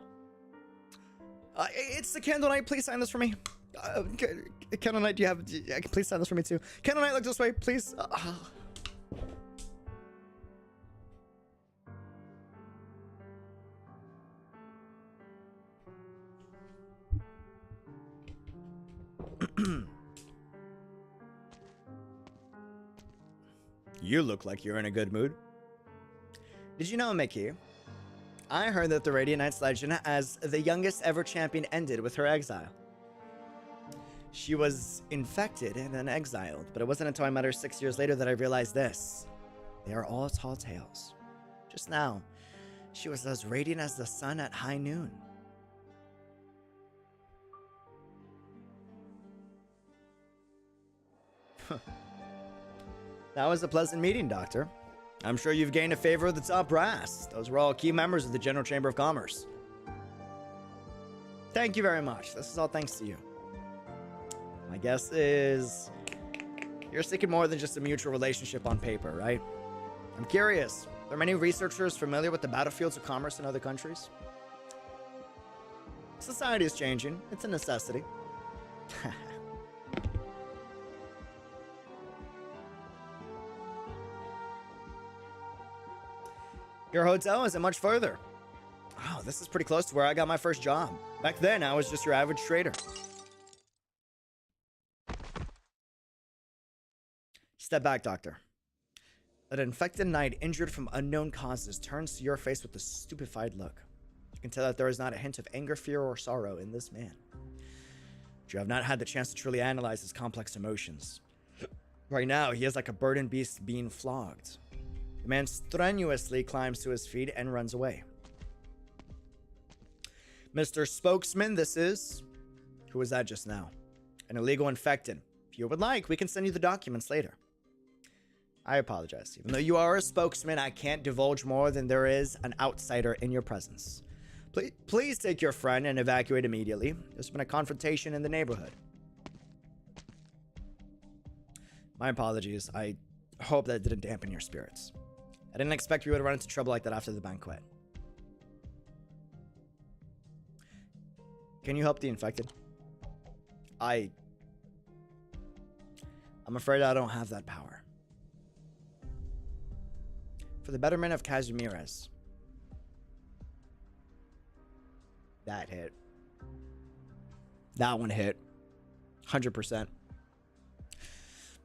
It's the Candle Knight. Please sign this for me. Candle Knight, do you have... Please sign this for me too. Candle Knight, look this way, please. You look like you're in a good mood. Did you know, Mickey? I heard that the Radiant Knight's legend as the youngest ever champion ended with her exile. She was infected and then exiled, but it wasn't until I met her 6 years later that I realized this. They are all tall tales. Just now, she was as radiant as the sun at high noon. That was a pleasant meeting, Doctor. I'm sure you've gained a favor of the top brass. Those were all key members of the General Chamber of Commerce. Thank you very much. This is all thanks to you. My guess is you're seeking more than just a mutual relationship on paper, right? I'm curious. Are there many researchers familiar with the battlefields of commerce in other countries? Society is changing. It's a necessity. Your hotel isn't much further. Oh, this is pretty close to where I got my first job. Back then, I was just your average trader. Step back, Doctor. An infected knight injured from unknown causes turns to your face with a stupefied look. You can tell that there is not a hint of anger, fear, or sorrow in this man. But you have not had the chance to truly analyze his complex emotions. Right now, he is like a burdened beast being flogged. The man strenuously climbs to his feet and runs away. Mr. Spokesman, this is... Who was that just now? An illegal infected. If you would like, we can send you the documents later. I apologize. Even though you are a spokesman, I can't divulge more than there is an outsider in your presence. Please take your friend and evacuate immediately. There's been a confrontation in the neighborhood. My apologies. I hope that didn't dampen your spirits. I didn't expect you would run into trouble like that after the banquet. Can you help the infected? I'm afraid I don't have that power. For the betterment of Casimirez. That hit. That one hit. 100%.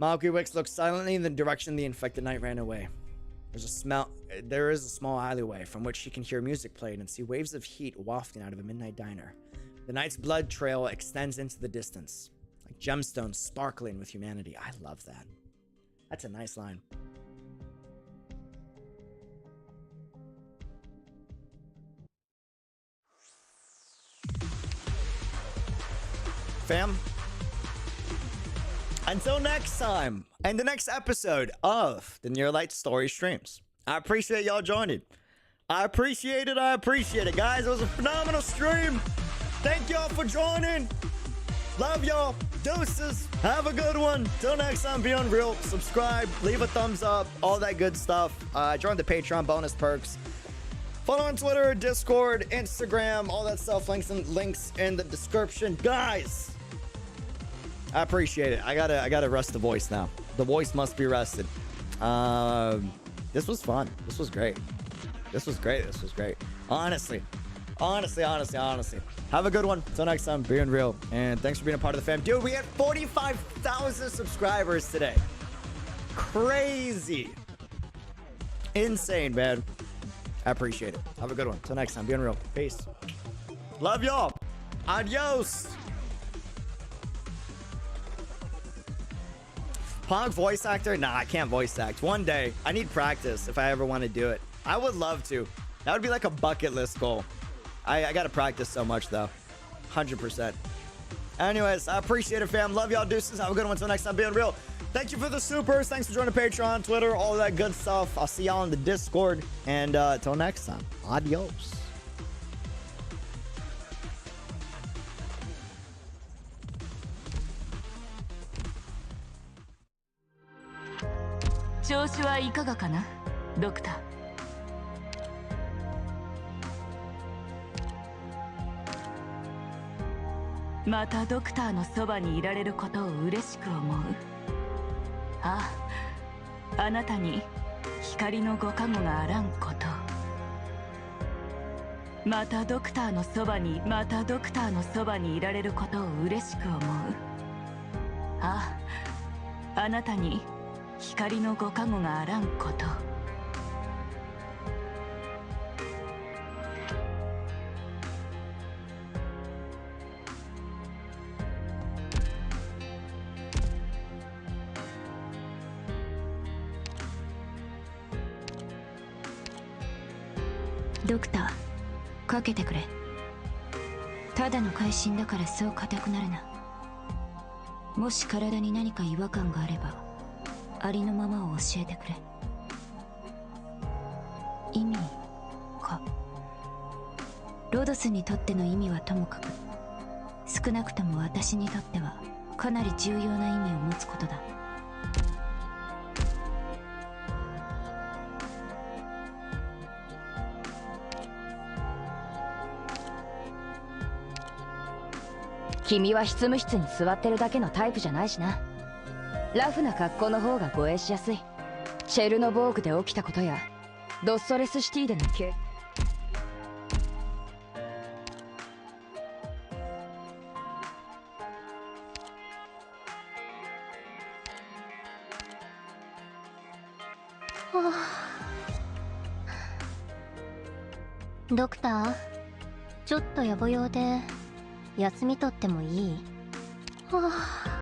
Malkiewicz looked silently in the direction the infected knight ran away. There is a small alleyway from which she can hear music playing and see waves of heat wafting out of a midnight diner. The knight's blood trail extends into the distance, like gemstones sparkling with humanity. I love that. That's a nice line. Fam, until next time, and the next episode of the NEARL Story Streams. I appreciate y'all joining. I appreciate it. I appreciate it, guys. It was a phenomenal stream. Thank y'all for joining. Love y'all. Deuces. Have a good one. Till next time, be unreal. Subscribe. Leave a thumbs up. All that good stuff. Join the Patreon bonus perks. Follow on Twitter, Discord, Instagram, all that stuff. Links in the description. Guys, I appreciate it. I gotta rest the voice now. The voice must be rested. This was fun. This was great. This was great. This was great. Honestly. Have a good one. Till next time, be unreal. And thanks for being a part of the fam. Dude, we had 45,000 subscribers today. Crazy. Insane, man. I appreciate it. Have a good one. Till next time, be unreal. Peace. Love y'all. Adios. Pog voice actor? Nah, I can't voice act. One day. I need practice if I ever want to do it. I would love to. That would be like a bucket list goal. I gotta practice so much, though. 100%. Anyways, I appreciate it, fam. Love y'all, deuces. Have a good one. Until next time, being real. Thank you for the supers. Thanks for joining Patreon, Twitter, all that good stuff. I'll see y'all in the Discord. And until next time, adios. .またドクターのそばにいられることを嬉しく思う。ああ、あなたに光のご加護があらんこと。またドクターのそばにいられることを嬉しく思う。ああ、あなたに光のご加護があらんこと。ドクター、かけてくれ。ただの会心だからそう硬くなるな。もし体に何か違和感があれば、ありのままを教えてくれ。意味か。ロドスにとっての意味はともかく、少なくとも私にとってはかなり重要な意味を持つことだ。君は執務室に座ってるだけのタイプじゃないしな。ラフな格好の方が護衛しやすい。チェルノボーグで起きたことやドッソレスシティでの経ドクター、ちょっと野暮用で休み取ってもいい？はあ